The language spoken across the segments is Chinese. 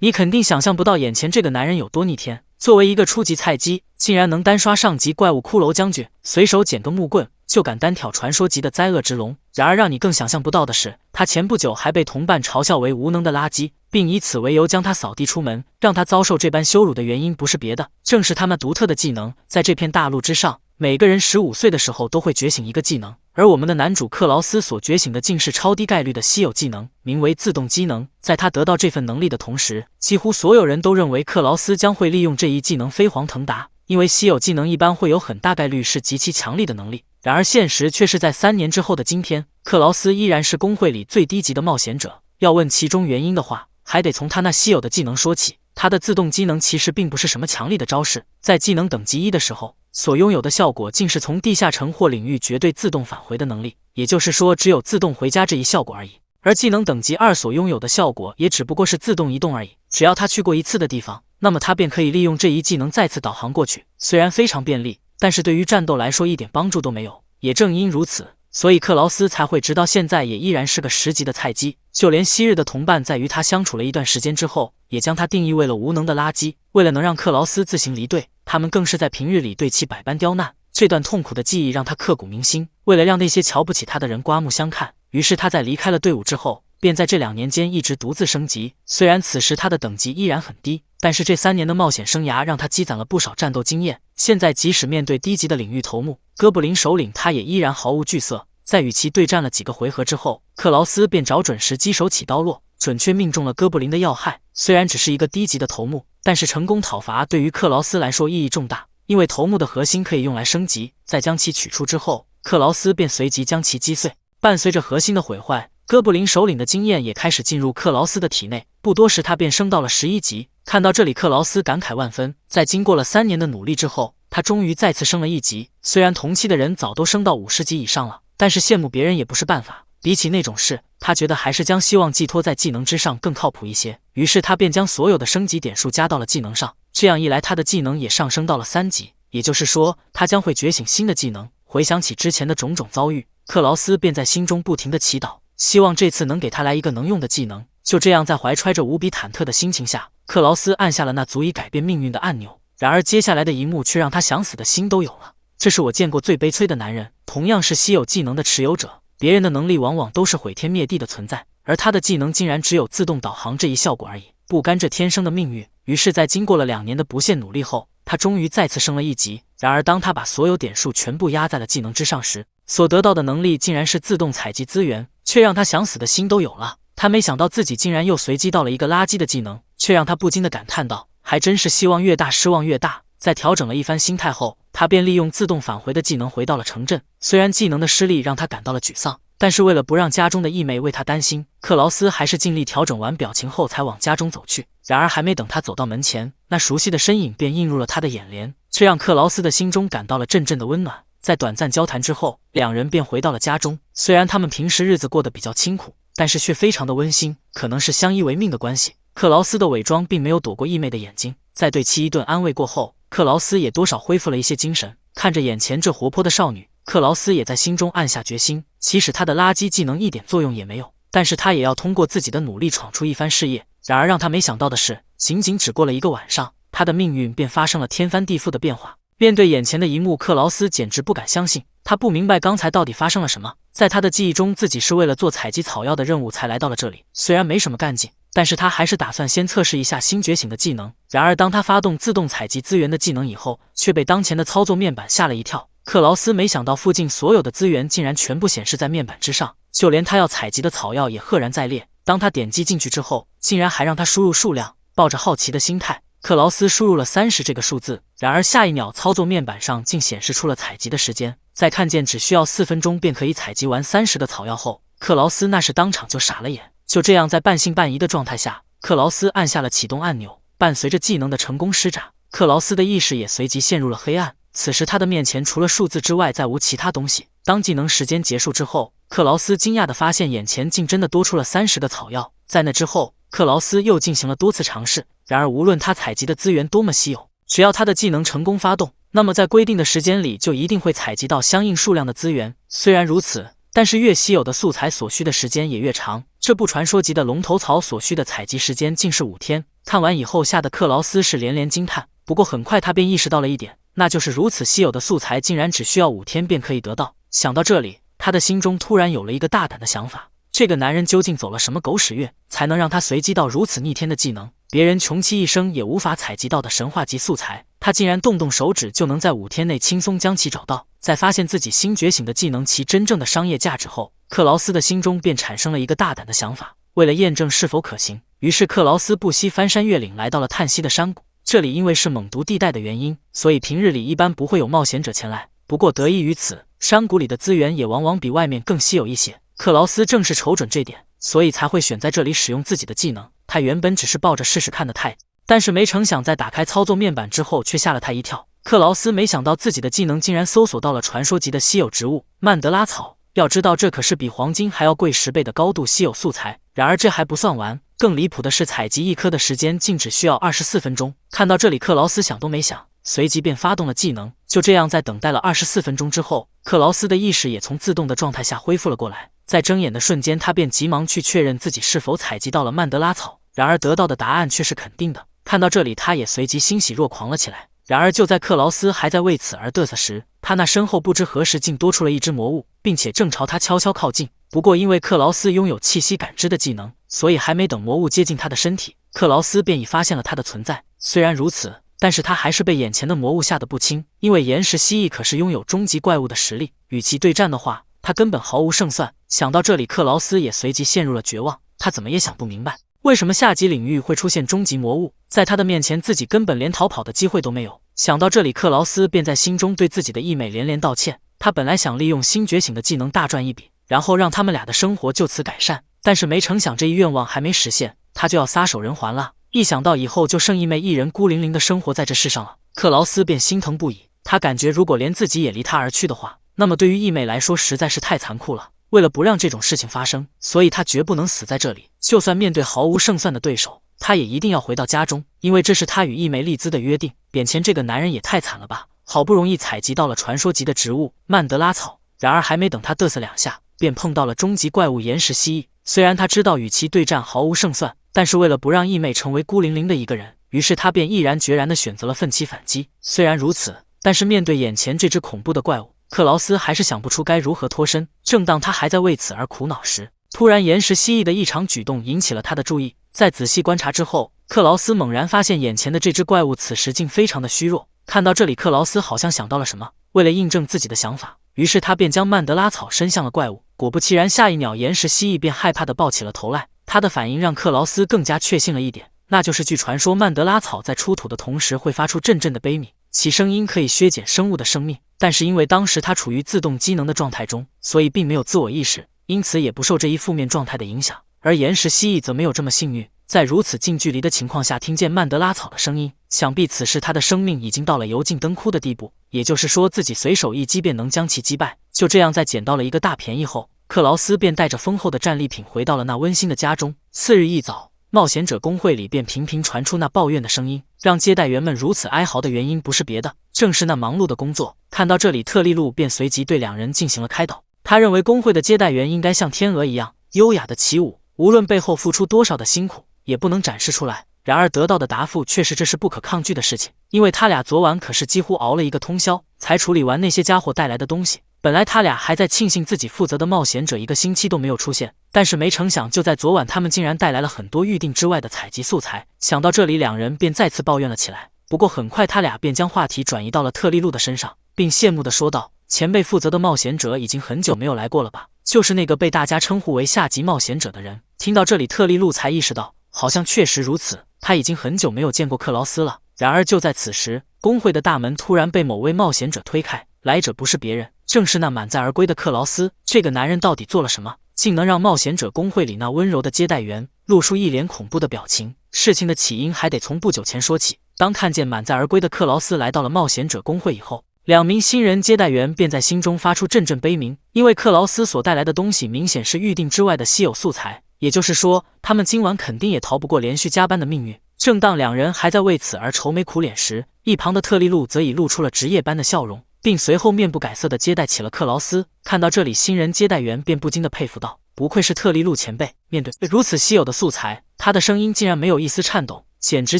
你肯定想象不到眼前这个男人有多逆天。作为一个初级菜鸡，竟然能单刷上级怪物骷髅将军，随手捡个木棍就敢单挑传说级的灾厄之龙。然而让你更想象不到的是，他前不久还被同伴嘲笑为无能的垃圾，并以此为由将他扫地出门。让他遭受这般羞辱的原因不是别的，正是他那独特的技能。在这片大陆之上，每个人15岁的时候都会觉醒一个技能，而我们的男主克劳斯所觉醒的竟是超低概率的稀有技能，名为自动机能。在他得到这份能力的同时，几乎所有人都认为克劳斯将会利用这一技能飞黄腾达，因为稀有技能一般会有很大概率是极其强力的能力。然而现实却是在3年之后的今天，克劳斯依然是公会里最低级的冒险者。要问其中原因的话，还得从他那稀有的技能说起。他的自动机能其实并不是什么强力的招式，在技能等级1的时候所拥有的效果竟是从地下城或领域绝对自动返回的能力，也就是说只有自动回家这一效果而已。而技能等级2所拥有的效果也只不过是自动移动而已，只要他去过一次的地方，那么他便可以利用这一技能再次导航过去。虽然非常便利，但是对于战斗来说一点帮助都没有。也正因如此，所以克劳斯才会直到现在也依然是个10级的菜鸡。就连昔日的同伴在与他相处了一段时间之后，也将他定义为了无能的垃圾。为了能让克劳斯自行离队，他们更是在平日里对其百般刁难。这段痛苦的记忆让他刻骨铭心。为了让那些瞧不起他的人刮目相看，于是他在离开了队伍之后，便在这2年间一直独自升级。虽然此时他的等级依然很低，但是这3年的冒险生涯让他积攒了不少战斗经验。现在即使面对低级的领域头目哥布林首领，他也依然毫无惧色。在与其对战了几个回合之后，克劳斯便找准时机手起刀落，准确命中了哥布林的要害。虽然只是一个低级的头目，但是成功讨伐对于克劳斯来说意义重大，因为头目的核心可以用来升级。在将其取出之后，克劳斯便随即将其击碎。伴随着核心的毁坏，哥布林首领的经验也开始进入克劳斯的体内，不多时他便升到了11级。看到这里，克劳斯感慨万分。在经过了3年的努力之后，他终于再次升了1级。虽然同期的人早都升到50级以上了，但是羡慕别人也不是办法。比起那种事，他觉得还是将希望寄托在技能之上更靠谱一些。于是他便将所有的升级点数加到了技能上，这样一来他的技能也上升到了3级，也就是说他将会觉醒新的技能。回想起之前的种种遭遇，克劳斯便在心中不停地祈祷，希望这次能给他来一个能用的技能。就这样，在怀揣着无比忐忑的心情下，克劳斯按下了那足以改变命运的按钮。然而接下来的一幕却让他想死的心都有了。这是我见过最悲催的男人，同样是稀有技能的持有者，别人的能力往往都是毁天灭地的存在，而他的技能竟然只有自动导航这一效果而已，不甘这天生的命运。于是在经过了2年的不懈努力后，他终于再次升了1级。然而当他把所有点数全部压在了技能之上时，所得到的能力竟然是自动采集资源，却让他想死的心都有了。他没想到自己竟然又随机到了一个垃圾的技能，却让他不禁地感叹道，还真是希望越大失望越大。在调整了一番心态后，他便利用自动返回的技能回到了城镇。虽然技能的失利让他感到了沮丧，但是为了不让家中的义妹为他担心，克劳斯还是尽力调整完表情后才往家中走去。然而还没等他走到门前，那熟悉的身影便映入了他的眼帘，这让克劳斯的心中感到了阵阵的温暖。在短暂交谈之后，2人便回到了家中。虽然他们平时日子过得比较清苦，但是却非常的温馨，可能是相依为命的关系。克劳斯的伪装并没有躲过义妹的眼睛，在对其一顿安慰过后，克劳斯也多少恢复了一些精神。看着眼前这活泼的少女，克劳斯也在心中暗下决心，即使他的垃圾技能一点作用也没有，但是他也要通过自己的努力闯出一番事业。然而让他没想到的是，仅仅只过了1个晚上，他的命运便发生了天翻地覆的变化。面对眼前的一幕，克劳斯简直不敢相信，他不明白刚才到底发生了什么。在他的记忆中，自己是为了做采集草药的任务才来到了这里，虽然没什么干劲，但是他还是打算先测试一下新觉醒的技能。然而当他发动自动采集资源的技能以后，却被当前的操作面板吓了一跳。克劳斯没想到附近所有的资源竟然全部显示在面板之上，就连他要采集的草药也赫然在列。当他点击进去之后，竟然还让他输入数量。抱着好奇的心态，克劳斯输入了30这个数字，然而下一秒操作面板上竟显示出了采集的时间。在看见只需要4分钟便可以采集完30个草药后，克劳斯那是当场就傻了眼。就这样在半信半疑的状态下，克劳斯按下了启动按钮，伴随着技能的成功施展，克劳斯的意识也随即陷入了黑暗。此时他的面前除了数字之外再无其他东西。当技能时间结束之后，克劳斯惊讶地发现眼前竟真的多出了30个草药。在那之后，克劳斯又进行了多次尝试，然而无论他采集的资源多么稀有，只要他的技能成功发动，那么在规定的时间里就一定会采集到相应数量的资源。虽然如此，但是越稀有的素材所需的时间也越长。这部传说级的龙头草所需的采集时间竟是5天，看完以后，吓得克劳斯是连连惊叹。不过很快他便意识到了一点，那就是如此稀有的素材竟然只需要5天便可以得到。想到这里，他的心中突然有了一个大胆的想法：这个男人究竟走了什么狗屎运，才能让他随机到如此逆天的技能？别人穷其一生也无法采集到的神话级素材，他竟然动动手指就能在5天内轻松将其找到。在发现自己新觉醒的技能其真正的商业价值后，克劳斯的心中便产生了一个大胆的想法。为了验证是否可行，于是克劳斯不惜翻山越岭来到了叹息的山谷。这里因为是猛毒地带的原因，所以平日里一般不会有冒险者前来。不过得益于此，山谷里的资源也往往比外面更稀有一些。克劳斯正是瞅准这点，所以才会选在这里使用自己的技能。他原本只是抱着试试看的态度，但是没成想在打开操作面板之后却吓了他一跳。克劳斯没想到自己的技能竟然搜索到了传说级的稀有植物曼德拉草，要知道这可是比黄金还要贵10倍的高度稀有素材。然而这还不算完，更离谱的是采集一颗的时间竟只需要24分钟。看到这里，克劳斯想都没想，随即便发动了技能。就这样，在等待了24分钟之后，克劳斯的意识也从自动的状态下恢复了过来。在睁眼的瞬间，他便急忙去确认自己是否采集到了曼德拉草，然而得到的答案却是肯定的。看到这里，他也随即欣喜若狂了起来。然而就在克劳斯还在为此而嘚瑟时，他那身后不知何时竟多出了一只魔物，并且正朝他悄悄靠近。不过因为克劳斯拥有气息感知的技能，所以还没等魔物接近他的身体，克劳斯便已发现了他的存在。虽然如此，但是他还是被眼前的魔物吓得不轻，因为岩石蜥蜴可是拥有终极怪物的实力，与其对战的话，他根本毫无胜算。想到这里，克劳斯也随即陷入了绝望。他怎么也想不明白，为什么下级领域会出现终极魔物，在他的面前自己根本连逃跑的机会都没有。想到这里，克劳斯便在心中对自己的义美连连道歉。他本来想利用新觉醒的技能大赚一笔，然后让他们俩的生活就此改善，但是没成想这一愿望还没实现，他就要撒手人寰了。一想到以后就剩义妹一人孤零零的生活在这世上了，克劳斯便心疼不已。他感觉如果连自己也离他而去的话，那么对于义妹来说实在是太残酷了。为了不让这种事情发生，所以他绝不能死在这里。就算面对毫无胜算的对手，他也一定要回到家中，因为这是他与义梅丽兹的约定。眼前这个男人也太惨了吧！好不容易采集到了传说级的植物曼德拉草，然而还没等他嘚瑟2下，便碰到了终极怪物岩石蜥蜴。虽然他知道与其对战毫无胜算，但是为了不让义妹成为孤零零的一个人，于是他便毅然决然地选择了奋起反击。虽然如此，但是面对眼前这只恐怖的怪物，克劳斯还是想不出该如何脱身。正当他还在为此而苦恼时，突然岩石蜥蜴的异常举动引起了他的注意。在仔细观察之后，克劳斯猛然发现眼前的这只怪物此时竟非常的虚弱。看到这里，克劳斯好像想到了什么，为了印证自己的想法，于是他便将曼德拉草伸向了怪物。果不其然，下一秒岩石蜥蜴便害怕地抱起了头来。他的反应让克劳斯更加确信了一点，那就是据传说曼德拉草在出土的同时会发出阵阵的悲鸣，其声音可以削减生物的生命。但是因为当时他处于自动机能的状态中，所以并没有自我意识，因此也不受这一负面状态的影响。而岩石蜥蜴则没有这么幸运，在如此近距离的情况下听见曼德拉草的声音，想必此时他的生命已经到了油尽灯枯的地步，也就是说自己随手一击便能将其击败。就这样，在捡到了一个大便宜后，克劳斯便带着丰厚的战利品回到了那温馨的家中。次日一早，冒险者公会里便频频传出那抱怨的声音，让接待员们如此哀嚎的原因不是别的，正是那忙碌的工作。看到这里，特利路便随即对两人进行了开导。他认为工会的接待员应该像天鹅一样优雅的起舞，无论背后付出多少的辛苦，也不能展示出来。然而得到的答复却是这是不可抗拒的事情，因为他俩昨晚可是几乎熬了一个通宵，才处理完那些家伙带来的东西。本来他俩还在庆幸自己负责的冒险者1个星期都没有出现，但是没成想就在昨晚他们竟然带来了很多预定之外的采集素材。想到这里，两人便再次抱怨了起来。不过很快他俩便将话题转移到了特利路的身上，并羡慕地说道：前辈负责的冒险者已经很久没有来过了吧？就是那个被大家称呼为下级冒险者的人。听到这里，特利路才意识到好像确实如此，他已经很久没有见过克劳斯了。然而就在此时，工会的大门突然被某位冒险者推开，来者不是别人，正是那满载而归的克劳斯。这个男人到底做了什么，竟能让冒险者公会里那温柔的接待员露出一脸恐怖的表情？事情的起因还得从不久前说起。当看见满载而归的克劳斯来到了冒险者公会以后，两名新人接待员便在心中发出阵阵悲鸣，因为克劳斯所带来的东西明显是预定之外的稀有素材，也就是说他们今晚肯定也逃不过连续加班的命运。正当两人还在为此而愁眉苦脸时，一旁的特利路则已露出了职业般的笑容，并随后面不改色地接待起了克劳斯。看到这里，新人接待员便不禁地佩服道：不愧是特利路前辈，面对如此稀有的素材，他的声音竟然没有一丝颤抖，简直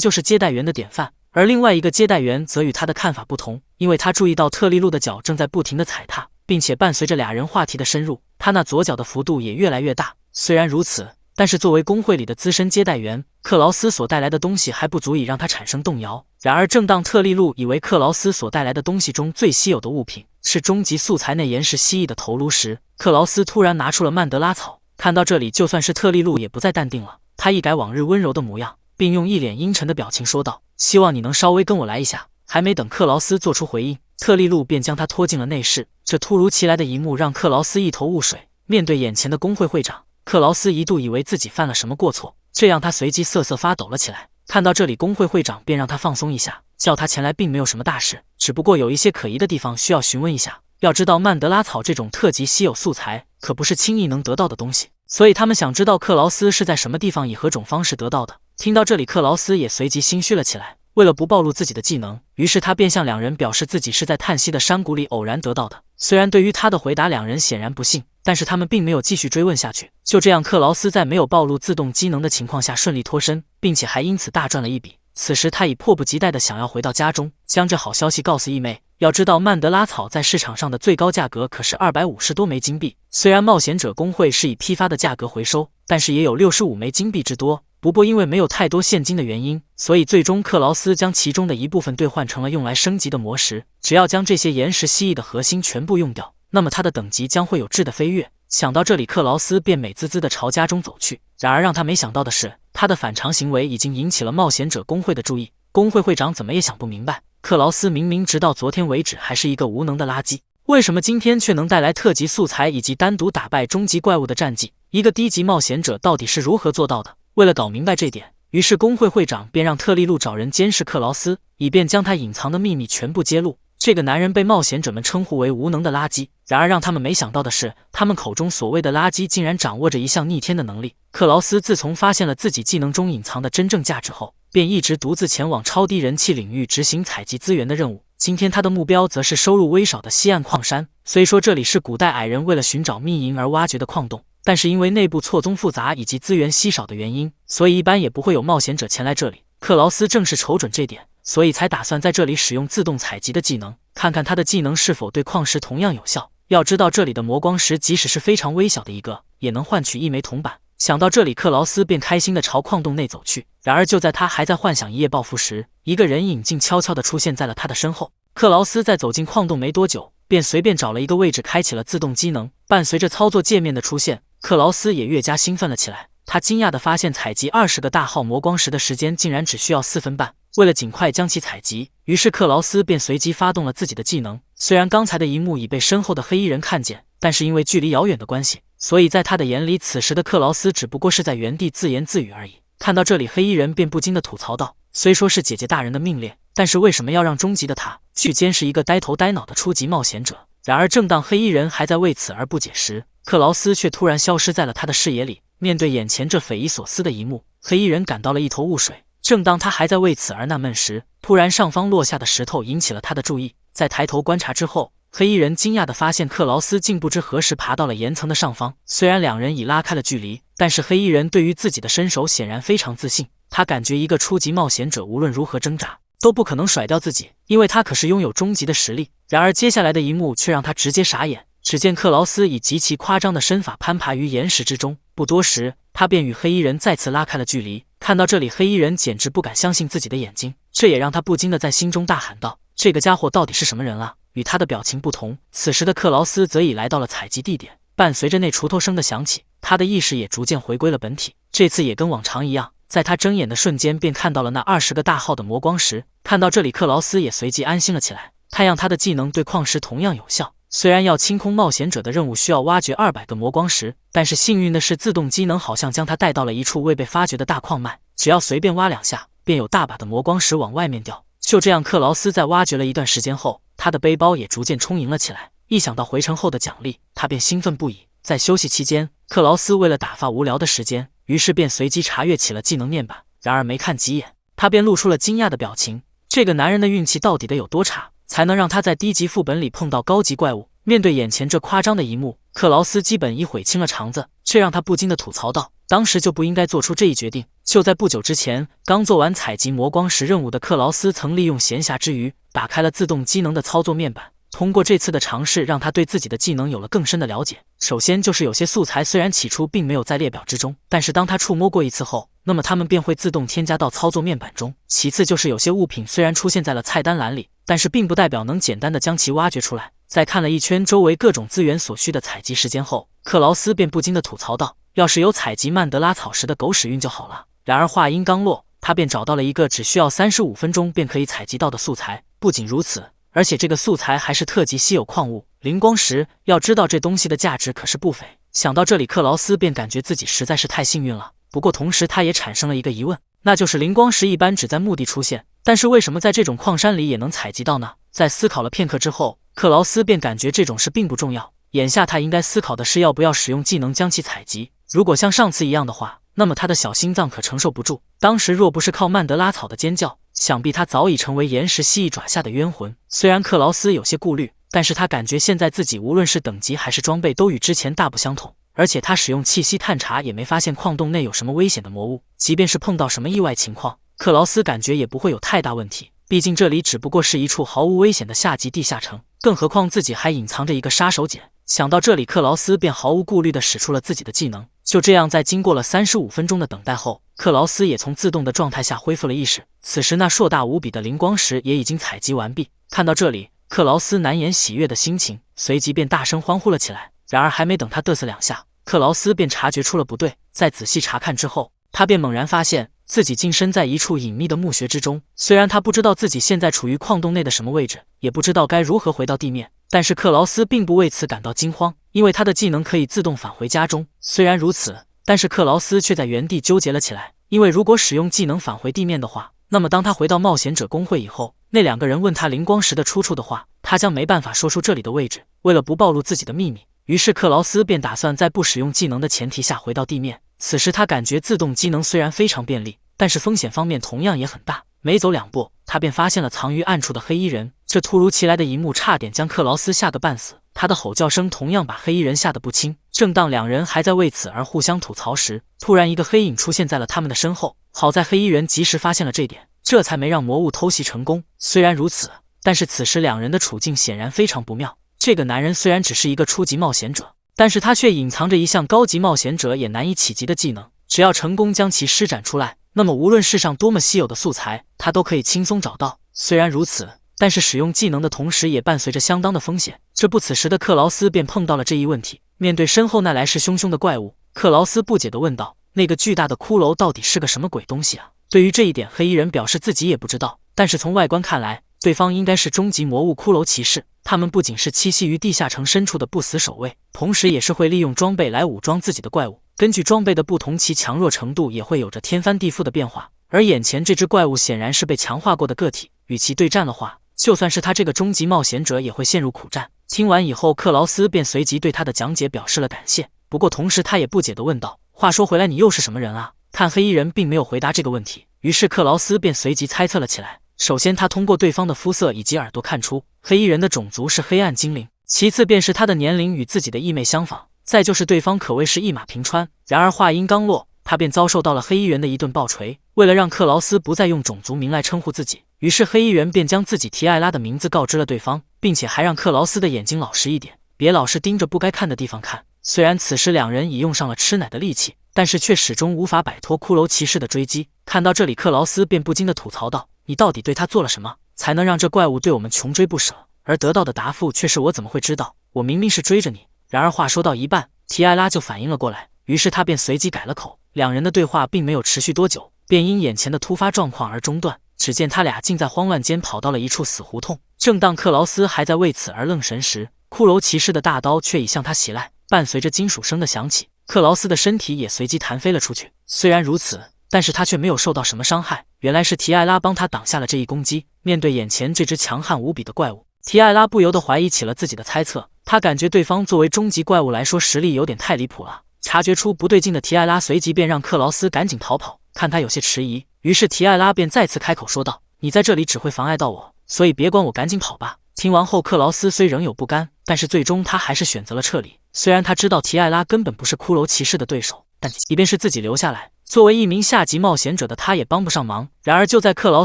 就是接待员的典范。而另外一个接待员则与他的看法不同，因为他注意到特利路的脚正在不停地踩踏，并且伴随着俩人话题的深入，他那左脚的幅度也越来越大。虽然如此，但是作为工会里的资深接待员，克劳斯所带来的东西还不足以让他产生动摇。然而正当特利路以为克劳斯所带来的东西中最稀有的物品是终极素材内岩石蜥蜴的头颅时，克劳斯突然拿出了曼德拉草。看到这里，就算是特利路也不再淡定了，他一改往日温柔的模样，并用一脸阴沉的表情说道：“希望你能稍微跟我来一下。”还没等克劳斯做出回应，特利路便将他拖进了内室。这突如其来的一幕让克劳斯一头雾水。面对眼前的工会会长，克劳斯一度以为自己犯了什么过错，这让他随即瑟瑟发抖了起来。看到这里，工会会长便让他放松一下，叫他前来并没有什么大事，只不过有一些可疑的地方需要询问一下。要知道，曼德拉草这种特级稀有素材可不是轻易能得到的东西，所以他们想知道克劳斯是在什么地方以何种方式得到的。听到这里，克劳斯也随即心虚了起来。为了不暴露自己的技能，于是他便向两人表示自己是在叹息的山谷里偶然得到的。虽然对于他的回答两人显然不信，但是他们并没有继续追问下去。就这样，克劳斯在没有暴露自动机能的情况下顺利脱身，并且还因此大赚了一笔。此时他已迫不及待地想要回到家中，将这好消息告诉义妹。要知道，曼德拉草在市场上的最高价格可是250多枚金币，虽然冒险者工会是以批发的价格回收，但是也有65枚金币之多。不过因为没有太多现金的原因，所以最终克劳斯将其中的一部分兑换成了用来升级的魔石。只要将这些岩石蜥蜴的核心全部用掉，那么他的等级将会有质的飞跃。想到这里，克劳斯便美滋滋地朝家中走去。然而让他没想到的是，他的反常行为已经引起了冒险者工会的注意。工会会长怎么也想不明白，克劳斯明明直到昨天为止还是一个无能的垃圾，为什么今天却能带来特级素材以及单独打败终极怪物的战绩？一个低级冒险者到底是如何做到的？为了搞明白这点，于是工会会长便让特利路找人监视克劳斯，以便将他隐藏的秘密全部揭露。这个男人被冒险者们称呼为无能的垃圾，然而让他们没想到的是，他们口中所谓的垃圾竟然掌握着一项逆天的能力。克劳斯自从发现了自己技能中隐藏的真正价值后，便一直独自前往超低人气领域执行采集资源的任务。今天他的目标则是收入微少的西岸矿山。虽说这里是古代矮人为了寻找秘银而挖掘的矿洞，但是因为内部错综复杂以及资源稀少的原因，所以一般也不会有冒险者前来这里。克劳斯正是瞅准这点，所以才打算在这里使用自动采集的技能，看看他的技能是否对矿石同样有效。要知道，这里的魔光石即使是非常微小的一个，也能换取1枚铜板。想到这里，克劳斯便开心地朝矿洞内走去。然而就在他还在幻想一夜暴富时，一个人影竟悄悄地出现在了他的身后。克劳斯在走进矿洞没多久，便随便找了一个位置开启了自动机能。伴随着操作界面的出现，克劳斯也越加兴奋了起来。他惊讶地发现，采集20个大号魔光石的时间竟然只需要4分半。为了尽快将其采集，于是克劳斯便随即发动了自己的技能。虽然刚才的一幕已被身后的黑衣人看见，但是因为距离遥远的关系，所以在他的眼里，此时的克劳斯只不过是在原地自言自语而已。看到这里，黑衣人便不禁地吐槽道：“虽说是姐姐大人的命令，但是为什么要让终极的他去监视一个呆头呆脑的初级冒险者？”然而正当黑衣人还在为此而不解时，克劳斯却突然消失在了他的视野里。面对眼前这匪夷所思的一幕，黑衣人感到了一头雾水。正当他还在为此而纳闷时，突然上方落下的石头引起了他的注意。在抬头观察之后，黑衣人惊讶地发现克劳斯竟不知何时爬到了岩层的上方。虽然两人已拉开了距离，但是黑衣人对于自己的身手显然非常自信。他感觉一个初级冒险者无论如何挣扎都不可能甩掉自己，因为他可是拥有终极的实力。然而接下来的一幕却让他直接傻眼。只见克劳斯以极其夸张的身法攀爬于岩石之中，不多时，他便与黑衣人再次拉开了距离。看到这里，黑衣人简直不敢相信自己的眼睛，这也让他不禁地在心中大喊道：“这个家伙到底是什么人啊？”与他的表情不同，此时的克劳斯则已来到了采集地点。伴随着那锄头声的响起，他的意识也逐渐回归了本体。这次也跟往常一样，在他睁眼的瞬间，便看到了那20个大号的魔光石。看到这里，克劳斯也随即安心了起来。太阳他的技能对矿石同样有效。虽然要清空冒险者的任务需要挖掘200个魔光石，但是幸运的是，自动机能好像将他带到了一处未被发掘的大矿脉，只要随便挖2下，便有大把的魔光石往外面掉。就这样，克劳斯在挖掘了一段时间后，他的背包也逐渐充盈了起来。一想到回程后的奖励，他便兴奋不已。在休息期间，克劳斯为了打发无聊的时间，于是便随机查阅起了技能面板。然而没看几眼，他便露出了惊讶的表情。这个男人的运气到底得有多差，才能让他在低级副本里碰到高级怪物？面对眼前这夸张的一幕，克劳斯基本已悔青了肠子，这让他不禁地吐槽道：“当时就不应该做出这一决定。就在不久之前，刚做完采集魔光石任务的克劳斯曾利用闲暇之余，打开了自动机能的操作面板。通过这次的尝试，让他对自己的技能有了更深的了解。首先就是有些素材虽然起初并没有在列表之中，但是当他触摸过一次后，那么它们便会自动添加到操作面板中。其次就是有些物品虽然出现在了菜单栏里，但是并不代表能简单的将其挖掘出来。在看了一圈周围各种资源所需的采集时间后，克劳斯便不禁的吐槽道：“要是有采集曼德拉草时的狗屎运就好了。”然而话音刚落，他便找到了一个只需要35分钟便可以采集到的素材。不仅如此，而且这个素材还是特级稀有矿物灵光石。要知道这东西的价值可是不菲。想到这里，克劳斯便感觉自己实在是太幸运了。不过同时他也产生了一个疑问，那就是灵光石一般只在墓地出现，但是为什么在这种矿山里也能采集到呢？在思考了片刻之后，克劳斯便感觉这种事并不重要。眼下他应该思考的是要不要使用技能将其采集。如果像上次一样的话，那么他的小心脏可承受不住。当时若不是靠曼德拉草的尖叫，想必他早已成为岩石蜥蜴爪下的冤魂。虽然克劳斯有些顾虑，但是他感觉现在自己无论是等级还是装备都与之前大不相同，而且他使用气息探查也没发现矿洞内有什么危险的魔物。即便是碰到什么意外情况，克劳斯感觉也不会有太大问题，毕竟这里只不过是一处毫无危险的下级地下城，更何况自己还隐藏着一个杀手锏。想到这里，克劳斯便毫无顾虑地使出了自己的技能。就这样，在经过了35分钟的等待后，克劳斯也从自动的状态下恢复了意识。此时那硕大无比的灵光石也已经采集完毕。看到这里，克劳斯难掩喜悦的心情，随即便大声欢呼了起来。然而还没等他嘚瑟两下，克劳斯便察觉出了不对。在仔细查看之后，他便猛然发现自己竟身在一处隐秘的墓穴之中。虽然他不知道自己现在处于矿洞内的什么位置，也不知道该如何回到地面，但是克劳斯并不为此感到惊慌，因为他的技能可以自动返回家中。虽然如此，但是克劳斯却在原地纠结了起来，因为如果使用技能返回地面的话，那么当他回到冒险者公会以后，那两个人问他灵光石的出处的话，他将没办法说出这里的位置。为了不暴露自己的秘密，于是克劳斯便打算在不使用技能的前提下回到地面。此时他感觉自动机能虽然非常便利，但是风险方面同样也很大。没走两步，他便发现了藏于暗处的黑衣人。这突如其来的一幕差点将克劳斯吓个半死，他的吼叫声同样把黑衣人吓得不轻。正当两人还在为此而互相吐槽时，突然一个黑影出现在了他们的身后。好在黑衣人及时发现了这点，这才没让魔物偷袭成功。虽然如此，但是此时两人的处境显然非常不妙。这个男人虽然只是一个初级冒险者，但是他却隐藏着一项高级冒险者也难以企及的技能，只要成功将其施展出来，那么无论世上多么稀有的素材，他都可以轻松找到。虽然如此，但是使用技能的同时也伴随着相当的风险。这不，此时的克劳斯便碰到了这一问题。面对身后那来势汹汹的怪物，克劳斯不解地问道：“那个巨大的骷髅到底是个什么鬼东西啊？”对于这一点，黑衣人表示自己也不知道，但是从外观看来，对方应该是终极魔物骷髅骑士。他们不仅是栖息于地下城深处的不死守卫，同时也是会利用装备来武装自己的怪物。根据装备的不同，其强弱程度也会有着天翻地覆的变化。而眼前这只怪物显然是被强化过的个体，与其对战的话，就算是他这个终极冒险者也会陷入苦战。听完以后，克劳斯便随即对他的讲解表示了感谢。不过同时他也不解地问道：“话说回来，你又是什么人啊？”看黑衣人并没有回答这个问题，于是克劳斯便随即猜测了起来。首先，他通过对方的肤色以及耳朵看出黑衣人的种族是黑暗精灵，其次便是他的年龄与自己的义妹相仿，再就是对方可谓是一马平川。然而话音刚落，他便遭受到了黑衣人的一顿暴锤。为了让克劳斯不再用种族名来称呼自己，于是黑衣人便将自己提艾拉的名字告知了对方，并且还让克劳斯的眼睛老实一点，别老是盯着不该看的地方看。虽然此时两人已用上了吃奶的力气，但是却始终无法摆脱骷髅骑士的追击。看到这里，克劳斯便不禁地吐槽道：“你到底对他做了什么，才能让这怪物对我们穷追不舍？”而得到的答复却是：“我怎么会知道？我明明是追着你。”然而话说到一半，提艾拉就反应了过来，于是他便随即改了口。两人的对话并没有持续多久，便因眼前的突发状况而中断。只见他俩竟在慌乱间跑到了一处死胡同。正当克劳斯还在为此而愣神时，骷髅骑士的大刀却已向他袭来，伴随着金属声的响起，克劳斯的身体也随即弹飞了出去。虽然如此，但是他却没有受到什么伤害。原来是提艾拉帮他挡下了这一攻击。面对眼前这只强悍无比的怪物，提艾拉不由得怀疑起了自己的猜测。他感觉对方作为终极怪物来说，实力有点太离谱了。察觉出不对劲的提艾拉随即便让克劳斯赶紧逃跑。看他有些迟疑，于是提艾拉便再次开口说道：“你在这里只会妨碍到我，所以别管我，赶紧跑吧。”听完后，克劳斯虽仍有不甘，但是最终他还是选择了撤离。虽然他知道提艾拉根本不是骷髅骑士的对手，但即便是自己留下来，作为一名下级冒险者的他也帮不上忙。然而就在克劳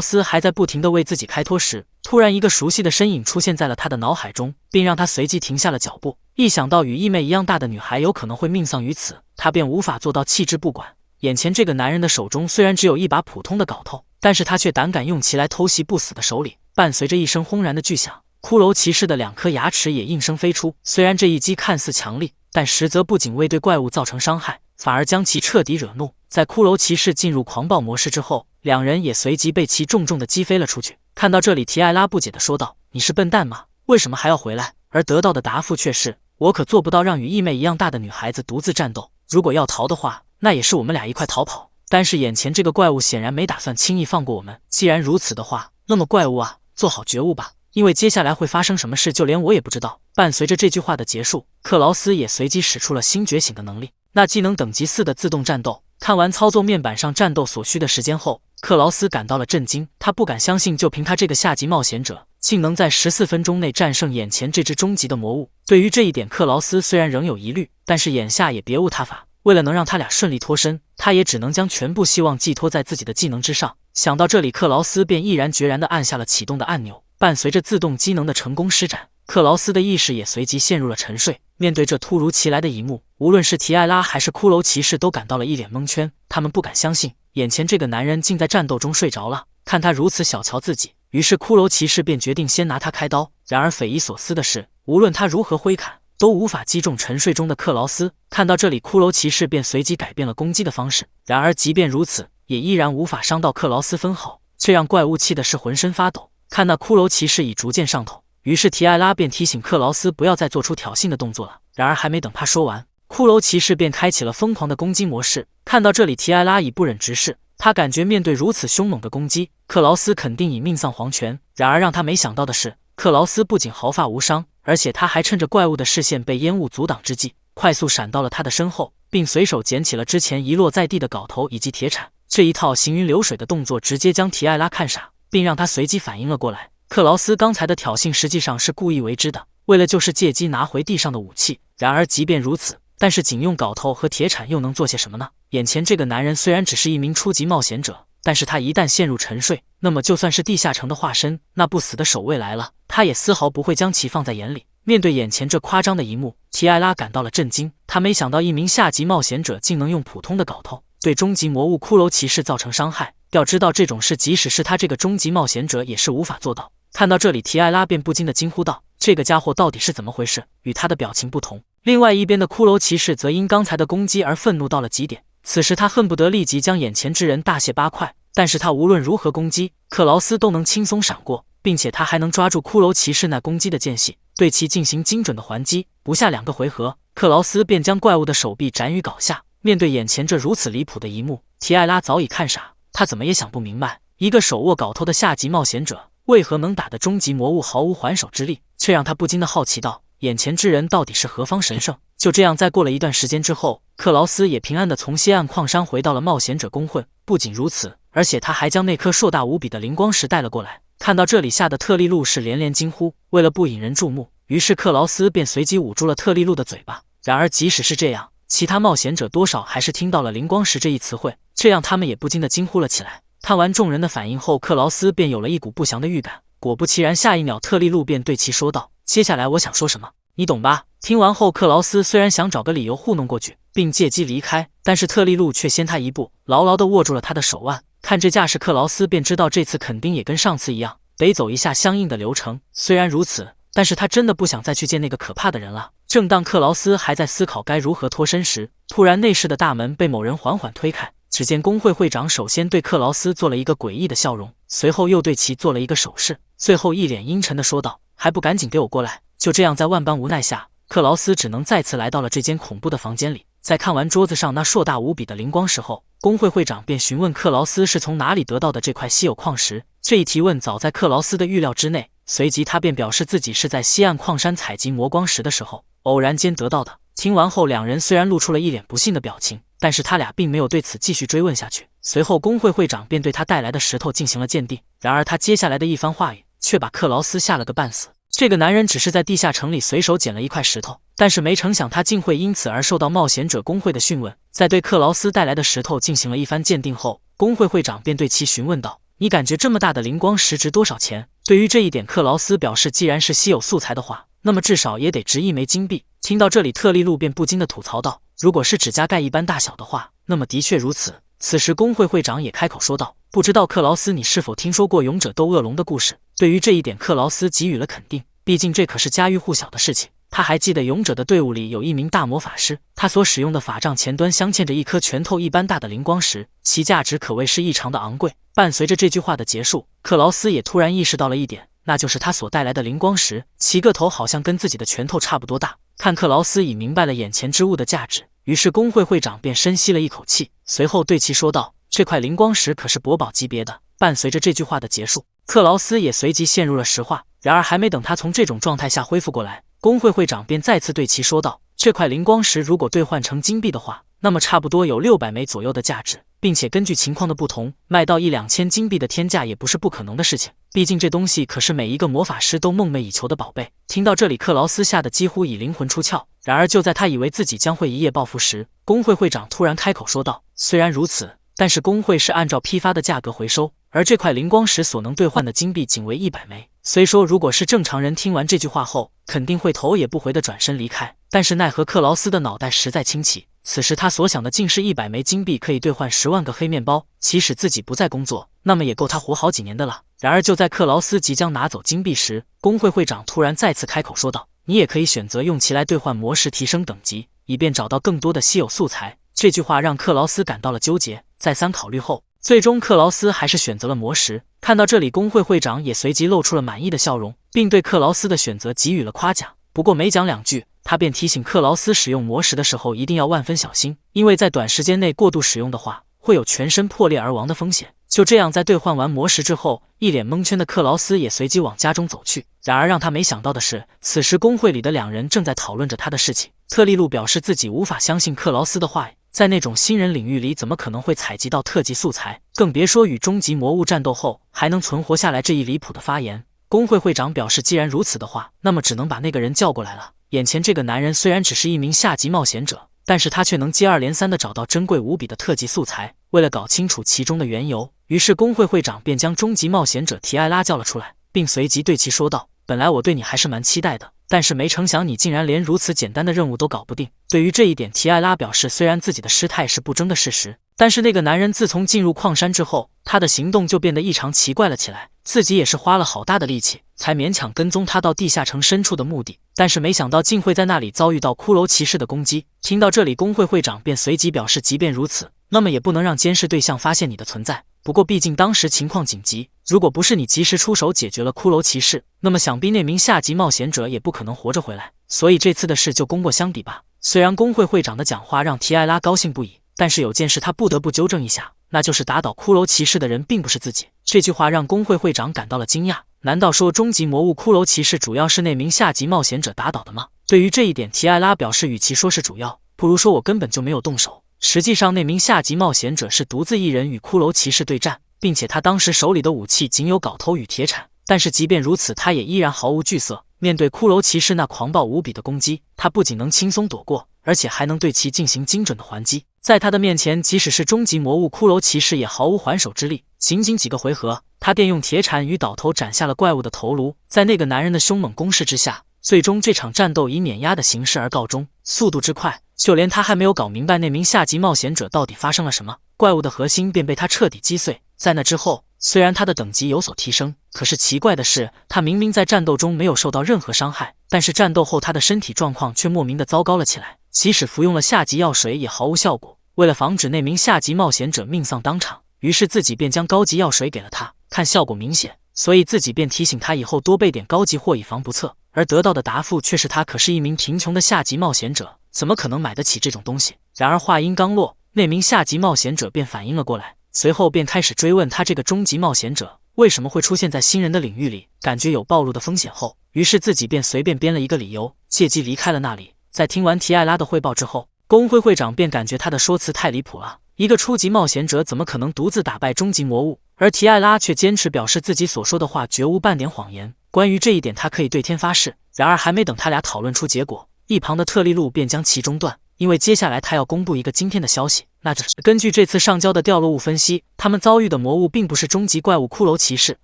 斯还在不停地为自己开脱时，突然一个熟悉的身影出现在了他的脑海中，并让他随即停下了脚步。一想到与义妹一样大的女孩有可能会命丧于此，他便无法做到弃之不管。眼前这个男人的手中虽然只有一把普通的镐头，但是他却胆敢用其来偷袭不死的首领。伴随着一声轰然的巨响，骷髅骑士的2颗牙齿也应声飞出。虽然这一击看似强力，但实则不仅未对怪物造成伤害，反而将其彻底惹怒。在骷髅骑士进入狂暴模式之后，两人也随即被其重重的击飞了出去。看到这里，提艾拉不解地说道：“你是笨蛋吗？为什么还要回来？”而得到的答复却是：“我可做不到让与义妹一样大的女孩子独自战斗，如果要逃的话，那也是我们俩一块逃跑。但是眼前这个怪物显然没打算轻易放过我们。既然如此的话，那么怪物啊，做好觉悟吧，因为接下来会发生什么事，就连我也不知道。”伴随着这句话的结束，克劳斯也随即使出了新觉醒的能力，那技能等级4的自动战斗。看完操作面板上战斗所需的时间后，克劳斯感到了震惊。他不敢相信，就凭他这个下级冒险者，竟能在14分钟内战胜眼前这只终极的魔物。对于这一点，克劳斯虽然仍有疑虑，但是眼下也别无他法。为了能让他俩顺利脱身，他也只能将全部希望寄托在自己的技能之上。想到这里，克劳斯便毅然决然地按下了启动的按钮。伴随着自动机能的成功施展，克劳斯的意识也随即陷入了沉睡。面对这突如其来的一幕，无论是提艾拉还是骷髅骑士都感到了一脸蒙圈。他们不敢相信，眼前这个男人竟在战斗中睡着了。看他如此小瞧自己，于是骷髅骑士便决定先拿他开刀。然而匪夷所思的是，无论他如何挥砍，都无法击中沉睡中的克劳斯。看到这里，骷髅骑士便随即改变了攻击的方式。然而即便如此，也依然无法伤到克劳斯分毫，这让怪物气的是浑身发抖。看那骷髅骑士已逐渐上头，于是提艾拉便提醒克劳斯不要再做出挑衅的动作了。然而还没等他说完，骷髅骑士便开启了疯狂的攻击模式。看到这里，提艾拉已不忍直视，他感觉面对如此凶猛的攻击，克劳斯肯定已命丧黄泉。然而让他没想到的是，克劳斯不仅毫发无伤，而且他还趁着怪物的视线被烟雾阻挡之际，快速闪到了他的身后，并随手捡起了之前遗落在地的镐头以及铁铲。这一套行云流水的动作直接将提艾拉看傻，并让他随即反应了过来，克劳斯刚才的挑衅实际上是故意为之的，为了就是借机拿回地上的武器。然而即便如此，但是仅用镐头和铁铲又能做些什么呢？眼前这个男人虽然只是一名初级冒险者，但是他一旦陷入沉睡，那么就算是地下城的化身，那不死的守卫来了，他也丝毫不会将其放在眼里。面对眼前这夸张的一幕，提艾拉感到了震惊。他没想到一名下级冒险者竟能用普通的镐头对终极魔物骷髅骑士造成伤害。要知道这种事即使是他这个终极冒险者也是无法做到。看到这里，提艾拉便不禁地惊呼道：“这个家伙到底是怎么回事？”与他的表情不同，另外一边的骷髅骑士则因刚才的攻击而愤怒到了极点。此时他恨不得立即将眼前之人大卸八块，但是他无论如何攻击，克劳斯都能轻松闪过，并且他还能抓住骷髅骑士那攻击的间隙，对其进行精准的还击。不下2个回合，克劳斯便将怪物的手臂斩于镐下。面对眼前这如此离谱的一幕，提艾拉早已看傻，他怎么也想不明白，一个手握镐头的下级冒险者为何能打得终极魔物毫无还手之力，这让他不禁的好奇道：眼前之人到底是何方神圣？就这样，在过了一段时间之后，克劳斯也平安地从西岸矿山回到了冒险者公会。不仅如此，而且他还将那颗硕大无比的灵光石带了过来。看到这里，吓得特利路是连连惊呼。为了不引人注目，于是克劳斯便随即捂住了特利路的嘴巴。然而即使是这样，其他冒险者多少还是听到了灵光石这一词汇，这让他们也不禁地惊呼了起来。看完众人的反应后，克劳斯便有了一股不祥的预感。果不其然，下一秒特利路便对其说道：“接下来我想说什么，你懂吧？”听完后，克劳斯虽然想找个理由糊弄过去，并借机离开，但是特利路却先他一步，牢牢地握住了他的手腕。看这架势，克劳斯便知道这次肯定也跟上次一样，得走一下相应的流程。虽然如此，但是他真的不想再去见那个可怕的人了。正当克劳斯还在思考该如何脱身时，突然内室的大门被某人缓缓推开。只见工会会长首先对克劳斯做了一个诡异的笑容，随后又对其做了一个手势，最后一脸阴沉地说道：“还不赶紧给我过来！”就这样，在万般无奈下，克劳斯只能再次来到了这间恐怖的房间里。在看完桌子上那硕大无比的灵光石后，工会会长便询问克劳斯是从哪里得到的这块稀有矿石。这一提问早在克劳斯的预料之内，随即他便表示自己是在西岸矿山采集魔光石的时候偶然间得到的。听完后，两人虽然露出了一脸不信的表情，但是他俩并没有对此继续追问下去。随后工会会长便对他带来的石头进行了鉴定，然而他接下来的一番话语却把克劳斯吓了个半死。这个男人只是在地下城里随手捡了一块石头，但是没成想他竟会因此而受到冒险者工会的讯问。在对克劳斯带来的石头进行了一番鉴定后，工会会长便对其询问道：“你感觉这么大的灵光石值多少钱？”对于这一点，克劳斯表示，既然是稀有素材的话，那么至少也得值1枚金币。听到这里，特利路便不禁地吐槽道：“如果是指甲盖一般大小的话，那么的确如此。”此时，工会会长也开口说道：“不知道克劳斯，你是否听说过勇者斗恶龙的故事？”对于这一点，克劳斯给予了肯定，毕竟这可是家喻户晓的事情。他还记得勇者的队伍里有一名大魔法师，他所使用的法杖前端镶嵌着一颗拳头一般大的灵光石，其价值可谓是异常的昂贵。伴随着这句话的结束，克劳斯也突然意识到了一点，那就是他所带来的灵光石，其个头好像跟自己的拳头差不多大。看克劳斯已明白了眼前之物的价值，于是工会会长便深吸了一口气，随后对其说道：“这块灵光石可是国宝级别的。”伴随着这句话的结束，克劳斯也随即陷入了石化。然而还没等他从这种状态下恢复过来，工会会长便再次对其说道：“这块灵光石如果兑换成金币的话，那么差不多有600枚左右的价值，并且根据情况的不同，卖到1-2千金币的天价也不是不可能的事情。毕竟这东西可是每一个魔法师都梦寐以求的宝贝。”听到这里，克劳斯吓得几乎已灵魂出窍。然而就在他以为自己将会一夜暴富时，工会会长突然开口说道：“虽然如此，但是工会是按照批发的价格回收，而这块灵光石所能兑换的金币仅为100枚。”虽说如果是正常人听完这句话后，肯定会头也不回地转身离开，但是奈何克劳斯的脑袋实在清奇，此时他所想的竟是100枚金币可以兑换10万个黑面包，即使自己不再工作，那么也够他活好几年的了。然而就在克劳斯即将拿走金币时，工会会长突然再次开口说道：“你也可以选择用其来兑换魔石提升等级，以便找到更多的稀有素材。”这句话让克劳斯感到了纠结，再三考虑后，最终克劳斯还是选择了魔石。看到这里，工会会长也随即露出了满意的笑容，并对克劳斯的选择给予了夸奖。不过没讲2句，他便提醒克劳斯使用魔石的时候一定要万分小心，因为在短时间内过度使用的话，会有全身破裂而亡的风险。就这样，在兑换完魔石之后，一脸蒙圈的克劳斯也随即往家中走去。然而让他没想到的是，此时工会里的2人正在讨论着他的事情。特利路表示自己无法相信克劳斯的话，在那种新人领域里怎么可能会采集到特级素材，更别说与终极魔物战斗后还能存活下来这一离谱的发言。工会会长表示，既然如此的话，那么只能把那个人叫过来了。眼前这个男人虽然只是一名下级冒险者，但是他却能接二连三地找到珍贵无比的特级素材。为了搞清楚其中的缘由，于是工会会长便将终极冒险者提埃拉叫了出来，并随即对其说道：“本来我对你还是蛮期待的，但是没成想你竟然连如此简单的任务都搞不定。”对于这一点，提埃拉表示，虽然自己的失态是不争的事实，但是那个男人自从进入矿山之后，他的行动就变得异常奇怪了起来，自己也是花了好大的力气才勉强跟踪他到地下城深处的目的，但是没想到竟会在那里遭遇到骷髅骑士的攻击。听到这里，工会会长便随即表示，即便如此，那么也不能让监视对象发现你的存在。不过毕竟当时情况紧急，如果不是你及时出手解决了骷髅骑士，那么想必那名下级冒险者也不可能活着回来，所以这次的事就功过相抵吧。虽然工会会长的讲话让提埃拉高兴不已，但是有件事他不得不纠正一下，那就是打倒骷髅骑士的人并不是自己。这句话让工会会长感到了惊讶，难道说终极魔物骷髅骑士主要是那名下级冒险者打倒的吗？对于这一点，提埃拉表示，与其说是主要，不如说我根本就没有动手。实际上那名下级冒险者是独自一人与骷髅骑士对战，并且他当时手里的武器仅有镐头与铁铲，但是即便如此，他也依然毫无惧色。面对骷髅骑士那狂暴无比的攻击，他不仅能轻松躲过，而且还能对其进行精准的还击。在他的面前，即使是终极魔物骷髅骑士也毫无还手之力。仅仅几个回合，他便用铁铲与镐头斩下了怪物的头颅。在那个男人的凶猛攻势之下，最终这场战斗以碾压的形式而告终。速度之快，就连他还没有搞明白那名下级冒险者到底发生了什么，怪物的核心便被他彻底击碎。在那之后，虽然他的等级有所提升，可是奇怪的是，他明明在战斗中没有受到任何伤害，但是战斗后他的身体状况却莫名的糟糕了起来，即使服用了下级药水也毫无效果。为了防止那名下级冒险者命丧当场，于是自己便将高级药水给了他，看效果明显，所以自己便提醒他以后多备点高级货以防不测。而得到的答复却是他可是一名贫穷的下级冒险者，怎么可能买得起这种东西？然而话音刚落，那名下级冒险者便反应了过来，随后便开始追问他这个终极冒险者为什么会出现在新人的领域里，感觉有暴露的风险后，于是自己便随便编了一个理由，借机离开了那里。在听完提埃拉的汇报之后，工会会长便感觉他的说辞太离谱了，一个初级冒险者怎么可能独自打败终极魔物？而提埃拉却坚持表示自己所说的话绝无半点谎言。关于这一点，他可以对天发誓。然而还没等他俩讨论出结果，一旁的特利路便将其中断，因为接下来他要公布一个惊天的消息，那就是根据这次上交的掉落物分析，他们遭遇的魔物并不是终极怪物骷髅骑士，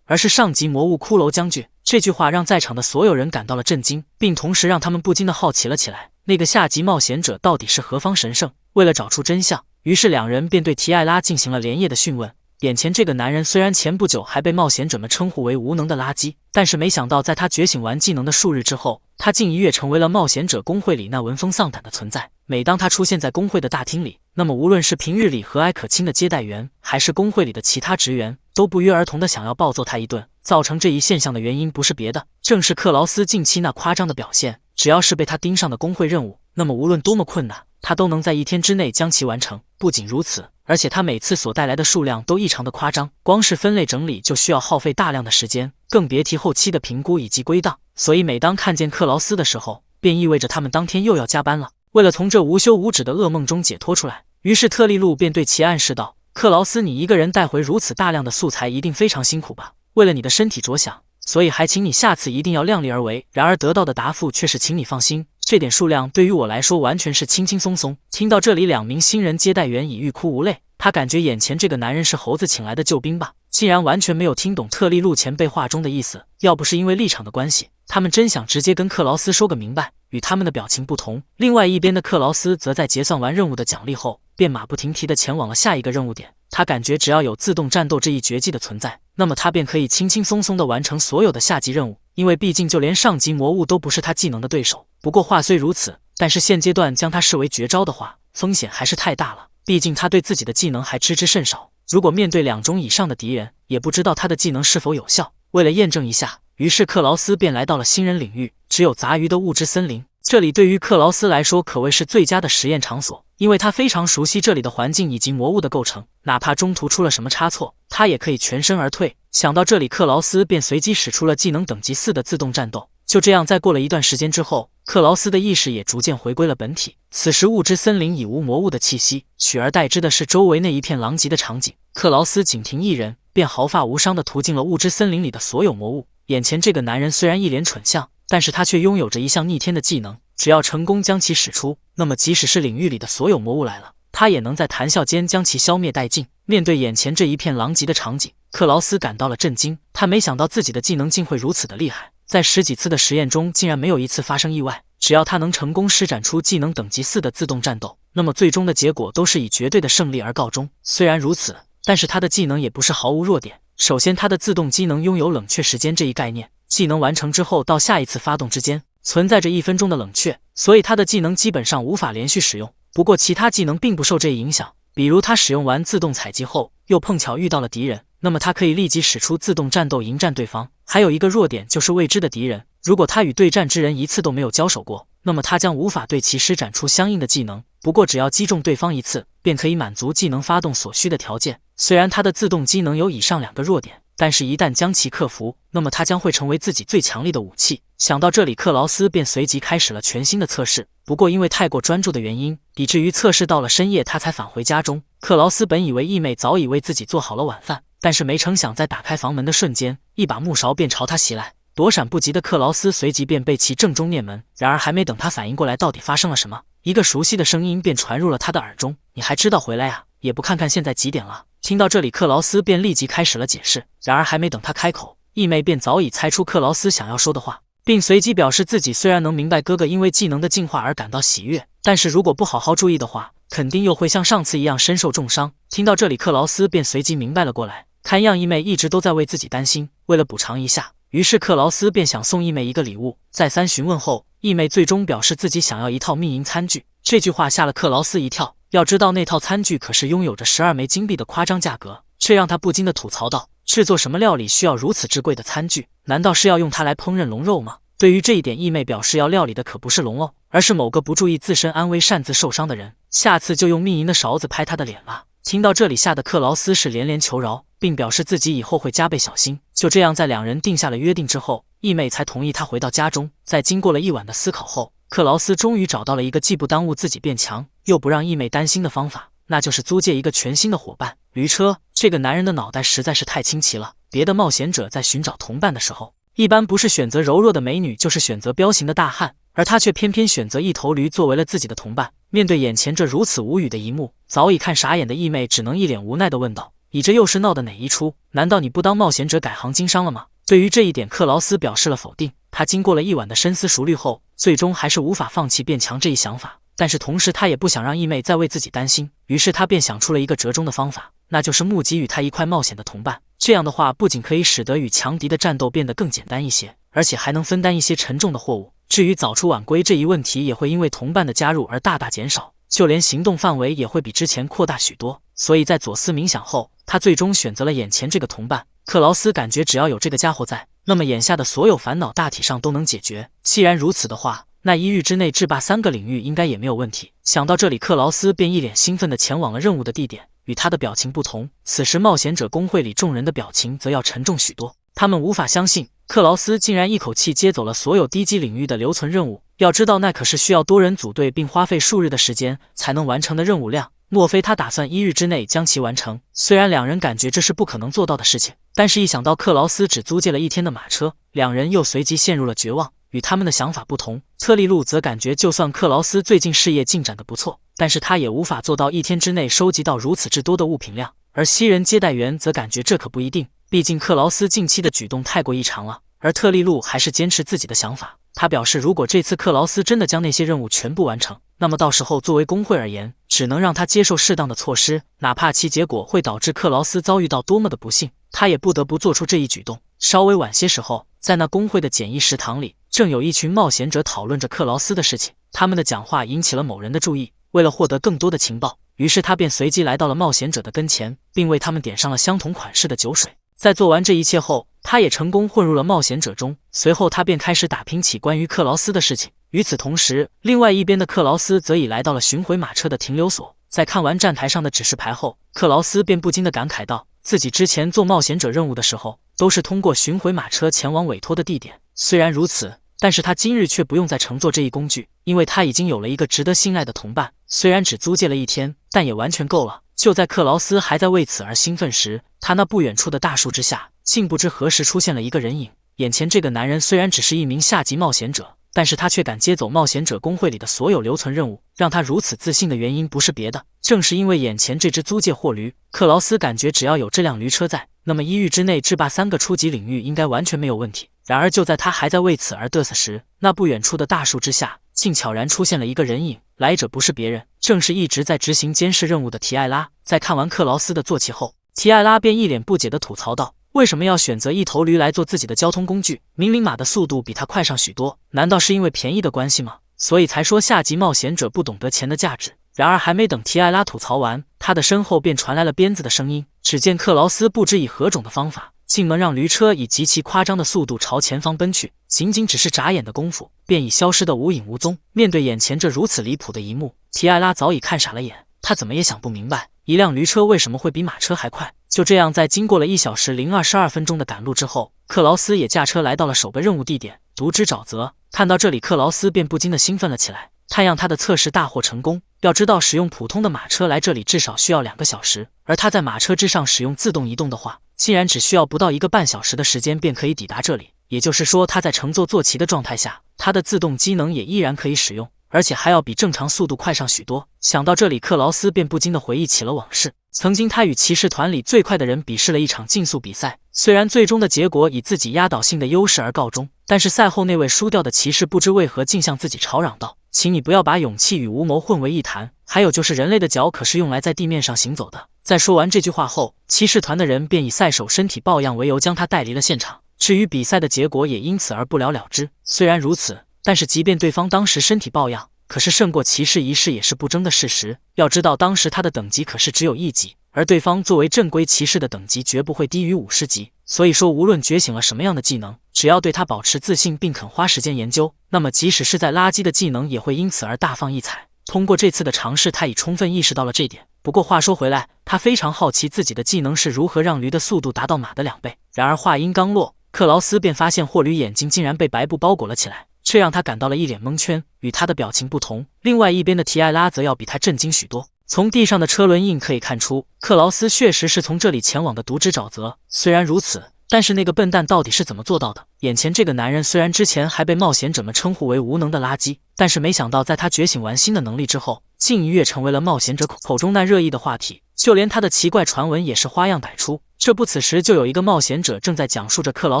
而是上级魔物骷髅将军。这句话让在场的所有人感到了震惊，并同时让他们不禁的好奇了起来，那个下级冒险者到底是何方神圣？为了找出真相，于是两人便对提艾拉进行了连夜的讯问。眼前这个男人虽然前不久还被冒险者们称呼为无能的垃圾，但是没想到在他觉醒完技能的数日之后，他竟一跃成为了冒险者公会里那闻风丧胆的存在。每当他出现在公会的大厅里，那么无论是平日里和蔼可亲的接待员，还是公会里的其他职员，都不约而同的想要暴揍他一顿。造成这一现象的原因不是别的，正是克劳斯近期那夸张的表现。只要是被他盯上的公会任务，那么无论多么困难，他都能在1天之内将其完成。不仅如此，而且他每次所带来的数量都异常的夸张，光是分类整理就需要耗费大量的时间，更别提后期的评估以及归档。所以每当看见克劳斯的时候，便意味着他们当天又要加班了。为了从这无休无止的噩梦中解脱出来，于是特利路便对其暗示道：克劳斯，你一个人带回如此大量的素材，一定非常辛苦吧？为了你的身体着想，所以还请你下次一定要量力而为。然而得到的答复却是请你放心，这点数量对于我来说完全是轻轻松松。听到这里，两名新人接待员已欲哭无泪，他感觉眼前这个男人是猴子请来的救兵吧，竟然完全没有听懂特利路前辈话中的意思。要不是因为立场的关系，他们真想直接跟克劳斯说个明白。与他们的表情不同，另外一边的克劳斯则在结算完任务的奖励后，便马不停蹄地前往了下一个任务点。他感觉只要有自动战斗这一绝技的存在，那么他便可以轻轻松松地完成所有的下级任务，因为毕竟就连上级魔物都不是他技能的对手。不过话虽如此，但是现阶段将他视为绝招的话，风险还是太大了，毕竟他对自己的技能还知之甚少，如果面对2种以上的敌人，也不知道他的技能是否有效。为了验证一下，于是克劳斯便来到了新人领域，只有杂鱼的物质森林。这里对于克劳斯来说可谓是最佳的实验场所，因为他非常熟悉这里的环境以及魔物的构成，哪怕中途出了什么差错，他也可以全身而退。想到这里，克劳斯便随即使出了技能等级4的自动战斗。就这样，在过了一段时间之后，克劳斯的意识也逐渐回归了本体。此时物质森林已无魔物的气息，取而代之的是周围那一片狼藉的场景。克劳斯仅凭一人，便毫发无伤地屠尽了物质森林里的所有魔物。眼前这个男人虽然一脸蠢相，但是他却拥有着一项逆天的技能，只要成功将其使出，那么即使是领域里的所有魔物来了，他也能在谈笑间将其消灭殆尽。面对眼前这一片狼藉的场景，克劳斯感到了震惊，他没想到自己的技能竟会如此的厉害，在10几次的实验中竟然没有一次发生意外。只要他能成功施展出技能等级4的自动战斗，那么最终的结果都是以绝对的胜利而告终。虽然如此，但是他的技能也不是毫无弱点。首先，他的自动机能拥有冷却时间这一概念，技能完成之后到下一次发动之间存在着1分钟的冷却，所以他的技能基本上无法连续使用。不过其他技能并不受这一影响，比如他使用完自动采集后又碰巧遇到了敌人，那么他可以立即使出自动战斗迎战对方。还有一个弱点就是未知的敌人，如果他与对战之人一次都没有交手过，那么他将无法对其施展出相应的技能。不过只要击中对方1次，便可以满足技能发动所需的条件。虽然他的自动机能有以上2个弱点，但是一旦将其克服，那么它将会成为自己最强力的武器。想到这里，克劳斯便随即开始了全新的测试。不过因为太过专注的原因，以至于测试到了深夜他才返回家中。克劳斯本以为义妹早已为自己做好了晚饭，但是没成想在打开房门的瞬间，一把木勺便朝他袭来。躲闪不及的克劳斯随即便被其正中面门，然而还没等他反应过来到底发生了什么，一个熟悉的声音便传入了他的耳中：你还知道回来啊？也不看看现在几点了。听到这里，克劳斯便立即开始了解释，然而还没等他开口，义妹便早已猜出克劳斯想要说的话，并随即表示自己虽然能明白哥哥因为技能的进化而感到喜悦，但是如果不好好注意的话，肯定又会像上次一样身受重伤。听到这里，克劳斯便随即明白了过来，看样义妹一直都在为自己担心，为了补偿一下，于是克劳斯便想送义妹一个礼物。再三询问后，义妹最终表示自己想要一套密银餐具。这句话吓了克劳斯一跳，要知道那套餐具可是拥有着12枚金币的夸张价格，这让他不禁地吐槽道：制作什么料理需要如此珍贵的餐具？难道是要用它来烹饪龙肉吗？对于这一点，义妹表示要料理的可不是龙哦，而是某个不注意自身安危擅自受伤的人，下次就用密银的勺子拍他的脸了。听到这里，吓得克劳斯是连连求饶，并表示自己以后会加倍小心。就这样，在两人定下了约定之后，义妹才同意他回到家中。在经过了一晚的思考后，克劳斯终于找到了一个既不耽误自己变强，又不让义妹担心的方法，那就是租借一个全新的伙伴——驴车。这个男人的脑袋实在是太清奇了，别的冒险者在寻找同伴的时候，一般不是选择柔弱的美女，就是选择彪形的大汉，而他却偏偏选择一头驴作为了自己的同伴。面对眼前这如此无语的一幕，早已看傻眼的义妹只能一脸无奈地问道：“你这又是闹的哪一出？难道你不当冒险者改行经商了吗？”对于这一点，克劳斯表示了否定。他经过了一晚的深思熟虑后，最终还是无法放弃变强这一想法。但是同时，他也不想让义妹再为自己担心，于是他便想出了一个折中的方法，那就是募集与他一块冒险的同伴。这样的话，不仅可以使得与强敌的战斗变得更简单一些，而且还能分担一些沉重的货物。至于早出晚归这一问题，也会因为同伴的加入而大大减少，就连行动范围也会比之前扩大许多。所以在左思冥想后，他最终选择了眼前这个同伴。克劳斯感觉只要有这个家伙在，那么眼下的所有烦恼大体上都能解决。既然如此的话，那1日之内制霸3个领域应该也没有问题。想到这里，克劳斯便一脸兴奋地前往了任务的地点。与他的表情不同，此时冒险者公会里众人的表情则要沉重许多。他们无法相信，克劳斯竟然一口气接走了所有低级领域的留存任务。要知道，那可是需要多人组队并花费数日的时间才能完成的任务量。莫非他打算1日之内将其完成？虽然两人感觉这是不可能做到的事情，但是一想到克劳斯只租借了1天的马车，两人又随即陷入了绝望。与他们的想法不同，特利路则感觉就算克劳斯最近事业进展得不错，但是他也无法做到1天之内收集到如此之多的物品量。而西人接待员则感觉这可不一定，毕竟克劳斯近期的举动太过异常了。而特利路还是坚持自己的想法，他表示如果这次克劳斯真的将那些任务全部完成，那么到时候作为工会而言，只能让他接受适当的措施，哪怕其结果会导致克劳斯遭遇到多么的不幸，他也不得不做出这一举动。稍微晚些时候，在那工会的简易食堂里，正有一群冒险者讨论着克劳斯的事情，他们的讲话引起了某人的注意。为了获得更多的情报，于是他便随即来到了冒险者的跟前，并为他们点上了相同款式的酒水。在做完这一切后，他也成功混入了冒险者中。随后他便开始打听起关于克劳斯的事情。与此同时，另外一边的克劳斯则已来到了巡回马车的停留所。在看完站台上的指示牌后，克劳斯便不禁地感慨道，自己之前做冒险者任务的时候，都是通过巡回马车前往委托的地点。虽然如此，但是他今日却不用再乘坐这一工具，因为他已经有了一个值得信赖的同伴。虽然只租借了1天，但也完全够了。就在克劳斯还在为此而兴奋时，他那不远处的大树之下，竟不知何时出现了一个人影。眼前这个男人虽然只是一名下级冒险者，但是他却敢接走冒险者公会里的所有留存任务。让他如此自信的原因不是别的，正是因为眼前这只租借货驴。克劳斯感觉只要有这辆驴车在，那么1日之内制霸3个初级领域应该完全没有问题。然而就在他还在为此而嘚瑟时，那不远处的大树之下竟悄然出现了一个人影。来者不是别人，正是一直在执行监视任务的提艾拉。在看完克劳斯的坐骑后，提艾拉便一脸不解地吐槽道，为什么要选择一头驴来做自己的交通工具？明明马的速度比他快上许多，难道是因为便宜的关系吗？所以才说下级冒险者不懂得钱的价值。然而还没等提艾拉吐槽完，他的身后便传来了鞭子的声音。只见克劳斯不知以何种的方法，进门让驴车以极其夸张的速度朝前方奔去，仅仅只是眨眼的功夫，便已消失得无影无踪。面对眼前这如此离谱的一幕，提艾拉早已看傻了眼，他怎么也想不明白，一辆驴车为什么会比马车还快。就这样，在经过了1小时零22分钟的赶路之后，克劳斯也驾车来到了首个任务地点——毒之沼泽。看到这里，克劳斯便不禁地兴奋了起来。看样他的测试大获成功。要知道，使用普通的马车来这里至少需要2个小时，而他在马车之上使用自动移动的话，竟然只需要不到1个半小时的时间便可以抵达这里。也就是说，他在乘坐坐骑的状态下，他的自动机能也依然可以使用，而且还要比正常速度快上许多。想到这里，克劳斯便不禁地回忆起了往事。曾经他与骑士团里最快的人比试了一场竞速比赛，虽然最终的结果以自己压倒性的优势而告终，但是赛后那位输掉的骑士不知为何竟向自己吵嚷道，请你不要把勇气与无谋混为一谈，还有就是人类的脚可是用来在地面上行走的。在说完这句话后，骑士团的人便以赛手身体抱恙为由将他带离了现场。至于比赛的结果也因此而不了了之。虽然如此，但是即便对方当时身体抱恙，可是胜过骑士一事也是不争的事实。要知道当时他的等级可是只有1级，而对方作为正规骑士的等级绝不会低于50级。所以说无论觉醒了什么样的技能，只要对他保持自信并肯花时间研究，那么即使是在垃圾的技能也会因此而大放异彩。通过这次的尝试，他已充分意识到了这点。不过话说回来，他非常好奇自己的技能是如何让驴的速度达到马的2倍。然而话音刚落，克劳斯便发现货驴眼睛竟然被白布包裹了起来，这让他感到了一脸蒙圈。与他的表情不同，另外一边的提艾拉则要比他震惊许多。从地上的车轮印可以看出，克劳斯确实是从这里前往的毒之沼泽。虽然如此，但是那个笨蛋到底是怎么做到的？眼前这个男人虽然之前还被冒险者们称呼为无能的垃圾，但是没想到在他觉醒完新的能力之后，竟一跃成为了冒险者口中那热议的话题。就连他的奇怪传闻也是花样百出。这不，此时就有一个冒险者正在讲述着克劳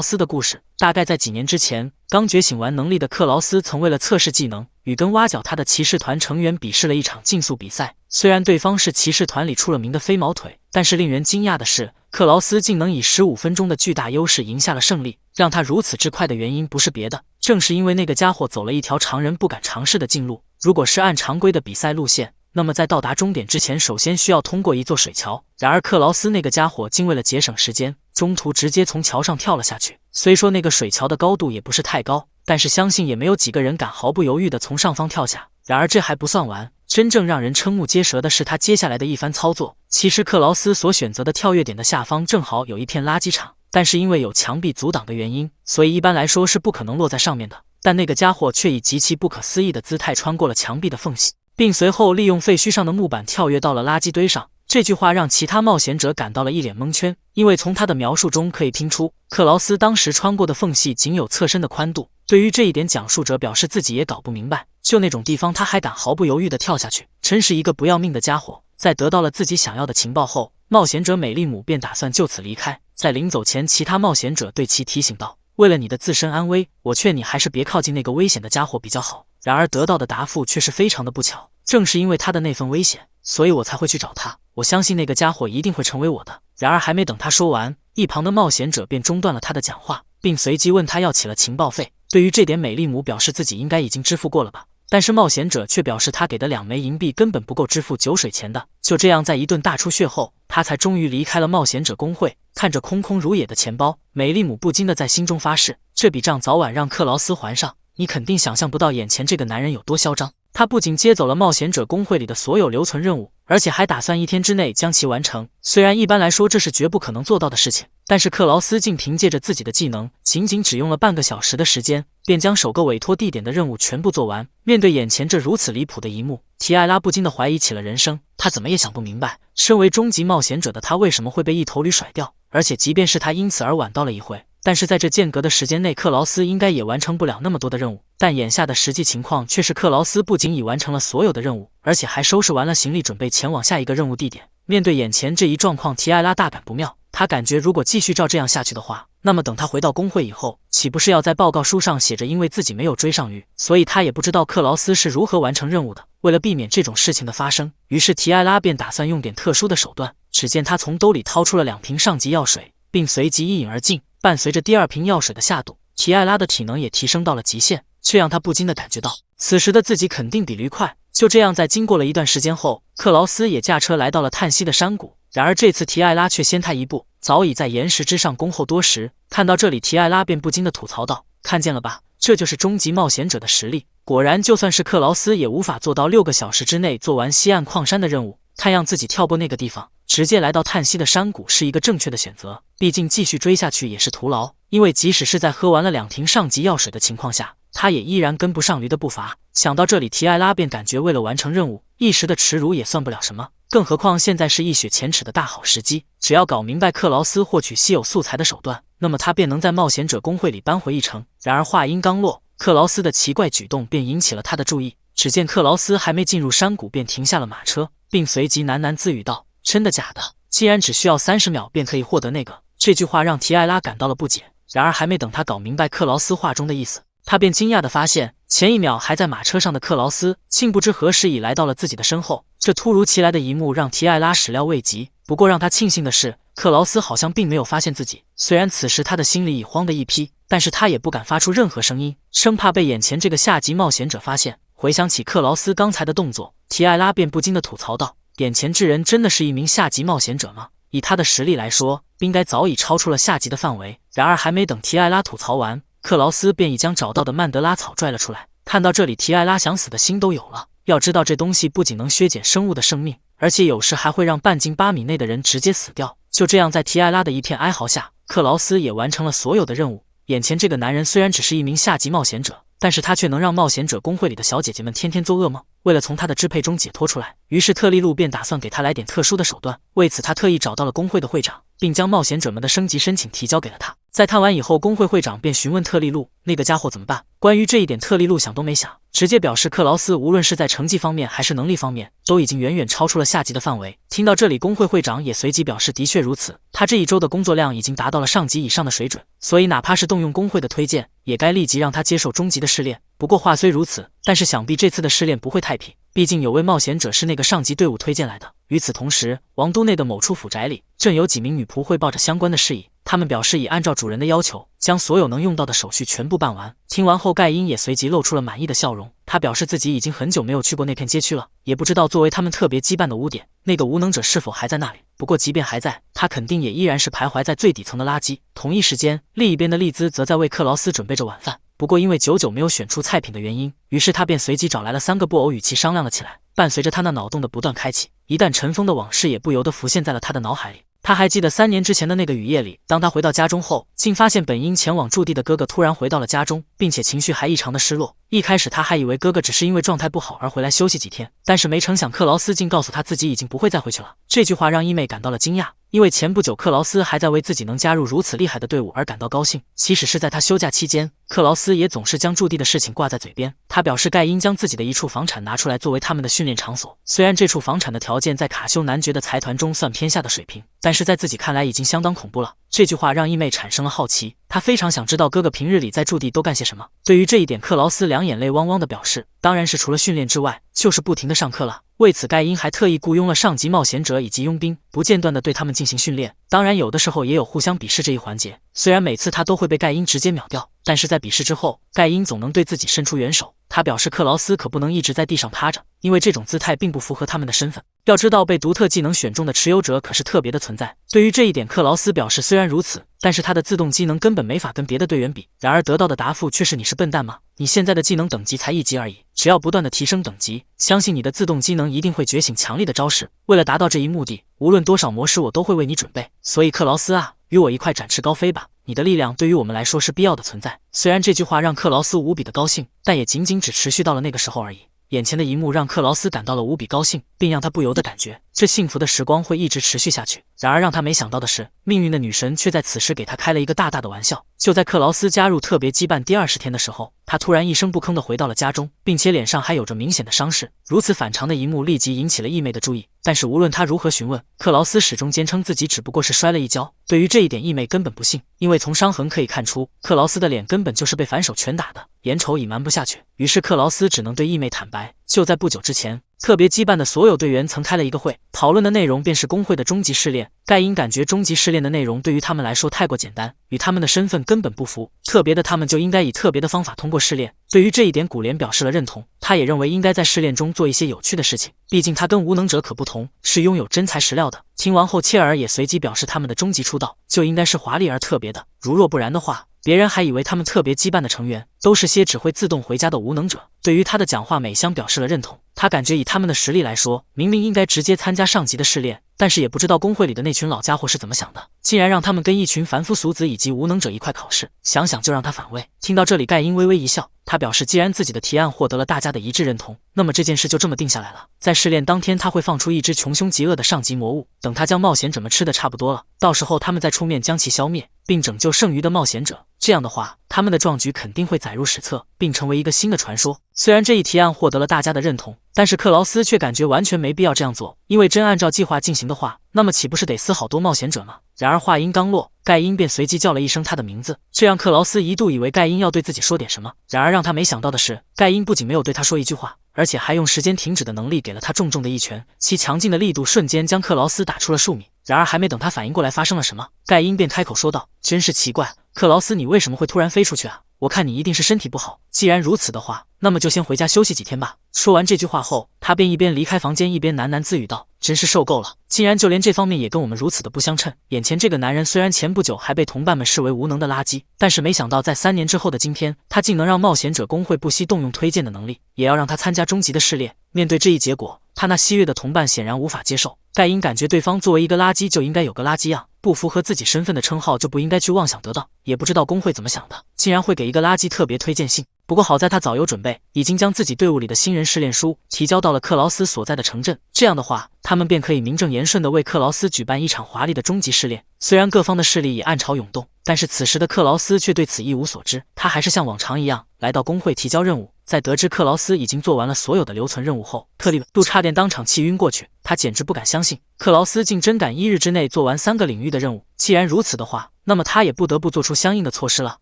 斯的故事。大概在几年之前，刚觉醒完能力的克劳斯曾为了测试技能，与跟挖角他的骑士团成员比试了一场竞速比赛。虽然对方是骑士团里出了名的飞毛腿，但是令人惊讶的是，克劳斯竟能以15分钟的巨大优势赢下了胜利。让他如此之快的原因不是别的，正是因为那个家伙走了一条常人不敢尝试的近路。如果是按常规的比赛路线，那么在到达终点之前，首先需要通过一座水桥。然而克劳斯那个家伙竟为了节省时间，中途直接从桥上跳了下去。虽说那个水桥的高度也不是太高，但是相信也没有几个人敢毫不犹豫地从上方跳下。然而这还不算完，真正让人瞠目结舌的是他接下来的一番操作。其实克劳斯所选择的跳跃点的下方正好有一片垃圾场，但是因为有墙壁阻挡的原因，所以一般来说是不可能落在上面的。但那个家伙却以极其不可思议的姿态穿过了墙壁的缝隙，并随后利用废墟上的木板跳跃到了垃圾堆上。这句话让其他冒险者感到了一脸蒙圈，因为从他的描述中可以听出，克劳斯当时穿过的缝隙仅有侧身的宽度。对于这一点，讲述者表示自己也搞不明白，就那种地方他还敢毫不犹豫地跳下去，真是一个不要命的家伙。在得到了自己想要的情报后，冒险者美丽姆便打算就此离开。在临走前，其他冒险者对其提醒道，为了你的自身安危，我劝你还是别靠近那个危险的家伙比较好。然而得到的答复却是非常的不巧，正是因为他的那份危险，所以我才会去找他。我相信那个家伙一定会成为我的。然而还没等他说完，一旁的冒险者便中断了他的讲话，并随即问他要起了情报费。对于这点，美丽姆表示自己应该已经支付过了吧，但是冒险者却表示他给的2枚银币根本不够支付酒水钱的。就这样，在一顿大出血后，他才终于离开了冒险者公会。看着空空如也的钱包，美丽姆不禁地在心中发誓，这笔账早晚让克劳斯还上。你肯定想象不到眼前这个男人有多嚣张。他不仅接走了冒险者公会里的所有留存任务，而且还打算1天之内将其完成。虽然一般来说这是绝不可能做到的事情，但是克劳斯竟凭借着自己的技能，仅仅只用了半个小时的时间，便将首个委托地点的任务全部做完。面对眼前这如此离谱的一幕，提艾拉不禁地怀疑起了人生。他怎么也想不明白，身为终极冒险者的他为什么会被一头驴甩掉，而且即便是他因此而晚到了一回，但是在这间隔的时间内，克劳斯应该也完成不了那么多的任务。但眼下的实际情况却是，克劳斯不仅已完成了所有的任务，而且还收拾完了行李，准备前往下一个任务地点。面对眼前这一状况，提艾拉大感不妙。他感觉如果继续照这样下去的话，那么等他回到工会以后，岂不是要在报告书上写着因为自己没有追上鱼，所以他也不知道克劳斯是如何完成任务的。为了避免这种事情的发生，于是提艾拉便打算用点特殊的手段。只见他从兜里掏出了2瓶上级药水，并随即一饮而尽。伴随着第2瓶药水的下肚，提艾拉的体能也提升到了极限，这让他不禁地感觉到，此时的自己肯定比驴快。就这样，在经过了一段时间后，克劳斯也驾车来到了叹息的山谷。然而这次提艾拉却先他一步，早已在岩石之上恭候多时。看到这里，提艾拉便不禁地吐槽道，看见了吧，这就是终极冒险者的实力。果然，就算是克劳斯也无法做到6个小时之内做完西岸矿山的任务。看样自己跳过那个地方，直接来到叹息的山谷是一个正确的选择。毕竟继续追下去也是徒劳，因为即使是在喝完了2瓶上级药水的情况下，他也依然跟不上驴的步伐。想到这里，提艾拉便感觉为了完成任务，一时的耻辱也算不了什么。更何况现在是一雪前耻的大好时机，只要搞明白克劳斯获取稀有素材的手段，那么他便能在冒险者公会里扳回一城。然而话音刚落，克劳斯的奇怪举动便引起了他的注意。只见克劳斯还没进入山谷便停下了马车，并随即喃喃自语道，真的假的？既然只需要30秒便可以获得那个……这句话让提艾拉感到了不解。然而还没等他搞明白克劳斯话中的意思，他便惊讶地发现，前一秒还在马车上的克劳斯，竟不知何时已来到了自己的身后。这突如其来的一幕让提艾拉始料未及。不过让他庆幸的是，克劳斯好像并没有发现自己。虽然此时他的心里已慌得一批，但是他也不敢发出任何声音，生怕被眼前这个下级冒险者发现。回想起克劳斯刚才的动作，提艾拉便不禁地吐槽道，眼前之人真的是一名下级冒险者吗？以他的实力来说，应该早已超出了下级的范围。然而还没等提艾拉吐槽完，克劳斯便已将找到的曼德拉草拽了出来。看到这里，提艾拉想死的心都有了。要知道这东西不仅能削减生物的生命，而且有时还会让半径8米内的人直接死掉。就这样，在提艾拉的一片哀嚎下，克劳斯也完成了所有的任务。眼前这个男人虽然只是一名下级冒险者，但是他却能让冒险者公会里的小姐姐们天天做噩梦。为了从他的支配中解脱出来，于是特利路便打算给他来点特殊的手段。为此他特意找到了公会的会长，并将冒险者们的升级申请提交给了他。在探完以后，工会会长便询问特利路那个家伙怎么办。关于这一点，特利路想都没想，直接表示克劳斯无论是在成绩方面还是能力方面，都已经远远超出了下级的范围。听到这里，工会会长也随即表示的确如此，他这一周的工作量已经达到了上级以上的水准，所以哪怕是动用工会的推荐，也该立即让他接受终极的试炼。不过话虽如此，但是想必这次的试炼不会太平，毕竟有位冒险者是那个上级队伍推荐来的。与此同时，王都内的某处府宅里正有几名女仆汇报着相关的事宜，他们表示已按照主人的要求，将所有能用到的手续全部办完。听完后，盖因也随即露出了满意的笑容，他表示自己已经很久没有去过那片街区了，也不知道作为他们特别羁绊的污点，那个无能者是否还在那里。不过即便还在，他肯定也依然是徘徊在最底层的垃圾。同一时间，另一边的利兹则在为克劳斯准备着晚饭，不过因为久久没有选出菜品的原因，于是他便随即找来了3个布偶，语气商量了起来。伴随着他那脑洞的不断开启，一旦尘封的往事也不由得浮现在了他的脑海里。他还记得3年之前的那个雨夜里，当他回到家中后，竟发现本应前往驻地的哥哥突然回到了家中，并且情绪还异常的失落。一开始他还以为哥哥只是因为状态不好而回来休息几天，但是没成想克劳斯竟告诉他自己已经不会再回去了。这句话让伊妹感到了惊讶，因为前不久克劳斯还在为自己能加入如此厉害的队伍而感到高兴。即使是在他休假期间，克劳斯也总是将驻地的事情挂在嘴边。他表示盖因将自己的一处房产拿出来作为他们的训练场所，虽然这处房产的条件在卡修男爵的财团中算偏下的水平，但是在自己看来已经相当恐怖了。这句话让伊妹产生了好奇，她非常想知道哥哥平日里在驻地都干些什么。对于这一点，克劳斯两眼泪汪汪地表示，当然是除了训练之外，就是不停地上课了。为此，盖因还特意雇佣了上级冒险者以及佣兵，不间断地对他们进行训练。当然，有的时候也有互相鄙视这一环节。虽然每次他都会被盖因直接秒掉，但是在比试之后，盖因总能对自己伸出援手。他表示克劳斯可不能一直在地上趴着，因为这种姿态并不符合他们的身份。要知道，被独特技能选中的持有者可是特别的存在。对于这一点，克劳斯表示虽然如此，但是他的自动技能根本没法跟别的队员比。然而得到的答复却是：你是笨蛋吗？你现在的技能等级才1级而已，只要不断的提升等级，相信你的自动技能一定会觉醒强力的招式。为了达到这一目的，无论多少模式我都会为你准备。所以克劳斯啊，与我一块展翅高飞吧！你的力量对于我们来说是必要的存在。虽然这句话让克劳斯无比的高兴，但也仅仅只持续到了那个时候而已。眼前的一幕让克劳斯感到了无比高兴，并让他不由得感觉这幸福的时光会一直持续下去。然而让他没想到的是，命运的女神却在此时给他开了一个大大的玩笑。就在克劳斯加入特别羁绊第20天的时候，他突然一声不吭地回到了家中，并且脸上还有着明显的伤势。如此反常的一幕立即引起了义妹的注意，但是无论他如何询问，克劳斯始终坚称自己只不过是摔了一跤。对于这一点，义妹根本不信，因为从伤痕可以看出，克劳斯的脸根本就是被反手拳打的，眼瞅已瞒不下去。于是克劳斯只能对义妹坦白，就在不久之前，特别羁绊的所有队员曾开了一个会，讨论的内容便是工会的终极试炼。盖因感觉终极试炼的内容对于他们来说太过简单，与他们的身份根本不符，特别的他们就应该以特别的方法通过试炼。对于这一点，古莲表示了认同，他也认为应该在试炼中做一些有趣的事情，毕竟他跟无能者可不同，是拥有真材实料的。听完后，切尔也随即表示他们的终极出道就应该是华丽而特别的，如若不然的话，别人还以为他们特别羁绊的成员都是些只会自动回家的无能者。对于他的讲话，美香表示了认同。他感觉以他们的实力来说，明明应该直接参加上级的试炼，但是也不知道工会里的那群老家伙是怎么想的，竟然让他们跟一群凡夫俗子以及无能者一块考试，想想就让他反胃。听到这里，盖因微微一笑，他表示既然自己的提案获得了大家的一致认同，那么这件事就这么定下来了。在试炼当天，他会放出一只穷凶极恶的上级魔物，等他将冒险者们吃的差不多了，到时候他们再出面将其消灭，并拯救剩余的冒险者。这样的话，他们的壮举肯定会载入史册，并成为一个新的传说。虽然这一提案获得了大家的认同，但是克劳斯却感觉完全没必要这样做，因为真按照计划进行的话，那么岂不是得死好多冒险者吗？然而话音刚落，盖因便随即叫了一声他的名字，这让克劳斯一度以为盖因要对自己说点什么。然而让他没想到的是，盖因不仅没有对他说一句话，而且还用时间停止的能力给了他重重的一拳，其强劲的力度瞬间将克劳斯打出了数米。然而还没等他反应过来发生了什么，盖因便开口说道：“真是奇怪，克劳斯，你为什么会突然飞出去啊？我看你一定是身体不好，既然如此的话，那么就先回家休息几天吧。”说完这句话后，他便一边离开房间，一边喃喃自语道：“真是受够了，竟然就连这方面也跟我们如此的不相称。眼前这个男人虽然前不久还被同伴们视为无能的垃圾，但是没想到在3年之后的今天，他竟能让冒险者工会不惜动用推荐的能力，也要让他参加终极的试炼。面对这一结果，他那昔日的同伴显然无法接受。盖因感觉对方作为一个垃圾就应该有个垃圾样，不符合自己身份的称号就不应该去妄想得到。也不知道工会怎么想的，竟然会给一个垃圾特别推荐信。不过好在他早有准备，已经将自己队伍里的新人试炼书提交到了克劳斯所在的城镇。这样的话，他们便可以名正言顺地为克劳斯举办一场华丽的终极试炼。虽然各方的势力已暗潮涌动，但是此时的克劳斯却对此一无所知。他还是像往常一样来到工会提交任务。在得知克劳斯已经做完了所有的留存任务后，特利路差点当场气晕过去。他简直不敢相信，克劳斯竟真敢1日之内做完3个领域的任务。既然如此的话，那么他也不得不做出相应的措施了。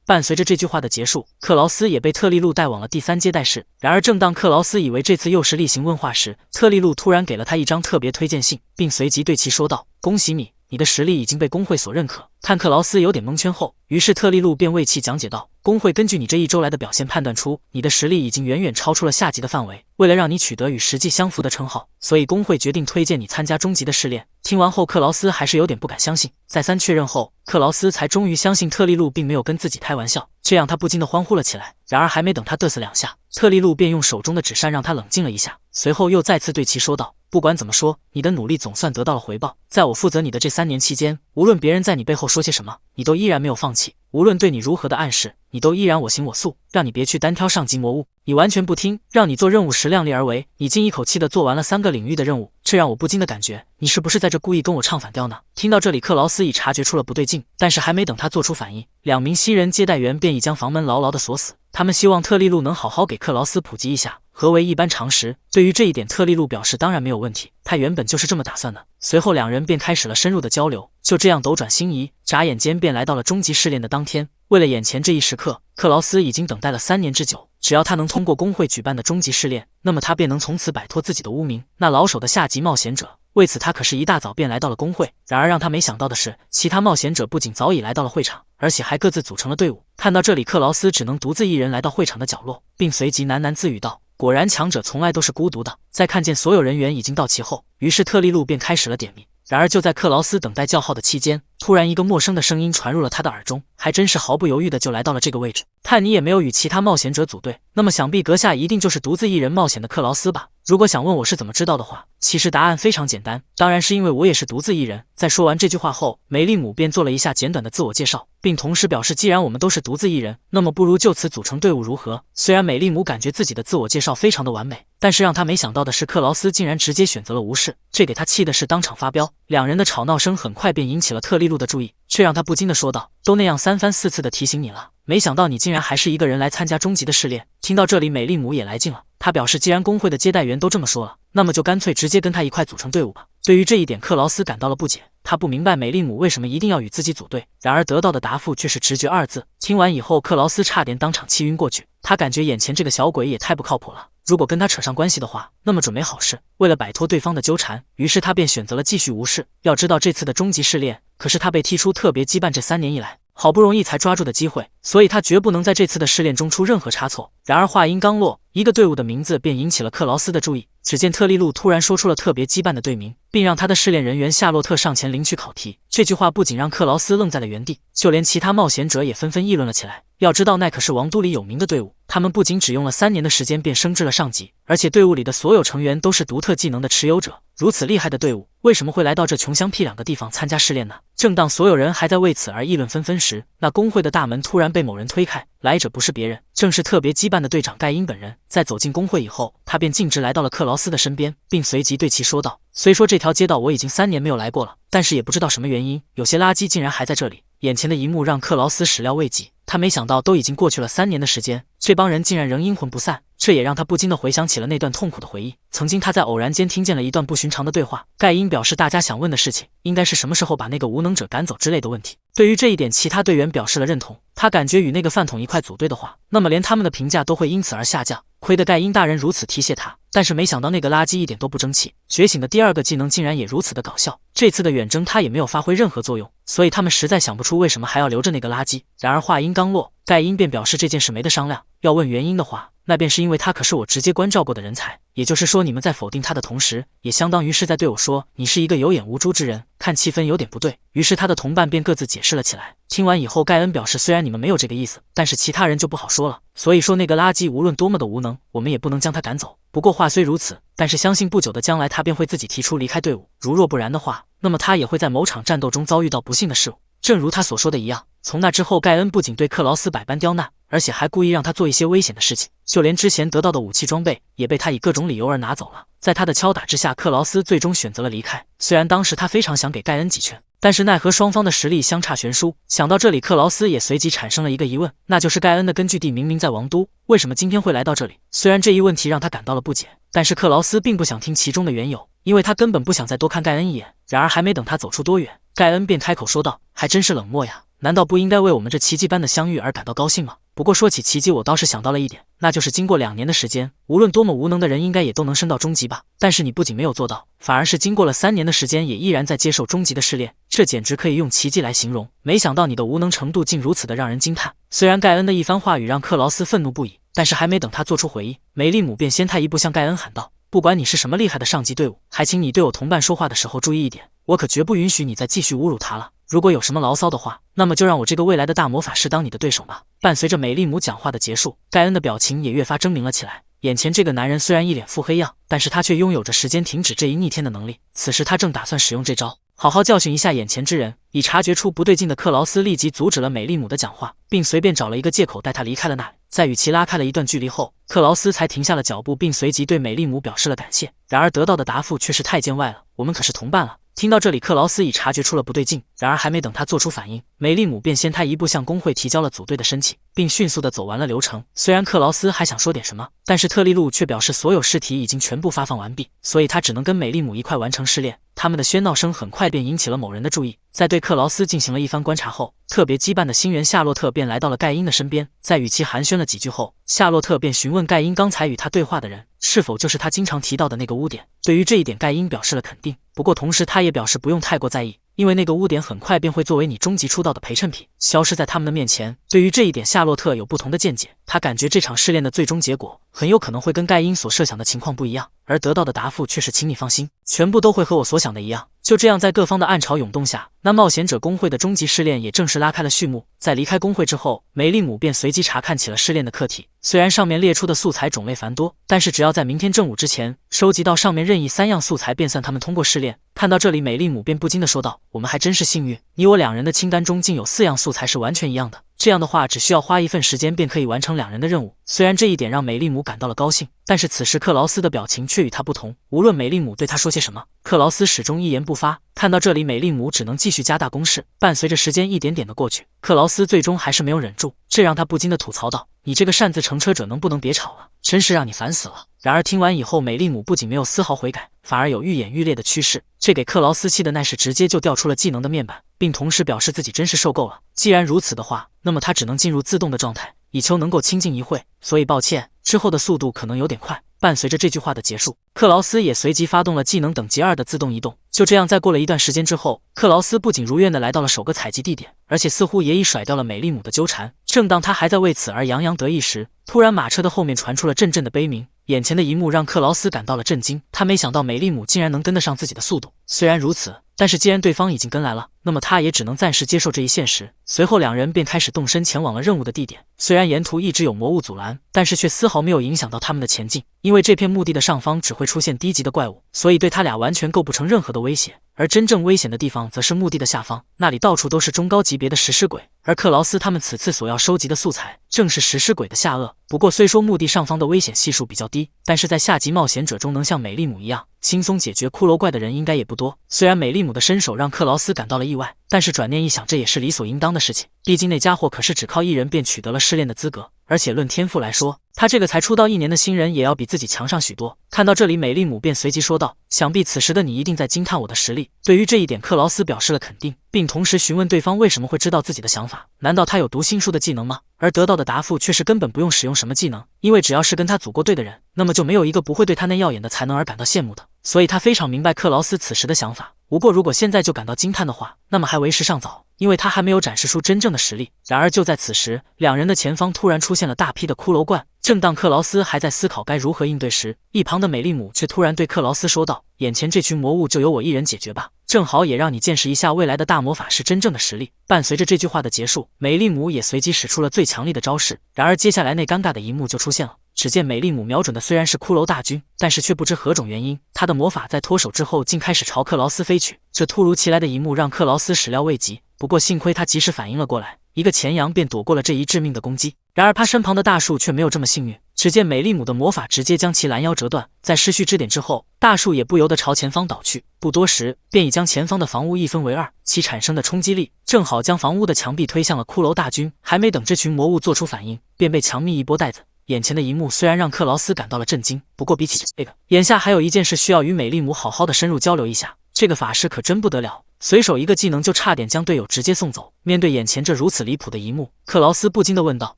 伴随着这句话的结束，克劳斯也被特利路带往了第3接待室。然而正当克劳斯以为这次又是例行问话时，特利路突然给了他一张特别推荐信，并随即对其说道：“恭喜你，你的实力已经被工会所认可。”看克劳斯有点蒙圈后，于是特利路便为其讲解道：“工会根据你这1周来的表现判断出，你的实力已经远远超出了下级的范围。为了让你取得与实际相符的称号，所以工会决定推荐你参加终极的试炼。”听完后，克劳斯还是有点不敢相信。再三确认后，克劳斯才终于相信特利路并没有跟自己开玩笑，这样他不禁地欢呼了起来。然而还没等他嘚瑟2下，特利路便用手中的纸扇让他冷静了一下，随后又再次对其说道：“不管怎么说，你的努力总算得到了回报。在我负责你的这3年期间，无论别人在你背后说些什么，你都依然没有放弃；无论对你如何的暗示，你都依然我行我素，让你别去单挑上级魔物。你完全不听，让你做任务时量力而为，你竟一口气的做完了3个领域的任务，这让我不禁的感觉，你是不是在这故意跟我唱反调呢？”听到这里，克劳斯已察觉出了不对劲，但是还没等他做出反应，2名新人接待员便已将房门牢牢的锁死。他们希望特利路能好好给克劳斯普及一下何为一般常识。对于这一点，特利路表示当然没有问题，他原本就是这么打算的。随后2人便开始了深入的交流，就这样斗转星移，眨眼间便来到了终极试炼的当天。为了眼前这一时刻，克劳斯已经等待了3年之久。只要他能通过工会举办的终极试炼，那么他便能从此摆脱自己的污名，那老手的下级冒险者。为此，他可是一大早便来到了工会。然而让他没想到的是，其他冒险者不仅早已来到了会场，而且还各自组成了队伍。看到这里，克劳斯只能独自一人来到会场的角落，并随即喃喃自语道：“果然强者从来都是孤独的。”在看见所有人员已经到齐后，于是特利路便开始了点名。然而就在克劳斯等待叫号的期间，突然一个陌生的声音传入了他的耳中，还真是毫不犹豫的就来到了这个位置。看你也没有与其他冒险者组队，那么想必阁下一定就是独自一人冒险的克劳斯吧？如果想问我是怎么知道的话，其实答案非常简单，当然是因为我也是独自一人。在说完这句话后，梅利姆便做了一下简短的自我介绍，并同时表示既然我们都是独自一人，那么不如就此组成队伍如何？虽然梅利姆感觉自己的自我介绍非常的完美，但是让他没想到的是，克劳斯竟然直接选择了无视，这给他气的是当场发飙。2人的吵闹声很快便引起了特利路的注意，却让他不禁的说道：“都那样3番4次的提醒你了，没想到你竟然还是一个人来参加终极的试炼。”听到这里，美丽姆也来劲了，他表示既然工会的接待员都这么说了，那么就干脆直接跟他一块组成队伍吧。对于这一点，克劳斯感到了不解，他不明白美丽姆为什么一定要与自己组队，然而得到的答复却是直觉2字。听完以后，克劳斯差点当场气晕过去，他感觉眼前这个小鬼也太不靠谱了，如果跟他扯上关系的话，那么准没好事。为了摆脱对方的纠缠，于是他便选择了继续无视。要知道这次的终极试炼可是他被踢出特别羁绊这3年以来好不容易才抓住的机会，所以他绝不能在这次的试炼中出任何差错。然而话音刚落，一个队伍的名字便引起了克劳斯的注意。只见特利路突然说出了特别羁绊的队名，并让他的试炼人员夏洛特上前领取考题。这句话不仅让克劳斯愣在了原地，就连其他冒险者也纷纷议论了起来。要知道那可是王都里有名的队伍，他们不仅只用了3年的时间便升至了上级，而且队伍里的所有成员都是独特技能的持有者。如此厉害的队伍，为什么会来到这穷乡僻壤的地方参加试炼呢？正当所有人还在为此而议论纷纷时，那工会的大门突然被某人推开，来者不是别人，正是特别羁绊的队长盖因本人。在走进工会以后，他便径直来到了克劳斯的身边，并随即对其说道：“虽说这条街道我已经3年没有来过了，但是也不知道什么原因，有些垃圾竟然还在这里。”眼前的一幕让克劳斯始料未及，他没想到都已经过去了3年的时间，这帮人竟然仍阴魂不散，这也让他不禁地回想起了那段痛苦的回忆。曾经他在偶然间听见了一段不寻常的对话，盖因表示大家想问的事情应该是什么时候把那个无能者赶走之类的问题。对于这一点，其他队员表示了认同，他感觉与那个饭桶一块组队的话，那么连他们的评价都会因此而下降。亏得盖因大人如此提携他，但是没想到那个垃圾一点都不争气，觉醒的第2个技能竟然也如此的搞笑。这次的远征他也没有发挥任何作用，所以他们实在想不出为什么还要留着那个垃圾。然而话音刚落，盖因便表示这件事没得商量，要问原因的话，那便是因为他可是我直接关照过的人才。也就是说，你们在否定他的同时，也相当于是在对我说你是一个有眼无珠之人。看气氛有点不对，于是他的同伴便各自解释了起来。听完以后，盖恩表示虽然你们没有这个意思，但是其他人就不好说了。所以说那个垃圾无论多么的无能，我们也不能将他赶走。不过话虽如此，但是相信不久的将来他便会自己提出离开队伍。如若不然的话，那么他也会在某场战斗中遭遇到不幸的事物。正如他所说的一样，从那之后，盖恩不仅对克劳斯百般刁难，而且还故意让他做一些危险的事情，就连之前得到的武器装备也被他以各种理由而拿走了。在他的敲打之下，克劳斯最终选择了离开。虽然当时他非常想给盖恩几拳，但是奈何双方的实力相差悬殊。想到这里，克劳斯也随即产生了一个疑问，那就是盖恩的根据地明明在王都，为什么今天会来到这里？虽然这一问题让他感到了不解，但是克劳斯并不想听其中的缘由，因为他根本不想再多看盖恩一眼。然而还没等他走出多远，盖恩便开口说道：“还真是冷漠呀，难道不应该为我们这奇迹般的相遇而感到高兴吗？不过说起奇迹，我倒是想到了一点，那就是经过2年的时间，无论多么无能的人应该也都能升到中级吧。但是你不仅没有做到，反而是经过了3年的时间也依然在接受中级的试炼，这简直可以用奇迹来形容。没想到你的无能程度竟如此的让人惊叹。”虽然盖恩的一番话语让克劳斯愤怒不已，但是还没等他做出回应，梅利姆便先他一步向盖恩喊道：“不管你是什么厉害的上级队伍，还请你对我同伴说话的时候注意一点，我可绝不允许你再继续侮辱他了。如果有什么牢骚的话，那么就让我这个未来的大魔法师当你的对手吧。”伴随着美利姆讲话的结束，盖恩的表情也越发狰狞了起来。眼前这个男人虽然一脸腹黑样，但是他却拥有着时间停止这一逆天的能力。此时他正打算使用这招，好好教训一下眼前之人。已察觉出不对劲的克劳斯立即阻止了美利姆的讲话，并随便找了一个借口带他离开了那里。在与其拉开了一段距离后，克劳斯才停下了脚步，并随即对美利姆表示了感谢。然而得到的答复却是太见外了，我们可是同伴了。听到这里，克劳斯已察觉出了不对劲，然而还没等他做出反应，梅利姆便先他一步向工会提交了组队的申请，并迅速地走完了流程。虽然克劳斯还想说点什么，但是特利路却表示所有试题已经全部发放完毕，所以他只能跟美利姆一块完成试炼。他们的喧闹声很快便引起了某人的注意，在对克劳斯进行了一番观察后，特别羁绊的新人夏洛特便来到了盖因的身边，在与其寒暄了几句后，夏洛特便询问盖因刚才与他对话的人是否就是他经常提到的那个污点。对于这一点，盖因表示了肯定，不过同时他也表示不用太过在意，因为那个污点很快便会作为你终极出道的陪衬品，消失在他们的面前。对于这一点，夏洛特有不同的见解，他感觉这场试炼的最终结果很有可能会跟盖因所设想的情况不一样，而得到的答复却是请你放心，全部都会和我所想的一样。就这样，在各方的暗潮涌动下，那冒险者工会的终极试炼也正式拉开了序幕。在离开工会之后，梅利姆便随即查看起了试炼的课题。虽然上面列出的素材种类繁多，但是只要在明天正午之前收集到上面任意3样素材，便算他们通过试炼。看到这里，美利姆便不禁地说道：“我们还真是幸运，你我2人的清单中竟有4样素材是完全一样的。这样的话，只需要花1份时间便可以完成2人的任务。”虽然这一点让美利姆感到了高兴，但是此时克劳斯的表情却与他不同。无论美利姆对他说些什么，克劳斯始终一言不发。看到这里，美利姆只能继续加大攻势。伴随着时间一点点的过去，克劳斯最终还是没有忍住，这让他不禁地吐槽道：“你这个擅自乘车者能不能别吵了？真是让你烦死了。”然而听完以后，美利姆不仅没有丝毫悔改，反而有愈演愈烈的趋势，这给克劳斯气的那是直接就调出了技能的面板，并同时表示自己真是受够了。既然如此的话，那么他只能进入自动的状态，以求能够清静一会，所以抱歉，之后的速度可能有点快。伴随着这句话的结束，克劳斯也随即发动了技能等级2的自动移动。就这样，在过了一段时间之后，克劳斯不仅如愿的来到了首个采集地点，而且似乎也已甩掉了美利姆的纠缠。正当他还在为此而洋洋得意时，突然马车的后面传出了阵阵的悲鸣。眼前的一幕让克劳斯感到了震惊，他没想到美利姆竟然能跟得上自己的速度。虽然如此，但是既然对方已经跟来了，那么他也只能暂时接受这一现实。随后2人便开始动身前往了任务的地点。虽然沿途一直有魔物阻拦，但是却丝毫没有影响到他们的前进，因为这片墓地的上方只会出现低级的怪物，所以对他俩完全构不成任何的威胁。而真正危险的地方则是墓地的下方，那里到处都是中高级别的食尸鬼，而克劳斯他们此次所要收集的素材正是食尸鬼的下颚。不过虽说墓地上方的危险系数比较低，但是在下级冒险者中能像美利姆一样轻松解决骷髅怪的人应该也不多。虽然美利姆的身手让克劳斯感到了意外，但是转念一想，这也是理所应当的事情，毕竟那家伙可是只靠1人便取得了试炼的资格，而且论天赋来说，他这个才出道1年的新人也要比自己强上许多。看到这里，美利姆便随即说道：“想必此时的你一定在惊叹我的实力。”对于这一点，克劳斯表示了肯定，并同时询问对方为什么会知道自己的想法，难道他有读心术的技能吗？而得到的答复却是根本不用使用什么技能，因为只要是跟他组过队的人，那么就没有一个不会对他那耀眼的才能而感到羡慕的。所以他非常明白克劳斯此时的想法。不过如果现在就感到惊叹的话，那么还为时尚早，因为他还没有展示出真正的实力。然而就在此时，2人的前方突然出现了大批的骷髅怪，正当克劳斯还在思考该如何应对时，一旁的美丽姆却突然对克劳斯说道：“眼前这群魔物就由我一人解决吧，正好也让你见识一下未来的大魔法师真正的实力。”伴随着这句话的结束，美丽姆也随即使出了最强力的招式。然而接下来那尴尬的一幕就出现了。只见美丽姆瞄准的虽然是骷髅大军，但是却不知何种原因，她的魔法在脱手之后竟开始朝克劳斯飞去。这突如其来的一幕让克劳斯始料未及，不过幸亏他及时反应了过来，一个前仰便躲过了这一致命的攻击。然而他身旁的大树却没有这么幸运，只见美丽姆的魔法直接将其拦腰折断，在失去支点之后，大树也不由得朝前方倒去，不多时便已将前方的房屋一分为二，其产生的冲击力正好将房屋的墙壁推向了骷髅大军。还没等这群魔物做出反应，便被强密一波带走。眼前的一幕虽然让克劳斯感到了震惊，不过比起这个，眼下还有一件事需要与美丽姆好好的深入交流一下。这个法师可真不得了，随手一个技能就差点将队友直接送走。面对眼前这如此离谱的一幕，克劳斯不禁地问道：“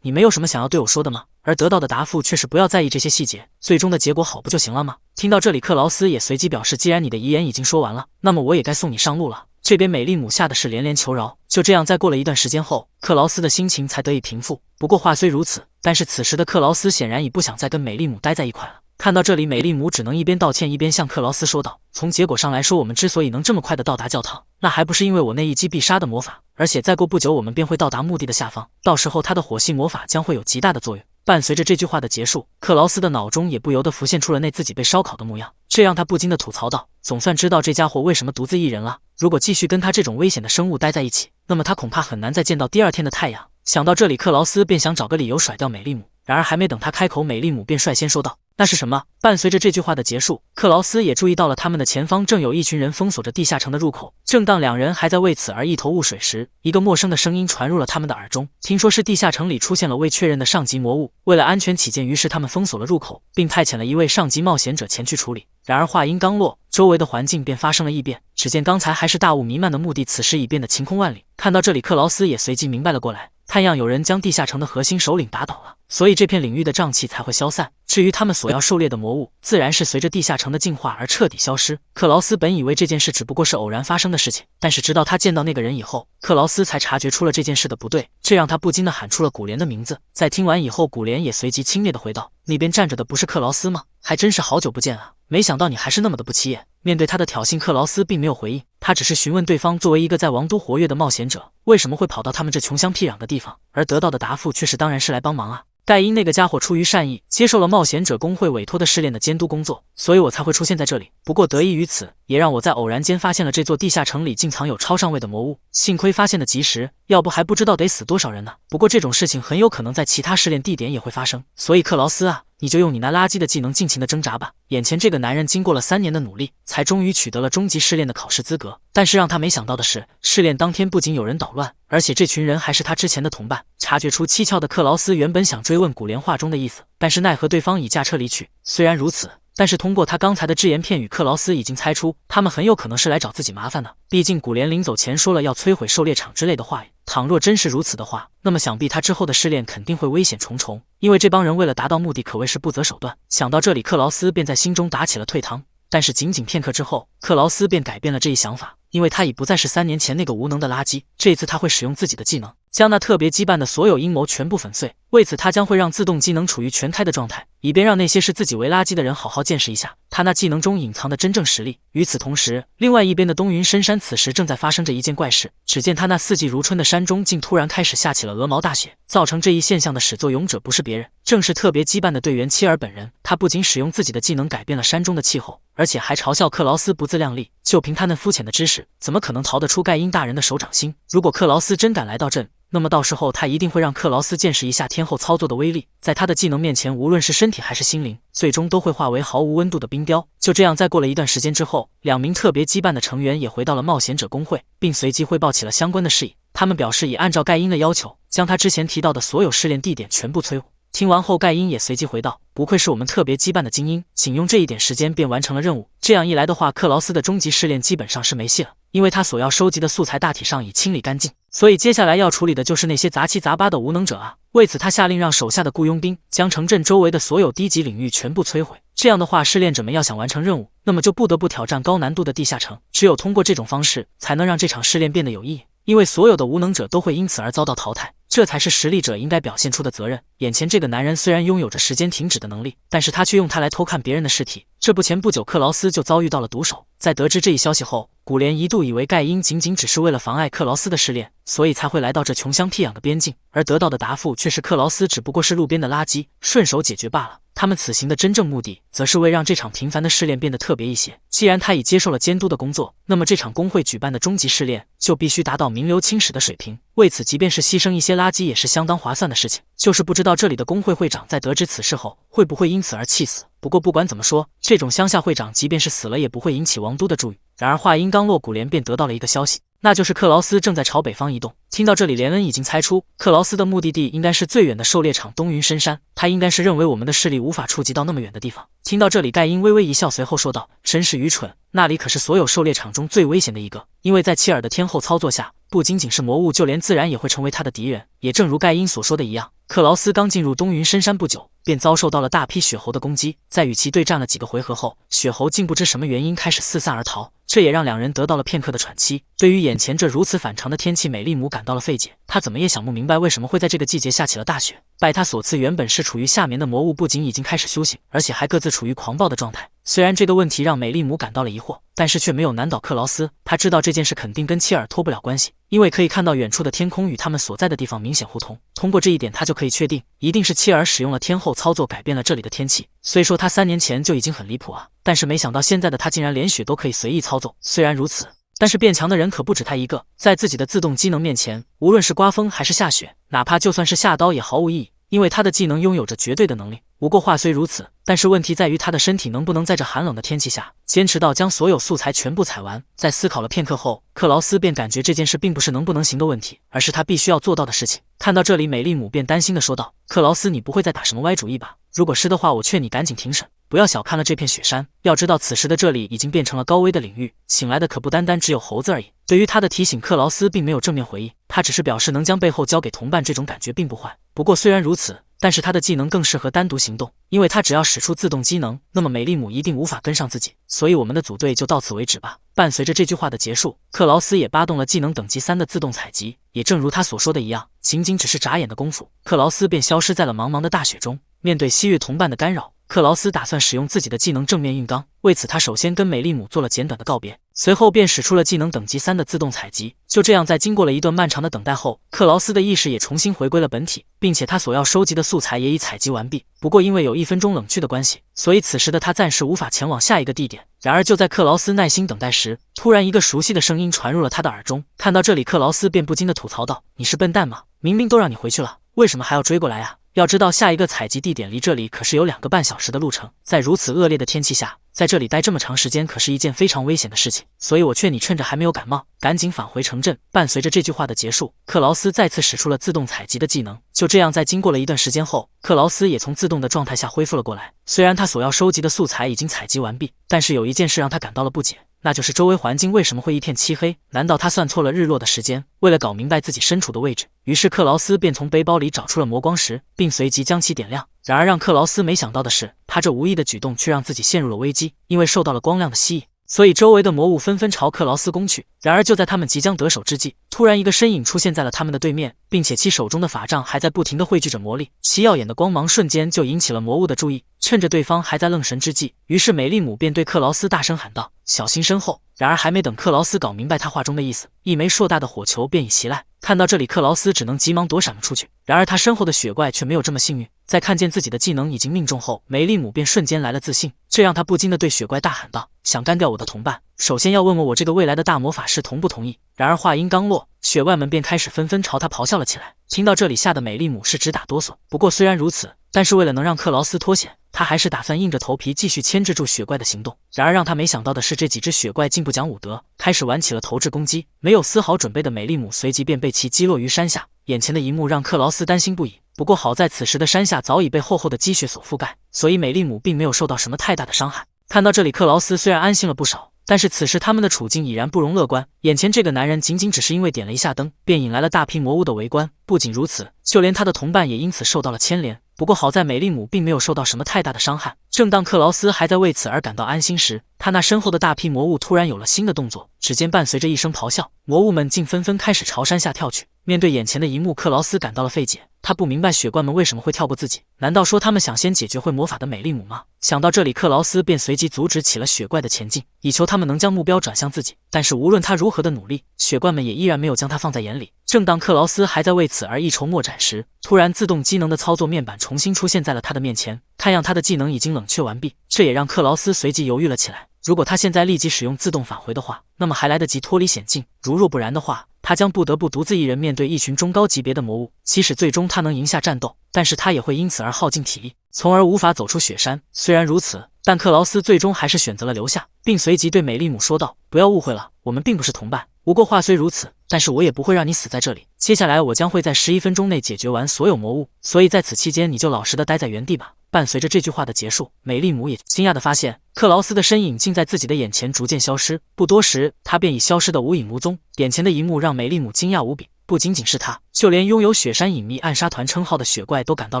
你没有什么想要对我说的吗？”而得到的答复却是不要在意这些细节，最终的结果好不就行了吗？听到这里，克劳斯也随即表示，既然你的遗言已经说完了，那么我也该送你上路了。这边美丽姆吓得是连连求饶。就这样，在过了一段时间后，克劳斯的心情才得以平复。不过话虽如此，但是此时的克劳斯显然已不想再跟美丽姆待在一块了。看到这里，美丽姆只能一边道歉一边向克劳斯说道：“从结果上来说，我们之所以能这么快的到达教堂，那还不是因为我那一击必杀的魔法，而且再过不久我们便会到达墓地的下方，到时候他的火系魔法将会有极大的作用。”伴随着这句话的结束，克劳斯的脑中也不由得浮现出了那自己被烧烤的模样，这让他不禁的吐槽道：“总算知道这家伙为什么独自一人了。如果继续跟他这种危险的生物待在一起，那么他恐怕很难再见到第二天的太阳。”想到这里，克劳斯便想找个理由甩掉美丽姆，然而还没等他开口，美丽姆便率先说道：“那是什么？”伴随着这句话的结束，克劳斯也注意到了他们的前方正有一群人封锁着地下城的入口。正当两人还在为此而一头雾水时，一个陌生的声音传入了他们的耳中，听说是地下城里出现了未确认的上级魔物，为了安全起见，于是他们封锁了入口，并派遣了一位上级冒险者前去处理。然而话音刚落，周围的环境便发生了异变，只见刚才还是大雾弥漫的墓地，此时已变得晴空万里。看到这里，克劳斯也随即明白了过来，看样有人将地下城的核心首领打倒了，所以这片领域的瘴气才会消散。至于他们所要狩猎的魔物，自然是随着地下城的进化而彻底消失。克劳斯本以为这件事只不过是偶然发生的事情，但是直到他见到那个人以后，克劳斯才察觉出了这件事的不对，这让他不禁地喊出了古莲的名字。在听完以后，古莲也随即轻蔑地回道：“那边站着的不是克劳斯吗？还真是好久不见啊，没想到你还是那么的不起眼。”面对他的挑衅，克劳斯并没有回应，他只是询问对方作为一个在王都活跃的冒险者，为什么会跑到他们这穷乡僻壤的地方，而得到的答复却是当然是来帮忙啊。盖因那个家伙出于善意，接受了冒险者工会委托的试炼的监督工作，所以我才会出现在这里。不过得益于此，也让我在偶然间发现了这座地下城里竟藏有超上位的魔物，幸亏发现的及时，要不还不知道得死多少人呢。不过这种事情很有可能在其他试炼地点也会发生，所以克劳斯啊，你就用你那垃圾的技能尽情的挣扎吧。眼前这个男人经过了3年的努力，才终于取得了终极试炼的考试资格。但是让他没想到的是，试炼当天不仅有人捣乱，而且这群人还是他之前的同伴。察觉出蹊跷的克劳斯原本想追问古莲话中的意思，但是奈何对方已驾车离去。虽然如此，但是通过他刚才的只言片语，克劳斯已经猜出他们很有可能是来找自己麻烦的。毕竟古莲临走前说了要摧毁狩猎场之类的话语，倘若真是如此的话，那么想必他之后的试炼肯定会危险重重，因为这帮人为了达到目的可谓是不择手段。想到这里，克劳斯便在心中打起了退堂。但是仅仅片刻之后，克劳斯便改变了这一想法，因为他已不再是3年前那个无能的垃圾，这次他会使用自己的技能，将那特别羁绊的所有阴谋全部粉碎。为此，他将会让自动技能处于全开的状态，以便让那些视自己为垃圾的人好好见识一下他那技能中隐藏的真正实力。与此同时，另外一边的东云深山此时正在发生着一件怪事，只见他那四季如春的山中竟突然开始下起了鹅毛大雪。造成这一现象的始作俑者不是别人，正是特别羁绊的队员切尔本人。他不仅使用自己的技能改变了山中的气候，而且还嘲笑克劳斯不自量力。就凭他那肤浅的知识，怎么可能逃得出盖因大人的手掌心？如果克劳斯真敢来到镇，那么到时候他一定会让克劳斯见识一下天后操作的威力。在他的技能面前，无论是身体还是心灵，最终都会化为毫无温度的冰雕。就这样，在过了一段时间之后，2名特别羁绊的成员也回到了冒险者工会，并随即汇报起了相关的事宜。他们表示已按照盖因的要求，将他之前提到的所有试炼地点全部摧毁。听完后，盖因也随即回道：“不愧是我们特别羁绊的精英，仅用这一点时间便完成了任务。这样一来的话，克劳斯的终极试炼基本上是没戏了，因为他所要收集的素材大体上已清理干净，所以接下来要处理的就是那些杂七杂八的无能者啊。”为此，他下令让手下的雇佣兵将城镇周围的所有低级领域全部摧毁。这样的话，试炼者们要想完成任务，那么就不得不挑战高难度的地下城。只有通过这种方式，才能让这场试炼变得有意义。因为所有的无能者都会因此而遭到淘汰，这才是实力者应该表现出的责任。眼前这个男人虽然拥有着时间停止的能力，但是他却用它来偷看别人的尸体。前不久，克劳斯就遭遇到了毒手。在得知这一消息后，古莲一度以为盖因仅仅只是为了妨碍克劳斯的试炼，所以才会来到这穷乡僻壤的边境，而得到的答复却是克劳斯只不过是路边的垃圾，顺手解决罢了。他们此行的真正目的，则是为让这场频繁的试炼变得特别一些。既然他已接受了监督的工作，那么这场工会举办的终极试炼就必须达到名留青史的水平。为此，即便是牺牲一些垃圾，也是相当划算的事情。就是不知道这里的工会会长在得知此事后，会不会因此而气死。不过不管怎么说，这种乡下会长即便是死了，也不会引起王都的注意。然而话音刚落，古莲便得到了一个消息，那就是克劳斯正在朝北方移动。听到这里，连恩已经猜出克劳斯的目的地应该是最远的狩猎场东云深山，他应该是认为我们的势力无法触及到那么远的地方。听到这里，盖因微微一笑，随后说道：“真是愚蠢，那里可是所有狩猎场中最危险的一个，因为在契尔的天后操作下，不仅仅是魔物，就连自然也会成为他的敌人。也正如盖因所说的一样，克劳斯刚进入东云深山不久，便遭受到了大批雪猴的攻击。在与其对战了几个回合后，雪猴竟不知什么原因开始四散而逃，这也让两人得到了片刻的喘息。对于眼前这如此反常的天气，美丽姆感到了费解。她怎么也想不明白为什么会在这个季节下起了大雪。拜他所赐，原本是处于夏眠的魔物不仅已经开始苏醒，而且还各自处于狂暴的状态。虽然这个问题让美丽姆感到了疑惑，但是却没有难倒克劳斯。他知道这件事肯定跟切尔脱不了关系，因为可以看到远处的天空与他们所在的地方明显互通。通过这一点，他就可以确定，一定是切尔使用了天后操作改变了这里的天气。虽说他3年前就已经很离谱啊，但是没想到现在的他竟然连雪都可以随意操作。虽然如此，但是变强的人可不止他一个，在自己的自动机能面前，无论是刮风还是下雪，哪怕就算是下刀也毫无意义，因为他的技能拥有着绝对的能力。不过话虽如此，但是问题在于他的身体能不能在这寒冷的天气下坚持到将所有素材全部采完。在思考了片刻后，克劳斯便感觉这件事并不是能不能行的问题，而是他必须要做到的事情。看到这里，美丽姆便担心地说道：“克劳斯，你不会再打什么歪主意吧？如果是的话，我劝你赶紧停审，不要小看了这片雪山。要知道，此时的这里已经变成了高危的领域，醒来的可不单单只有猴子而已。”对于他的提醒，克劳斯并没有正面回应，他只是表示能将背后交给同伴，这种感觉并不坏。不过虽然如此，但是他的技能更适合单独行动，因为他只要使出自动机能，那么美丽姆一定无法跟上自己。所以我们的组队就到此为止吧。伴随着这句话的结束，克劳斯也发动了技能等级3的自动采集。也正如他所说的一样，仅仅只是眨眼的功夫，克劳斯便消失在了茫茫的大雪中。面对西域同伴的干扰，克劳斯打算使用自己的技能正面硬刚。为此，他首先跟美丽姆做了简短的告别，随后便使出了技能等级3的自动采集。就这样，在经过了一段漫长的等待后，克劳斯的意识也重新回归了本体，并且他所要收集的素材也已采集完毕。不过因为有1分钟冷却的关系，所以此时的他暂时无法前往下一个地点。然而就在克劳斯耐心等待时，突然一个熟悉的声音传入了他的耳中。看到这里，克劳斯便不禁地吐槽道：“你是笨蛋吗？明明都让你回去了，为什么还要追过来啊？要知道下一个采集地点离这里可是有2个半小时的路程，在如此恶劣的天气下，在这里待这么长时间可是一件非常危险的事情，所以我劝你趁着还没有感冒，赶紧返回城镇。”伴随着这句话的结束，克劳斯再次使出了自动采集的技能。就这样，在经过了一段时间后，克劳斯也从自动的状态下恢复了过来。虽然他所要收集的素材已经采集完毕，但是有一件事让他感到了不解，那就是周围环境为什么会一片漆黑？难道他算错了日落的时间？为了搞明白自己身处的位置，于是克劳斯便从背包里找出了魔光石，并随即将其点亮。然而让克劳斯没想到的是，他这无意的举动却让自己陷入了危机，因为受到了光亮的吸引，所以周围的魔物纷纷朝克劳斯攻去。然而就在他们即将得手之际，突然一个身影出现在了他们的对面，并且其手中的法杖还在不停地汇聚着魔力，其耀眼的光芒瞬间就引起了魔物的注意。趁着对方还在愣神之际，于是美丽姆便对克劳斯大声喊道：“小心身后！”然而还没等克劳斯搞明白他话中的意思，一枚硕大的火球便已袭来。看到这里，克劳斯只能急忙躲闪了出去。然而他身后的雪怪却没有这么幸运，在看见自己的技能已经命中后，美丽姆便瞬间来了自信，这让他不禁地对雪怪大喊道：“想干掉我的同伴，首先要问问我这个未来的大魔法师同不同意？”然而话音刚落，雪怪们便开始纷纷朝他咆哮了起来。听到这里，吓得美丽姆是直打哆嗦。不过虽然如此，但是为了能让克劳斯脱险，他还是打算硬着头皮继续牵制住雪怪的行动。然而让他没想到的是，这几只雪怪竟不讲武德，开始玩起了投掷攻击。没有丝毫准备的美丽姆随即便被其击落于山下。眼前的一幕让克劳斯担心不已。不过好在此时的山下早已被厚厚的积雪所覆盖，所以美丽姆并没有受到什么太大的伤害。看到这里，克劳斯虽然安心了不少，但是此时他们的处境已然不容乐观。眼前这个男人仅仅只是因为点了一下灯，便引来了大批魔物的围观。不仅如此，就连他的同伴也因此受到了牵连。不过好在美丽姆并没有受到什么太大的伤害。正当克劳斯还在为此而感到安心时，他那身后的大批魔物突然有了新的动作。只见伴随着一声咆哮，魔物们竟纷纷开始朝山下跳去。面对眼前的一幕，克劳斯感到了费解。他不明白血怪们为什么会跳过自己，难道说他们想先解决会魔法的美丽姆吗？想到这里，克劳斯便随即阻止起了血怪的前进，以求他们能将目标转向自己。但是无论他如何的努力，血怪们也依然没有将他放在眼里。正当克劳斯还在为此而一筹莫展时，突然自动机能的操作面板重新出现在了他的面前，看样他的技能已经冷却完毕，这也让克劳斯随即犹豫了起来。如果他现在立即使用自动返回的话，那么还来得及脱离险境；若不然的话，他将不得不独自一人面对一群中高级别的魔物。即使最终他能赢下战斗，但是他也会因此而耗尽体力，从而无法走出雪山。虽然如此，但克劳斯最终还是选择了留下，并随即对美丽姆说道：“不要误会了，我们并不是同伴。不过话虽如此，但是我也不会让你死在这里。接下来我将会在11分钟内解决完所有魔物，所以在此期间你就老实的待在原地吧。”伴随着这句话的结束，美丽姆也惊讶地发现克劳斯的身影竟在自己的眼前逐渐消失，不多时他便已消失得无影无踪。眼前的一幕让美丽姆惊讶无比，不仅仅是他，就连拥有雪山隐秘暗杀团称号的雪怪都感到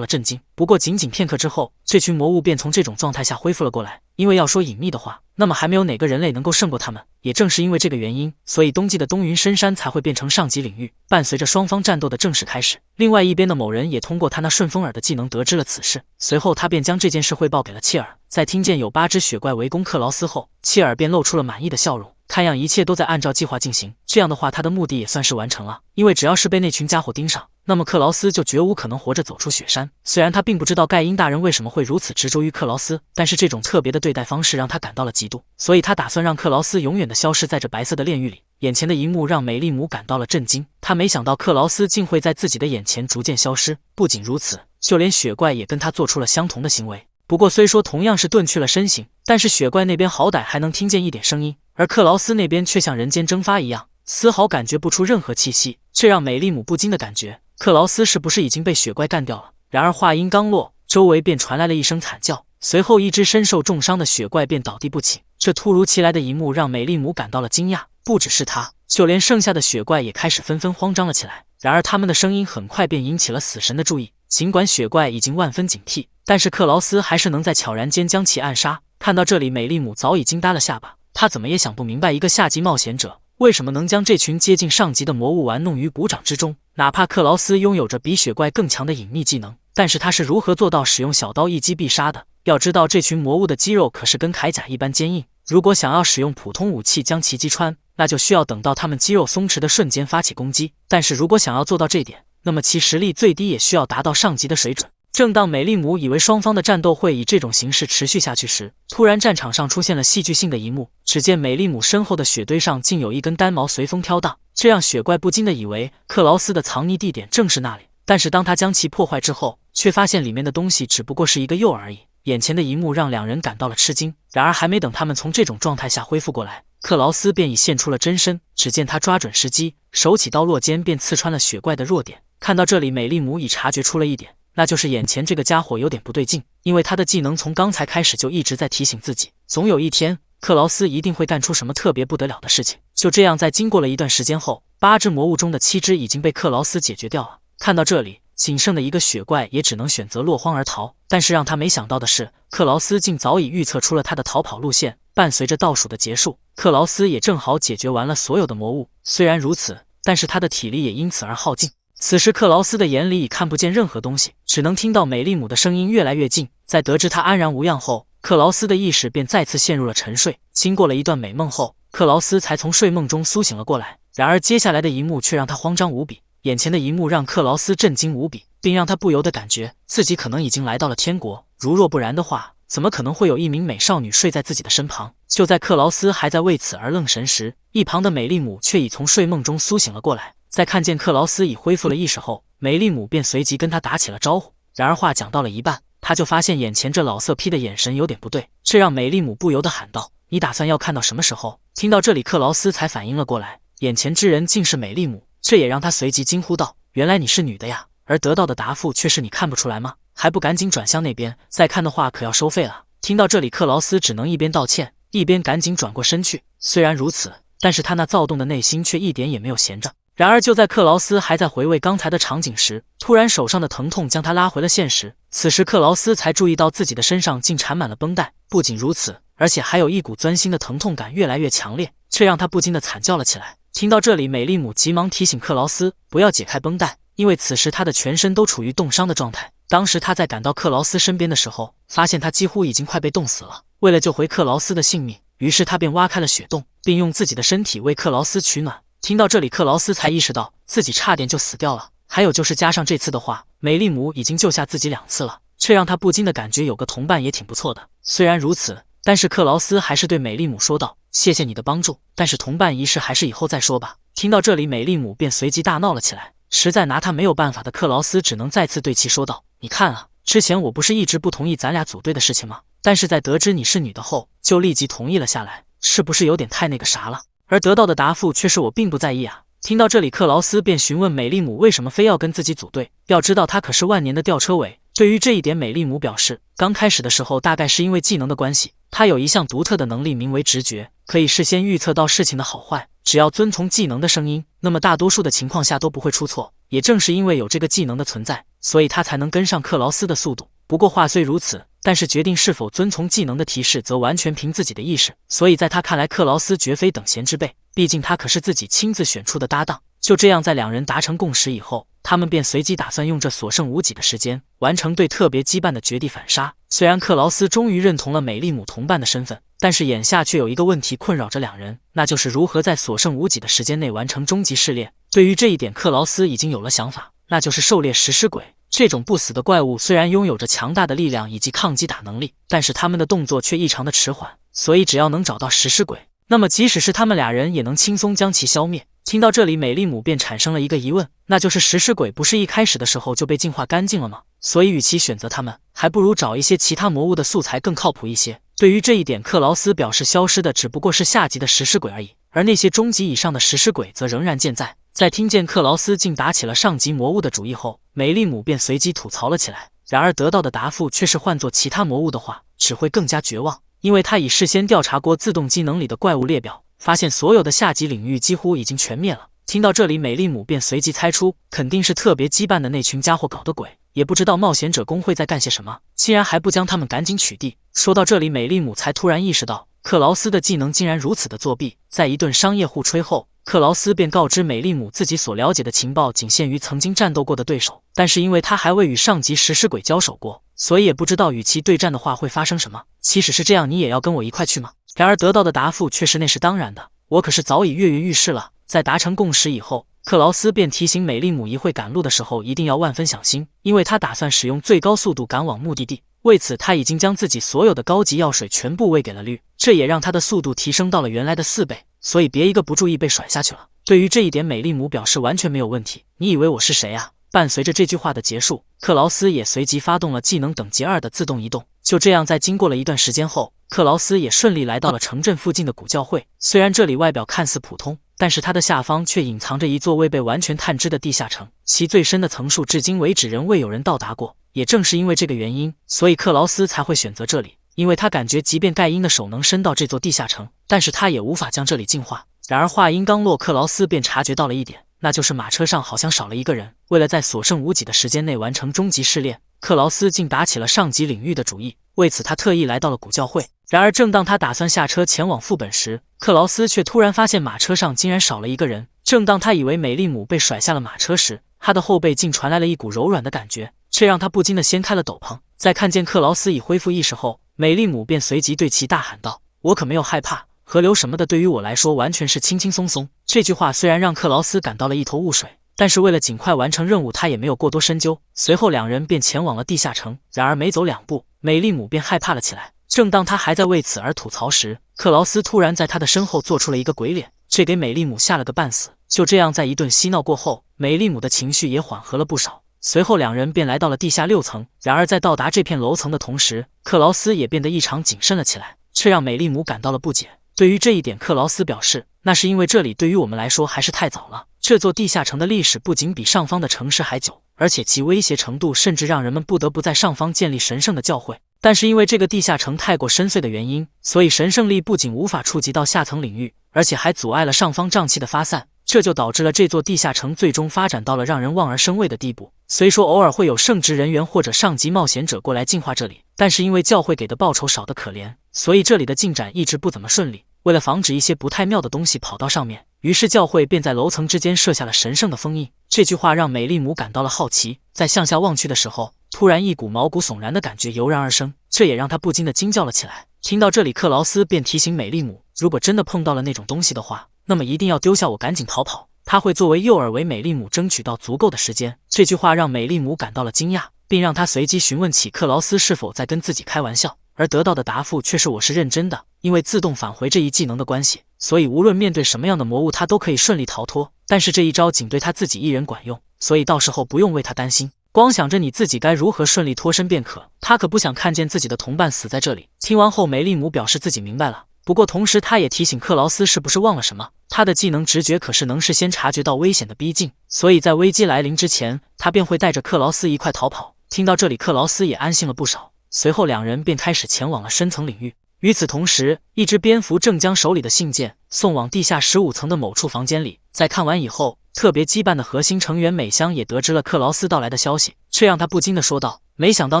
了震惊。不过仅仅片刻之后，这群魔物便从这种状态下恢复了过来。因为要说隐秘的话，那么还没有哪个人类能够胜过他们。也正是因为这个原因，所以冬季的东云深山才会变成上级领域。伴随着双方战斗的正式开始，另外一边的某人也通过他那顺风耳的技能得知了此事，随后他便将这件事汇报给了切尔。在听见有8只雪怪围攻克劳斯后，切尔便露出了满意的笑容。看样一切都在按照计划进行，这样的话他的目的也算是完成了。因为只要是被那群家伙盯上，那么克劳斯就绝无可能活着走出雪山。虽然他并不知道盖因大人为什么会如此执着于克劳斯，但是这种特别的对待方式让他感到了嫉妒，所以他打算让克劳斯永远的消失在这白色的炼狱里。眼前的一幕让美丽姆感到了震惊，他没想到克劳斯竟会在自己的眼前逐渐消失。不仅如此，就连雪怪也跟他做出了相同的行为。不过虽说同样是遁去了身形，但是雪怪那边好歹还能听见一点声音，而克劳斯那边却像人间蒸发一样，丝毫感觉不出任何气息，这让美丽姆不禁的感觉克劳斯是不是已经被雪怪干掉了。然而话音刚落，周围便传来了一声惨叫，随后一只身受重伤的雪怪便倒地不起。这突如其来的一幕让美丽姆感到了惊讶，不只是他，就连剩下的雪怪也开始纷纷慌张了起来。然而他们的声音很快便引起了死神的注意，尽管雪怪已经万分警惕，但是克劳斯还是能在悄然间将其暗杀。看到这里，美丽姆早已惊呆了下巴，他怎么也想不明白一个下级冒险者为什么能将这群接近上级的魔物玩弄于股掌之中。哪怕克劳斯拥有着比雪怪更强的隐秘技能，但是他是如何做到使用小刀一击必杀的？要知道这群魔物的肌肉可是跟铠甲一般坚硬，如果想要使用普通武器将其击穿，那就需要等到他们肌肉松弛的瞬间发起攻击。但是如果想要做到这点，那么其实力最低也需要达到上级的水准。正当美丽姆以为双方的战斗会以这种形式持续下去时，突然战场上出现了戏剧性的一幕。只见美丽姆身后的雪堆上竟有一根单毛随风飘荡，这让雪怪不禁的以为克劳斯的藏匿地点正是那里。但是当他将其破坏之后，却发现里面的东西只不过是一个诱饵而已。眼前的一幕让两人感到了吃惊。然而还没等他们从这种状态下恢复过来，克劳斯便已现出了真身。只见他抓准时机，手起刀落间便刺穿了雪怪的弱点。看到这里，美丽姆已察觉出了一点，那就是眼前这个家伙有点不对劲，因为他的技能从刚才开始就一直在提醒自己，总有一天克劳斯一定会干出什么特别不得了的事情。就这样，在经过了一段时间后，8只魔物中的7只已经被克劳斯解决掉了。看到这里，仅剩的一个雪怪也只能选择落荒而逃。但是让他没想到的是，克劳斯竟早已预测出了他的逃跑路线。伴随着倒数的结束，克劳斯也正好解决完了所有的魔物。虽然如此，但是他的体力也因此而耗尽。此时克劳斯的眼里已看不见任何东西，只能听到美丽姆的声音越来越近。在得知他安然无恙后，克劳斯的意识便再次陷入了沉睡。经过了一段美梦后，克劳斯才从睡梦中苏醒了过来。然而接下来的一幕却让他慌张无比。眼前的一幕让克劳斯震惊无比，并让他不由得感觉自己可能已经来到了天国。若不然的话，怎么可能会有一名美少女睡在自己的身旁？就在克劳斯还在为此而愣神时，一旁的美丽姆却已从睡梦中苏醒了过来。在看见克劳斯已恢复了意识后，美丽姆便随即跟他打起了招呼。然而话讲到了一半，他就发现眼前这老色批的眼神有点不对，这让美丽姆不由得喊道：“你打算要看到什么时候？”听到这里，克劳斯才反应了过来，眼前之人竟是美丽姆，这也让他随即惊呼道：“原来你是女的呀！”而得到的答复却是：“你看不出来吗？还不赶紧转向那边，再看的话可要收费了。”听到这里，克劳斯只能一边道歉，一边赶紧转过身去。虽然如此，但是他那躁动的内心却一点也没有闲着。然而就在克劳斯还在回味刚才的场景时，突然手上的疼痛将他拉回了现实。此时克劳斯才注意到自己的身上竟缠满了绷带，不仅如此，而且还有一股钻心的疼痛感越来越强烈，这让他不禁的惨叫了起来。听到这里，美丽姆急忙提醒克劳斯不要解开绷带，因为此时他的全身都处于冻伤的状态。当时他在赶到克劳斯身边的时候，发现他几乎已经快被冻死了。为了救回克劳斯的性命，于是他便挖开了血洞，并用自己的身体为克劳斯取暖。听到这里，克劳斯才意识到自己差点就死掉了。还有就是加上这次的话，美丽姆已经救下自己2次了，这让他不禁的感觉有个同伴也挺不错的。虽然如此，但是克劳斯还是对美丽姆说道：“谢谢你的帮助，但是同伴一事还是以后再说吧。”听到这里，美丽姆便随即大闹了起来。实在拿他没有办法的克劳斯只能再次对其说道：“你看啊，之前我不是一直不同意咱俩组队的事情吗？但是在得知你是女的后，就立即同意了下来，是不是有点太那个啥了？”而得到的答复却是我并不在意啊。听到这里，克劳斯便询问美丽姆为什么非要跟自己组队。要知道他可是万年的吊车尾。对于这一点，美丽姆表示，刚开始的时候大概是因为技能的关系，他有一项独特的能力，名为直觉，可以事先预测到事情的好坏，只要遵从技能的声音，那么大多数的情况下都不会出错。也正是因为有这个技能的存在，所以他才能跟上克劳斯的速度。不过话虽如此，但是决定是否遵从技能的提示则完全凭自己的意识，所以在他看来，克劳斯绝非等闲之辈，毕竟他可是自己亲自选出的搭档。就这样，在2人达成共识以后，他们便随即打算用这所剩无几的时间，完成对特别羁绊的绝地反杀。虽然克劳斯终于认同了美丽姆同伴的身份，但是眼下却有一个问题困扰着2人，那就是如何在所剩无几的时间内完成终极试炼。对于这一点，克劳斯已经有了想法，那就是狩猎食尸鬼。这种不死的怪物虽然拥有着强大的力量以及抗击打能力，但是他们的动作却异常的迟缓，所以只要能找到食尸鬼，那么即使是他们2人也能轻松将其消灭。听到这里，美丽姆便产生了一个疑问，那就是食尸鬼不是一开始的时候就被净化干净了吗？所以与其选择他们，还不如找一些其他魔物的素材更靠谱一些。对于这一点，克劳斯表示消失的只不过是下级的食尸鬼而已，而那些中级以上的食尸鬼则仍然健在。在听见克劳斯竟打起了上级魔物的主意后，美丽姆便随即吐槽了起来。然而得到的答复却是换作其他魔物的话，只会更加绝望，因为他已事先调查过自动机能里的怪物列表，发现所有的下级领域几乎已经全灭了。听到这里，美丽姆便随即猜出，肯定是特别羁绊的那群家伙搞的鬼，也不知道冒险者工会在干些什么，竟然还不将他们赶紧取缔。说到这里，美丽姆才突然意识到，克劳斯的技能竟然如此的作弊。在一顿商业互吹后，克劳斯便告知美丽姆自己所了解的情报仅限于曾经战斗过的对手，但是因为他还未与上级食尸鬼交手过，所以也不知道与其对战的话会发生什么。即使是这样，你也要跟我一块去吗？然而得到的答复却是那是当然的，我可是早已跃跃欲试了。在达成共识以后，克劳斯便提醒美丽姆一会赶路的时候一定要万分小心，因为他打算使用最高速度赶往目的地。为此，他已经将自己所有的高级药水全部喂给了绿，这也让他的速度提升到了原来的4倍，所以别一个不注意被甩下去了。对于这一点，美丽姆表示完全没有问题。你以为我是谁啊？伴随着这句话的结束，克劳斯也随即发动了技能等级2的自动移动。就这样，在经过了一段时间后，克劳斯也顺利来到了城镇附近的古教会。虽然这里外表看似普通，但是它的下方却隐藏着一座未被完全探知的地下城，其最深的层数至今为止仍未有人到达过。也正是因为这个原因，所以克劳斯才会选择这里，因为他感觉即便盖因的手能伸到这座地下城，但是他也无法将这里净化。然而话音刚落，克劳斯便察觉到了一点，那就是马车上好像少了一个人。为了在所剩无几的时间内完成终极试炼，克劳斯竟打起了上级领域的主意。为此，他特意来到了古教会。然而正当他打算下车前往副本时，克劳斯却突然发现马车上竟然少了一个人。正当他以为美丽姆被甩下了马车时，他的后背竟传来了一股柔软的感觉，这让他不禁地掀开了斗篷。在看见克劳斯已恢复意识后，美丽姆便随即对其大喊道：“我可没有害怕，河流什么的对于我来说完全是轻轻松松。”这句话虽然让克劳斯感到了一头雾水，但是为了尽快完成任务，他也没有过多深究。随后2人便前往了地下城。然而没走2步，美丽姆便害怕了起来。正当他还在为此而吐槽时，克劳斯突然在他的身后做出了一个鬼脸，这给美丽姆吓了个半死。就这样，在一顿嬉闹过后，美丽姆的情绪也缓和了不少。随后2人便来到了地下6层。然而在到达这片楼层的同时，克劳斯也变得异常谨慎了起来，这让美丽姆感到了不解。对于这一点，克劳斯表示，那是因为这里对于我们来说还是太早了。这座地下城的历史不仅比上方的城市还久，而且其威胁程度甚至让人们不得不在上方建立神圣的教会。但是因为这个地下城太过深邃的原因，所以神圣力不仅无法触及到下层领域，而且还阻碍了上方瘴气的发散，这就导致了这座地下城最终发展到了让人望而生畏的地步。虽说偶尔会有圣职人员或者上级冒险者过来净化这里，但是因为教会给的报酬少得可怜，所以这里的进展一直不怎么顺利。为了防止一些不太妙的东西跑到上面，于是教会便在楼层之间设下了神圣的封印。这句话让美丽姆感到了好奇，在向下望去的时候，突然一股毛骨悚然的感觉油然而生，这也让他不禁地惊叫了起来。听到这里，克劳斯便提醒美丽姆，如果真的碰到了那种东西的话，那么一定要丢下我，赶紧逃跑。他会作为诱饵为美丽姆争取到足够的时间。这句话让美丽姆感到了惊讶，并让他随即询问起克劳斯是否在跟自己开玩笑，而得到的答复却是我是认真的。因为自动返回这一技能的关系，所以无论面对什么样的魔物，他都可以顺利逃脱。但是这一招仅对他自己一人管用，所以到时候不用为他担心，光想着你自己该如何顺利脱身便可。他可不想看见自己的同伴死在这里。听完后，梅丽姆表示自己明白了，不过同时他也提醒克劳斯是不是忘了什么，他的技能直觉可是能事先察觉到危险的逼近，所以在危机来临之前，他便会带着克劳斯一块逃跑。听到这里，克劳斯也安心了不少，随后两人便开始前往了深层领域。与此同时，一只蝙蝠正将手里的信件送往地下15层的某处房间里。在看完以后，特别羁绊的核心成员美香也得知了克劳斯到来的消息，这让他不禁地说道：“没想到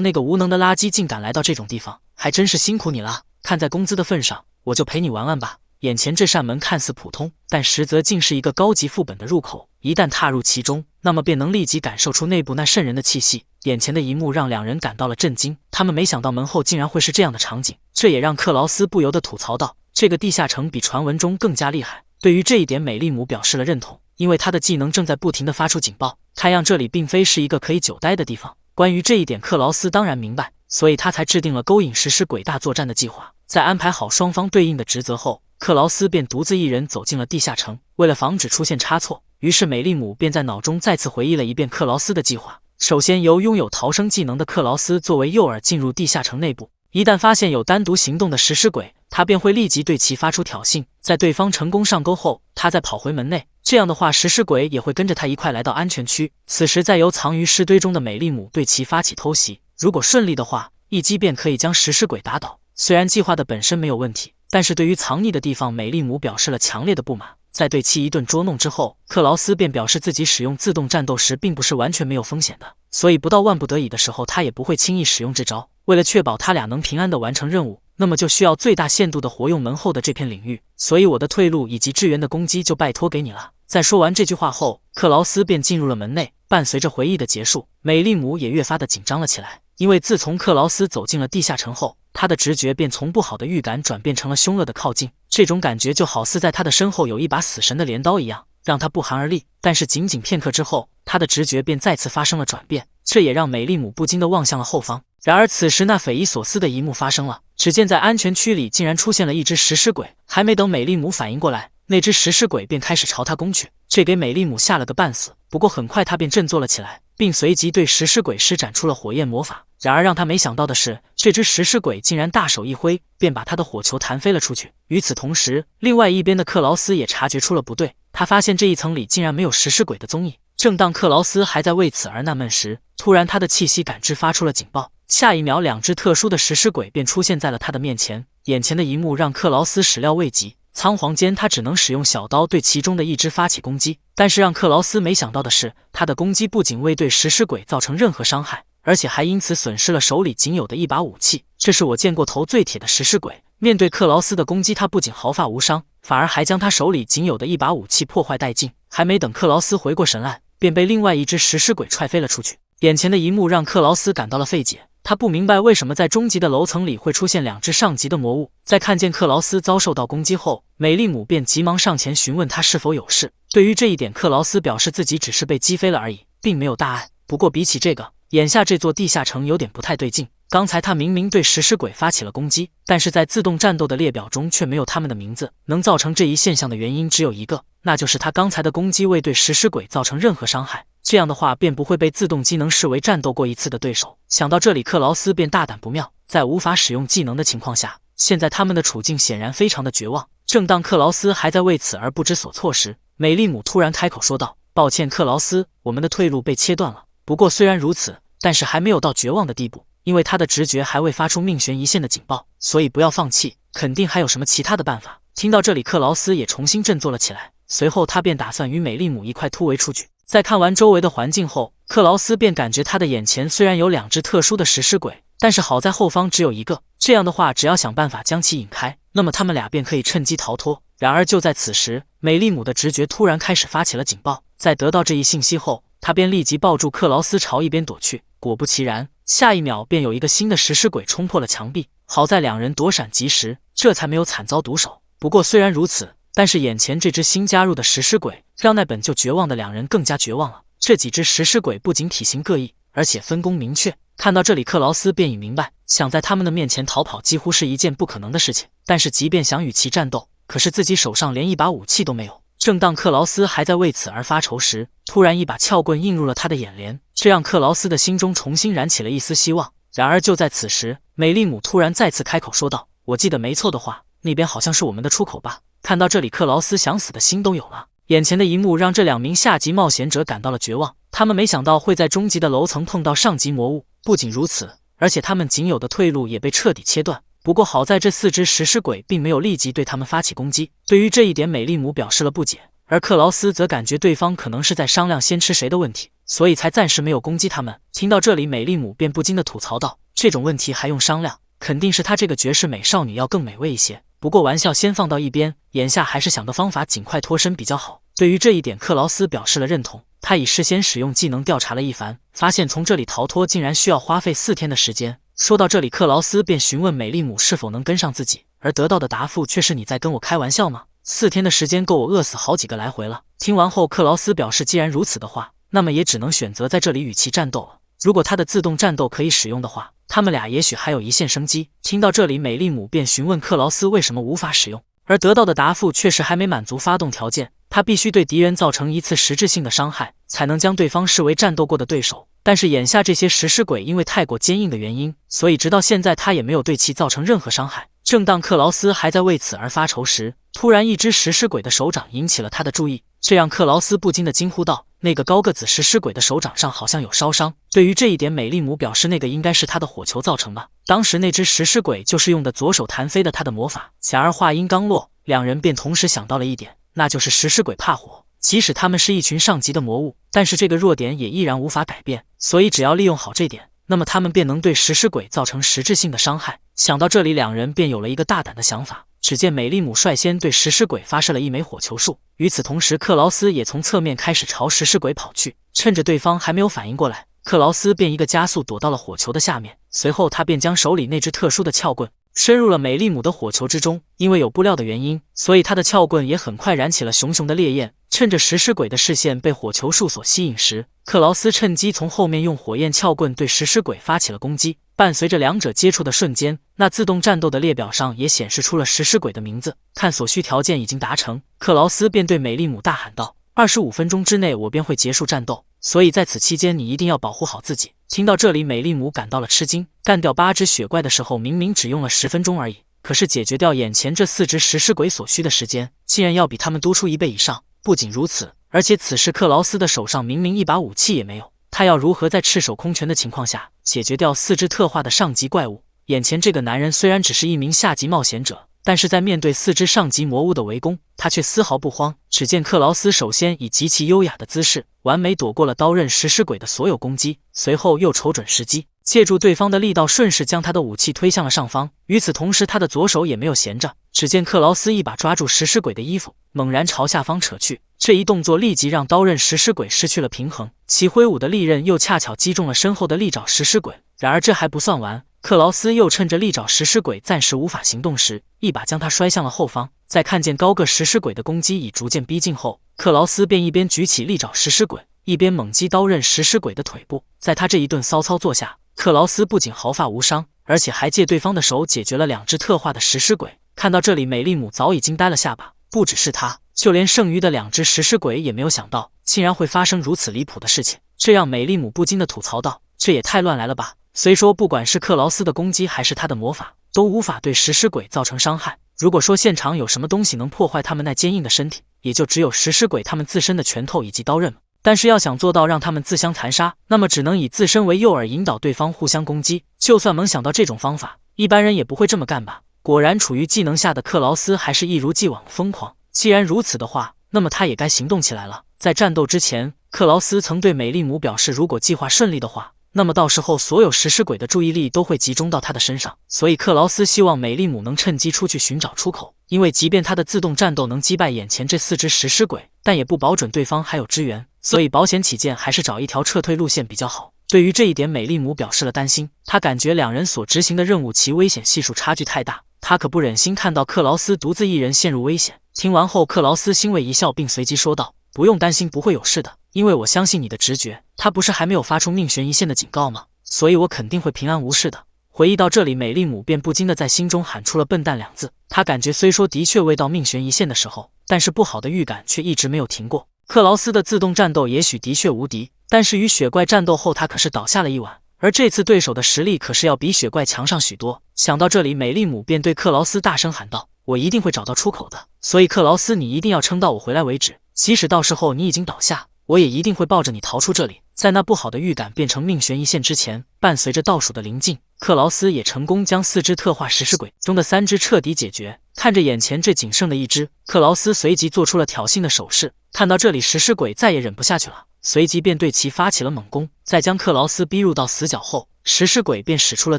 那个无能的垃圾竟敢来到这种地方，还真是辛苦你了。看在工资的份上，我就陪你玩玩吧。”眼前这扇门看似普通，但实则竟是一个高级副本的入口。一旦踏入其中，那么便能立即感受出内部那渗人的气息。眼前的一幕让两人感到了震惊，他们没想到门后竟然会是这样的场景，这也让克劳斯不由得吐槽道：“这个地下城比传闻中更加厉害。”对于这一点，美丽姆表示了认同，因为她的技能正在不停地发出警报，看样这里并非是一个可以久待的地方。关于这一点，克劳斯当然明白，所以他才制定了勾引食尸鬼大作战的计划。在安排好双方对应的职责后，克劳斯便独自一人走进了地下城。为了防止出现差错，于是美丽姆便在脑中再次回忆了一遍克劳斯的计划。首先，由拥有逃生技能的克劳斯作为诱饵进入地下城内部，一旦发现有单独行动的食尸鬼，他便会立即对其发出挑衅，在对方成功上钩后，他再跑回门内。这样的话，食尸鬼也会跟着他一块来到安全区。此时再由藏于尸堆中的美丽姆对其发起偷袭，如果顺利的话，一击便可以将食尸鬼打倒。虽然计划的本身没有问题，但是对于藏匿的地方，美丽姆表示了强烈的不满。在对其一顿捉弄之后，克劳斯便表示自己使用自动战斗时并不是完全没有风险的，所以不到万不得已的时候，他也不会轻易使用这招。为了确保他俩能平安地完成任务，那么就需要最大限度地活用门后的这片领域，所以我的退路以及支援的攻击就拜托给你了。在说完这句话后，克劳斯便进入了门内。伴随着回忆的结束，美丽姆也越发的紧张了起来，因为自从克劳斯走进了地下城后，他的直觉便从不好的预感转变成了凶恶的靠近。这种感觉就好似在他的身后有一把死神的镰刀一样，让他不寒而栗。但是仅仅片刻之后，他的直觉便再次发生了转变，这也让美丽姆不禁地望向了后方。然而此时那匪夷所思的一幕发生了，只见在安全区里竟然出现了一只食尸鬼，还没等美丽姆反应过来，那只食尸鬼便开始朝他攻去，这给美丽姆吓了个半死。不过很快他便振作了起来，并随即对食尸鬼施展出了火焰魔法。然而让他没想到的是，这只食尸鬼竟然大手一挥，便把他的火球弹飞了出去。与此同时，另外一边的克劳斯也察觉出了不对，他发现这一层里竟然没有食尸鬼的踪影。正当克劳斯还在为此而纳闷时，突然他的气息感知发出了警报，下一秒两只特殊的食尸鬼便出现在了他的面前。眼前的一幕让克劳斯始料未及，仓皇间他只能使用小刀对其中的一只发起攻击。但是让克劳斯没想到的是，他的攻击不仅未对食尸鬼造成任何伤害，而且还因此损失了手里仅有的一把武器。这是我见过头最铁的食尸鬼。面对克劳斯的攻击，他不仅毫发无伤，反而还将他手里仅有的一把武器破坏殆尽。还没等克劳斯回过神来，便被另外一只食尸鬼踹飞了出去。眼前的一幕让克劳斯感到了费解，他不明白为什么在中级的楼层里会出现两只上级的魔物。在看见克劳斯遭受到攻击后，美丽姆便急忙上前询问他是否有事。对于这一点，克劳斯表示自己只是被击飞了而已，并没有大碍。不过比起这个，眼下这座地下城有点不太对劲。刚才他明明对食尸鬼发起了攻击，但是在自动战斗的列表中却没有他们的名字。能造成这一现象的原因只有一个，那就是他刚才的攻击未对食尸鬼造成任何伤害，这样的话便不会被自动技能视为战斗过一次的对手。想到这里，克劳斯便大胆不妙，在无法使用技能的情况下，现在他们的处境显然非常的绝望。正当克劳斯还在为此而不知所措时，美丽姆突然开口说道：“抱歉，克劳斯，我们的退路被切断了。不过虽然如此，但是还没有到绝望的地步，因为他的直觉还未发出命悬一线的警报，所以不要放弃，肯定还有什么其他的办法。”听到这里，克劳斯也重新振作了起来，随后他便打算与美丽姆一块突围出去。在看完周围的环境后，克劳斯便感觉他的眼前虽然有两只特殊的食尸鬼，但是好在后方只有一个，这样的话，只要想办法将其引开，那么他们俩便可以趁机逃脱。然而就在此时，美丽姆的直觉突然开始发起了警报。在得到这一信息后，他便立即抱住克劳斯朝一边躲去。果不其然，下一秒便有一个新的食尸鬼冲破了墙壁。好在两人躲闪及时，这才没有惨遭毒手。不过虽然如此，但是眼前这只新加入的食尸鬼让那本就绝望的两人更加绝望了。这几只食尸鬼不仅体型各异，而且分工明确。看到这里，克劳斯便已明白，想在他们的面前逃跑几乎是一件不可能的事情。但是即便想与其战斗，可是自己手上连一把武器都没有。正当克劳斯还在为此而发愁时，突然一把撬棍映入了他的眼帘，这让克劳斯的心中重新燃起了一丝希望。然而就在此时，美丽姆突然再次开口说道：“我记得没错的话，那边好像是我们的出口吧？”看到这里，克劳斯想死的心都有了。眼前的一幕让这两名下级冒险者感到了绝望，他们没想到会在中级的楼层碰到上级魔物。不仅如此，而且他们仅有的退路也被彻底切断。不过好在这4只食尸鬼并没有立即对他们发起攻击。对于这一点，美丽姆表示了不解，而克劳斯则感觉对方可能是在商量先吃谁的问题，所以才暂时没有攻击他们。听到这里，美丽姆便不禁地吐槽道：“这种问题还用商量？肯定是她这个绝世美少女要更美味一些。不过玩笑先放到一边，眼下还是想个方法尽快脱身比较好。”对于这一点，克劳斯表示了认同。他已事先使用技能调查了一番，发现从这里逃脱竟然需要花费4天的时间。说到这里，克劳斯便询问美丽姆是否能跟上自己，而得到的答复却是：“你在跟我开玩笑吗？4天的时间够我饿死好几个来回了。”听完后，克劳斯表示，既然如此的话，那么也只能选择在这里与其战斗了。如果他的自动战斗可以使用的话，他们俩也许还有一线生机。听到这里，美丽姆便询问克劳斯为什么无法使用，而得到的答复却是还没满足发动条件，他必须对敌人造成一次实质性的伤害，才能将对方视为战斗过的对手。但是眼下这些食尸鬼因为太过坚硬的原因，所以直到现在他也没有对其造成任何伤害。正当克劳斯还在为此而发愁时，突然一只食尸鬼的手掌引起了他的注意，这让克劳斯不禁地惊呼道：“那个高个子食尸鬼的手掌上好像有烧伤。”对于这一点，美丽姆表示那个应该是他的火球造成吧。当时那只食尸鬼就是用的左手弹飞的他的魔法。然而话音刚落，两人便同时想到了一点，那就是食尸鬼怕火。即使他们是一群上级的魔物，但是这个弱点也依然无法改变，所以只要利用好这点，那么他们便能对食尸鬼造成实质性的伤害。想到这里，两人便有了一个大胆的想法。只见美丽姆率先对食尸鬼发射了一枚火球术，与此同时，克劳斯也从侧面开始朝食尸鬼跑去。趁着对方还没有反应过来，克劳斯便一个加速躲到了火球的下面，随后他便将手里那只特殊的撬棍深入了美丽姆的火球之中。因为有布料的原因，所以他的撬棍也很快燃起了熊熊的烈焰。趁着食尸鬼的视线被火球术所吸引时，克劳斯趁机从后面用火焰撬棍对食尸鬼发起了攻击。伴随着两者接触的瞬间，那自动战斗的列表上也显示出了食尸鬼的名字。看所需条件已经达成，克劳斯便对美丽姆大喊道：“25分钟之内我便会结束战斗，所以在此期间你一定要保护好自己。”听到这里，美丽姆感到了吃惊。干掉8只血怪的时候，明明只用了10分钟而已，可是解决掉眼前这4只食尸鬼所需的时间，竟然要比他们多出1倍以上。不仅如此，而且此时克劳斯的手上明明一把武器也没有，他要如何在赤手空拳的情况下解决掉4只特化的上级怪物？眼前这个男人虽然只是一名下级冒险者，但是在面对4只上级魔物的围攻，他却丝毫不慌。只见克劳斯首先以极其优雅的姿势，完美躲过了刀刃食尸鬼的所有攻击，随后又瞅准时机，借助对方的力道，顺势将他的武器推向了上方。与此同时，他的左手也没有闲着，只见克劳斯一把抓住食尸鬼的衣服，猛然朝下方扯去。这一动作立即让刀刃食尸鬼失去了平衡，其挥舞的利刃又恰巧击中了身后的利爪食尸鬼。然而这还不算完，克劳斯又趁着利爪食尸鬼暂时无法行动时，一把将他摔向了后方。在看见高个食尸鬼的攻击已逐渐逼近后，克劳斯便一边举起利爪食尸鬼，一边猛击刀刃食尸鬼的腿部。在他这一顿骚操作下，克劳斯不仅毫发无伤，而且还借对方的手解决了2只特化的食尸鬼。看到这里，美丽姆早已惊呆了下巴，不只是他，就连剩余的2只食尸鬼也没有想到竟然会发生如此离谱的事情，这让美丽姆不禁地吐槽道：“这也太乱来了吧！”虽说不管是克劳斯的攻击还是他的魔法，都无法对食尸鬼造成伤害。如果说现场有什么东西能破坏他们那坚硬的身体，也就只有食尸鬼他们自身的拳头以及刀刃了。但是要想做到让他们自相残杀，那么只能以自身为诱饵，引导对方互相攻击。就算能想到这种方法，一般人也不会这么干吧。果然，处于技能下的克劳斯还是一如既往疯狂。既然如此的话，那么他也该行动起来了。在战斗之前，克劳斯曾对美丽姆表示，如果计划顺利的话，那么到时候所有食尸鬼的注意力都会集中到他的身上。所以克劳斯希望美丽姆能趁机出去寻找出口，因为即便他的自动战斗能击败眼前这4只食尸鬼，但也不保准对方还有支援，所以保险起见，还是找一条撤退路线比较好。对于这一点，美丽姆表示了担心，她感觉两人所执行的任务其危险系数差距太大，她可不忍心看到克劳斯独自一人陷入危险。听完后，克劳斯欣慰一笑，并随即说道：“不用担心，不会有事的，因为我相信你的直觉。他不是还没有发出命悬一线的警告吗？所以我肯定会平安无事的。”回忆到这里，美丽姆便不禁地在心中喊出了笨蛋2字。她感觉虽说的确未到命悬一线的时候，但是不好的预感却一直没有停过。克劳斯的自动战斗也许的确无敌，但是与雪怪战斗后，他可是倒下了一碗，而这次对手的实力可是要比雪怪强上许多。想到这里，美丽姆便对克劳斯大声喊道：“我一定会找到出口的，所以克劳斯，你一定要撑到我回来为止，即使到时候你已经倒下，我也一定会抱着你逃出这里。”在那不好的预感变成命悬一线之前，伴随着倒数的临近，克劳斯也成功将4只特化食尸鬼中的3只彻底解决。看着眼前这仅剩的1只，克劳斯随即做出了挑衅的手势。看到这里，食尸鬼再也忍不下去了，随即便对其发起了猛攻。在将克劳斯逼入到死角后，食尸鬼便使出了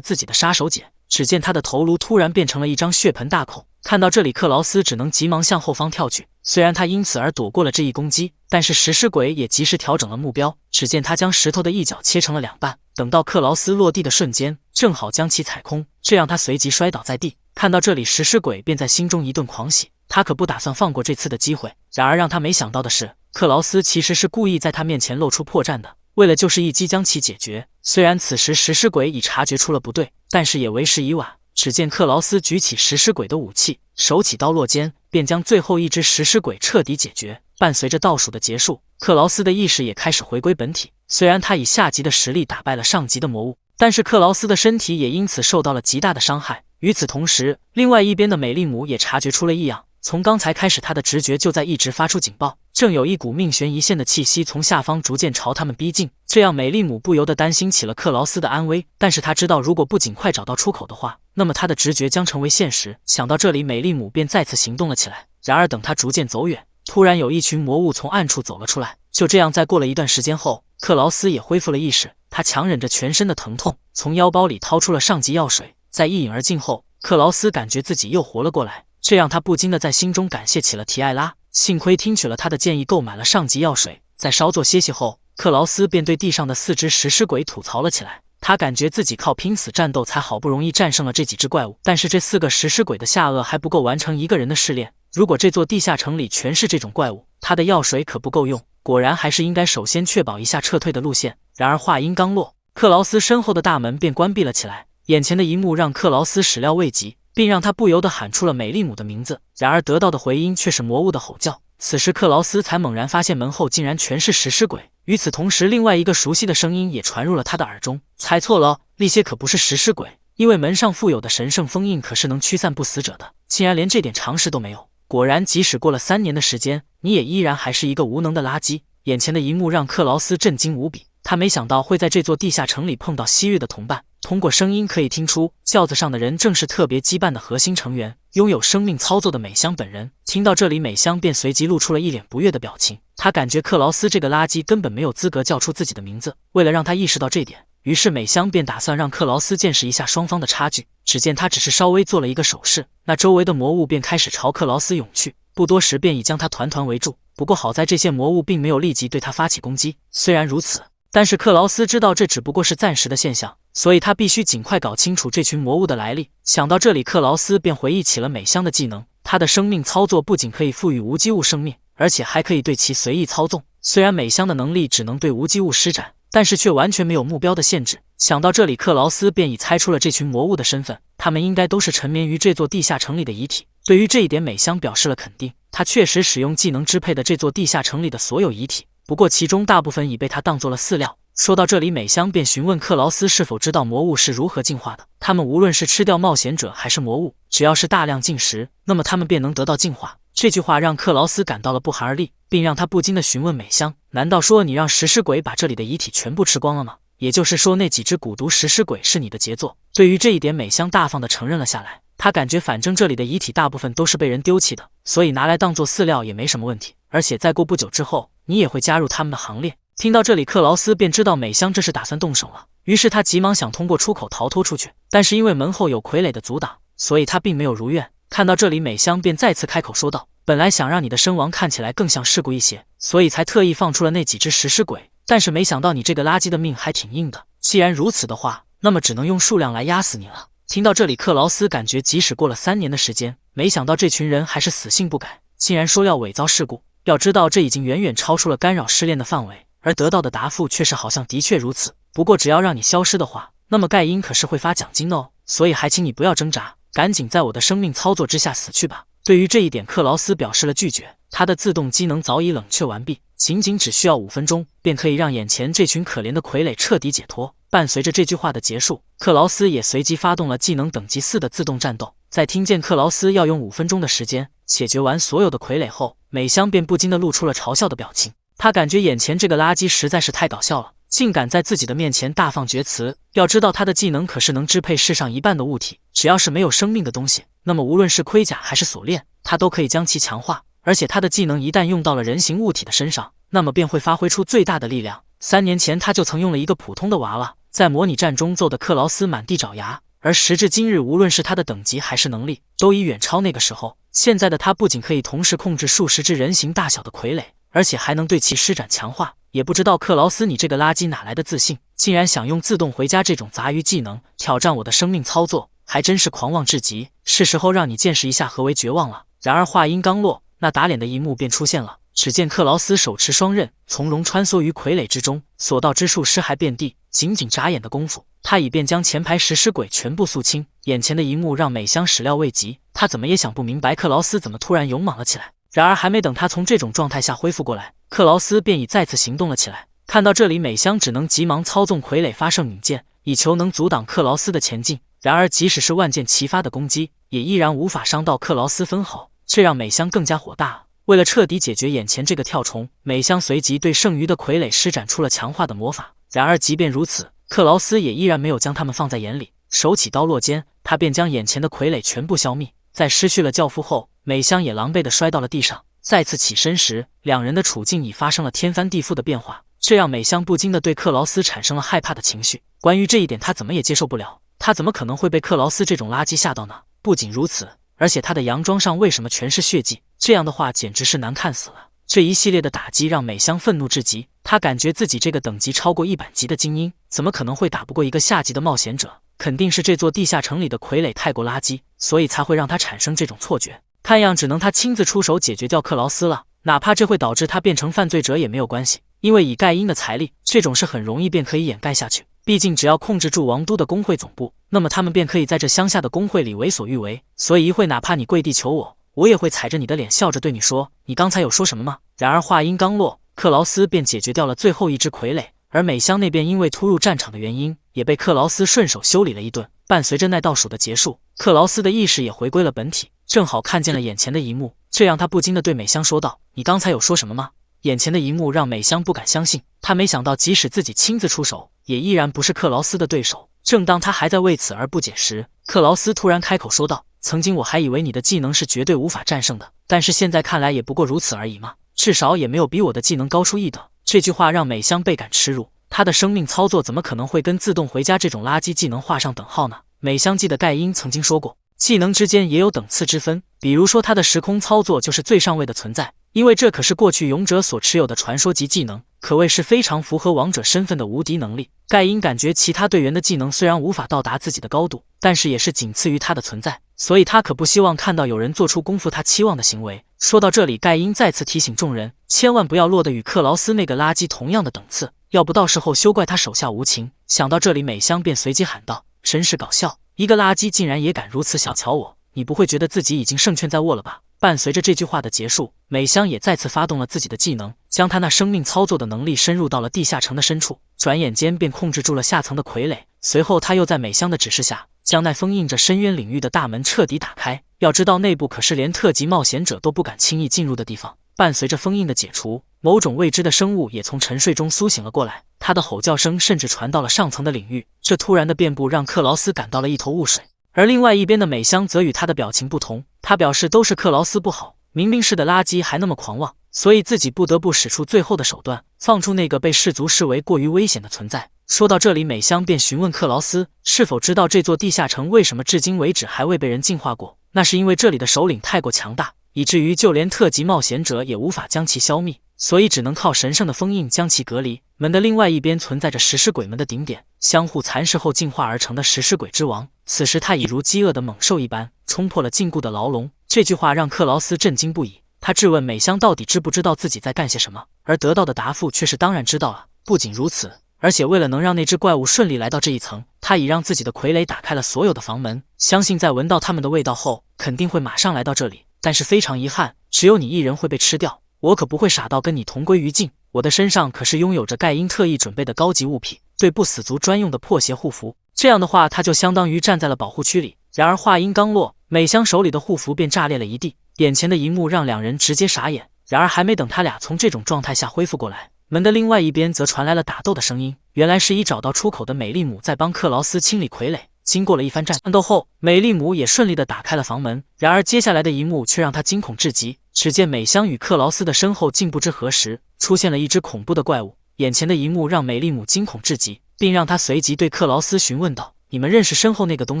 自己的杀手锏，只见他的头颅突然变成了一张血盆大口。看到这里，克劳斯只能急忙向后方跳去。虽然他因此而躲过了这一攻击，但是食尸鬼也及时调整了目标。只见他将石头的一角切成了2半，等到克劳斯落地的瞬间，正好将其踩空，这让他随即摔倒在地。看到这里，食尸鬼便在心中一顿狂喜，他可不打算放过这次的机会。然而让他没想到的是，克劳斯其实是故意在他面前露出破绽的，为了就是一击将其解决。虽然此时食尸鬼已察觉出了不对，但是也为时已晚。只见克劳斯举起食尸鬼的武器，手起刀落间，便将最后1只食尸鬼彻底解决。伴随着倒数的结束，克劳斯的意识也开始回归本体。虽然他以下级的实力打败了上级的魔物，但是克劳斯的身体也因此受到了极大的伤害。与此同时，另外一边的美丽姆也察觉出了异样。从刚才开始，他的直觉就在一直发出警报，正有一股命悬一线的气息从下方逐渐朝他们逼近，这让美丽姆不由得担心起了克劳斯的安危。但是他知道，如果不尽快找到出口的话，那么他的直觉将成为现实。想到这里，美丽姆便再次行动了起来。然而等他逐渐走远，突然有一群魔物从暗处走了出来。就这样，在过了一段时间后，克劳斯也恢复了意识。他强忍着全身的疼痛，从腰包里掏出了上级药水，在一饮而尽后，克劳斯感觉自己又活了过来，这让他不禁的在心中感谢起了提艾拉。幸亏听取了他的建议，购买了上级药水。在稍作歇息后，克劳斯便对地上的4只食尸鬼吐槽了起来。他感觉自己靠拼死战斗才好不容易战胜了这几只怪物，但是这4个食尸鬼的下颚还不够完成一个人的试炼。如果这座地下城里全是这种怪物，他的药水可不够用。果然还是应该首先确保一下撤退的路线。然而话音刚落，克劳斯身后的大门便关闭了起来。眼前的一幕让克劳斯始料未及，并让他不由得喊出了美丽姆的名字。然而得到的回音却是魔物的吼叫。此时克劳斯才猛然发现门后竟然全是食尸鬼。与此同时，另外一个熟悉的声音也传入了他的耳中：“猜错了，那些可不是食尸鬼，因为门上附有的神圣封印可是能驱散不死者的，竟然连这点常识都没有。果然，即使过了3年的时间，你也依然还是一个无能的垃圾。”眼前的一幕让克劳斯震惊无比，他没想到会在这座地下城里碰到昔日的同伴。通过声音可以听出，轿子上的人正是特别羁绊的核心成员，拥有生命操作的美香本人。听到这里，美香便随即露出了一脸不悦的表情。他感觉克劳斯这个垃圾根本没有资格叫出自己的名字。为了让他意识到这点，于是美香便打算让克劳斯见识一下双方的差距。只见他只是稍微做了一个手势，那周围的魔物便开始朝克劳斯涌去，不多时便已将他团团围住。不过好在这些魔物并没有立即对他发起攻击。虽然如此，但是克劳斯知道这只不过是暂时的现象，所以他必须尽快搞清楚这群魔物的来历。想到这里，克劳斯便回忆起了美香的技能。他的生命操作不仅可以赋予无机物生命，而且还可以对其随意操纵。虽然美香的能力只能对无机物施展，但是却完全没有目标的限制。想到这里，克劳斯便已猜出了这群魔物的身份，他们应该都是沉眠于这座地下城里的遗体。对于这一点，美香表示了肯定。他确实使用技能支配的这座地下城里的所有遗体，不过其中大部分已被他当作了饲料。说到这里，美香便询问克劳斯是否知道魔物是如何进化的。他们无论是吃掉冒险者还是魔物，只要是大量进食，那么他们便能得到进化。这句话让克劳斯感到了不寒而栗，并让他不禁地询问美香：难道说你让食尸鬼把这里的遗体全部吃光了吗？也就是说，那几只蛊毒食尸鬼是你的杰作？对于这一点，美香大方地承认了下来。他感觉反正这里的遗体大部分都是被人丢弃的，所以拿来当做饲料也没什么问题。而且再过不久之后，你也会加入他们的行列。听到这里，克劳斯便知道美香这是打算动手了，于是他急忙想通过出口逃脱出去，但是因为门后有傀儡的阻挡，所以他并没有如愿。看到这里，美香便再次开口说道：“本来想让你的身亡看起来更像事故一些，所以才特意放出了那几只食尸鬼，但是没想到你这个垃圾的命还挺硬的。既然如此的话，那么只能用数量来压死你了。”听到这里，克劳斯感觉即使过了3年的时间，没想到这群人还是死性不改，竟然说要伪造事故。要知道，这已经远远超出了干扰失恋的范围，而得到的答复却是好像的确如此。不过只要让你消失的话，那么盖因可是会发奖金的哦，所以还请你不要挣扎，赶紧在我的生命操作之下死去吧。对于这一点，克劳斯表示了拒绝，他的自动机能早已冷却完毕，仅只需要5分钟，便可以让眼前这群可怜的傀儡彻底解脱。伴随着这句话的结束，克劳斯也随即发动了技能等级4的自动战斗。在听见克劳斯要用5分钟的时间解决完所有的傀儡后，美香便不禁地露出了嘲笑的表情。他感觉眼前这个垃圾实在是太搞笑了，竟敢在自己的面前大放厥词。要知道他的技能可是能支配世上1半的物体，只要是没有生命的东西，那么无论是盔甲还是锁链，他都可以将其强化。而且他的技能一旦用到了人形物体的身上，那么便会发挥出最大的力量。3年前他就曾用了一个普通的娃娃，在模拟战中揍得克劳斯满地找牙，而时至今日，无论是他的等级还是能力，都已远超那个时候。现在的他不仅可以同时控制数十只人形大小的傀儡，而且还能对其施展强化。也不知道克劳斯你这个垃圾哪来的自信，竟然想用自动回家这种杂鱼技能挑战我的生命操作，还真是狂妄至极。是时候让你见识一下何为绝望了。然而话音刚落，那打脸的一幕便出现了。只见克劳斯手持双刃，从容穿梭于傀儡之中，所到之处尸骸遍地。仅眨眼的功夫，他已便将前排食尸鬼全部肃清。眼前的一幕让美香始料未及，他怎么也想不明白克劳斯怎么突然勇猛了起来。然而还没等他从这种状态下恢复过来，克劳斯便已再次行动了起来。看到这里，美香只能急忙操纵傀儡发射弩箭，以求能阻挡克劳斯的前进。然而即使是万箭齐发的攻击，也依然无法伤到克劳斯分毫，这让美香更加火大了。为了彻底解决眼前这个跳虫，美香随即对剩余的傀儡施展出了强化的魔法。然而即便如此，克劳斯也依然没有将他们放在眼里，手起刀落间，他便将眼前的傀儡全部消灭。在失去了教父后，美香也狼狈地摔到了地上。再次起身时，两人的处境已发生了天翻地覆的变化，这让美香不禁地对克劳斯产生了害怕的情绪。关于这一点，他怎么也接受不了，他怎么可能会被克劳斯这种垃圾吓到呢？不仅如此，而且他的洋装上为什么全是血迹？这样的话简直是难看死了。这一系列的打击让美香愤怒至极，她感觉自己这个等级超过100级的精英，怎么可能会打不过一个下级的冒险者？肯定是这座地下城里的傀儡太过垃圾，所以才会让他产生这种错觉。看样只能他亲自出手解决掉克劳斯了，哪怕这会导致他变成犯罪者也没有关系，因为以盖因的财力，这种事很容易便可以掩盖下去。毕竟只要控制住王都的工会总部，那么他们便可以在这乡下的工会里为所欲为。所以一会哪怕你跪地求我，我也会踩着你的脸笑着对你说，你刚才有说什么吗？然而话音刚落，克劳斯便解决掉了最后一只傀儡，而美香那边因为突入战场的原因，也被克劳斯顺手修理了一顿。伴随着那倒数的结束，克劳斯的意识也回归了本体，正好看见了眼前的一幕，这让他不禁地对美香说道，你刚才有说什么吗？眼前的一幕让美香不敢相信，她没想到即使自己亲自出手，也依然不是克劳斯的对手。正当他还在为此而不解时，克劳斯突然开口说道，曾经我还以为你的技能是绝对无法战胜的，但是现在看来也不过如此而已嘛，至少也没有比我的技能高出一等。这句话让美香倍感耻辱，她的生命操作怎么可能会跟自动回家这种垃圾技能画上等号呢？美香记得盖因曾经说过，技能之间也有等次之分，比如说他的时空操作就是最上位的存在，因为这可是过去勇者所持有的传说级技能，可谓是非常符合王者身份的无敌能力。盖因感觉其他队员的技能虽然无法到达自己的高度，但是也是仅次于他的存在，所以他可不希望看到有人做出辜负他期望的行为。说到这里，盖因再次提醒众人，千万不要落得与克劳斯那个垃圾同样的等次，要不到时候休怪他手下无情。想到这里，美香便随即喊道，真是搞笑，一个垃圾竟然也敢如此小瞧我，你不会觉得自己已经胜券在握了吧？伴随着这句话的结束，美香也再次发动了自己的技能，将她那生命操作的能力深入到了地下城的深处，转眼间便控制住了下层的傀儡。随后他又在美香的指示下，将那封印着深渊领域的大门彻底打开。要知道内部可是连特级冒险者都不敢轻易进入的地方。伴随着封印的解除，某种未知的生物也从沉睡中苏醒了过来，它的吼叫声甚至传到了上层的领域。这突然的变故让克劳斯感到了一头雾水，而另外一边的美香则与他的表情不同，他表示都是克劳斯不好，明明是的垃圾还那么狂妄。所以自己不得不使出最后的手段，放出那个被氏族视为过于危险的存在。说到这里，美香便询问克劳斯是否知道这座地下城为什么至今为止还未被人净化过。那是因为这里的首领太过强大，以至于就连特级冒险者也无法将其消灭，所以只能靠神圣的封印将其隔离。门的另外一边存在着食尸鬼们的顶点，相互蚕食后进化而成的食尸鬼之王。此时他已如饥饿的猛兽一般冲破了禁锢的牢笼。这句话让克劳斯震惊不已，他质问美香到底知不知道自己在干些什么，而得到的答复却是当然知道了。不仅如此，而且为了能让那只怪物顺利来到这一层，他已让自己的傀儡打开了所有的房门，相信在闻到他们的味道后，肯定会马上来到这里。但是非常遗憾，只有你一人会被吃掉，我可不会傻到跟你同归于尽。我的身上可是拥有着盖因特意准备的高级物品，对不死族专用的破鞋护符。这样的话，他就相当于站在了保护区里。然而话音刚落，美香手里的护符便炸裂了一地，眼前的一幕让两人直接傻眼。然而还没等他俩从这种状态下恢复过来，门的另外一边则传来了打斗的声音。原来是已找到出口的美丽姆在帮克劳斯清理傀儡。经过了一番战斗后，美丽姆也顺利地打开了房门。然而接下来的一幕却让他惊恐至极。只见美香与克劳斯的身后竟不知何时出现了一只恐怖的怪物。眼前的一幕让美丽姆惊恐至极，并让他随即对克劳斯询问道：“你们认识身后那个东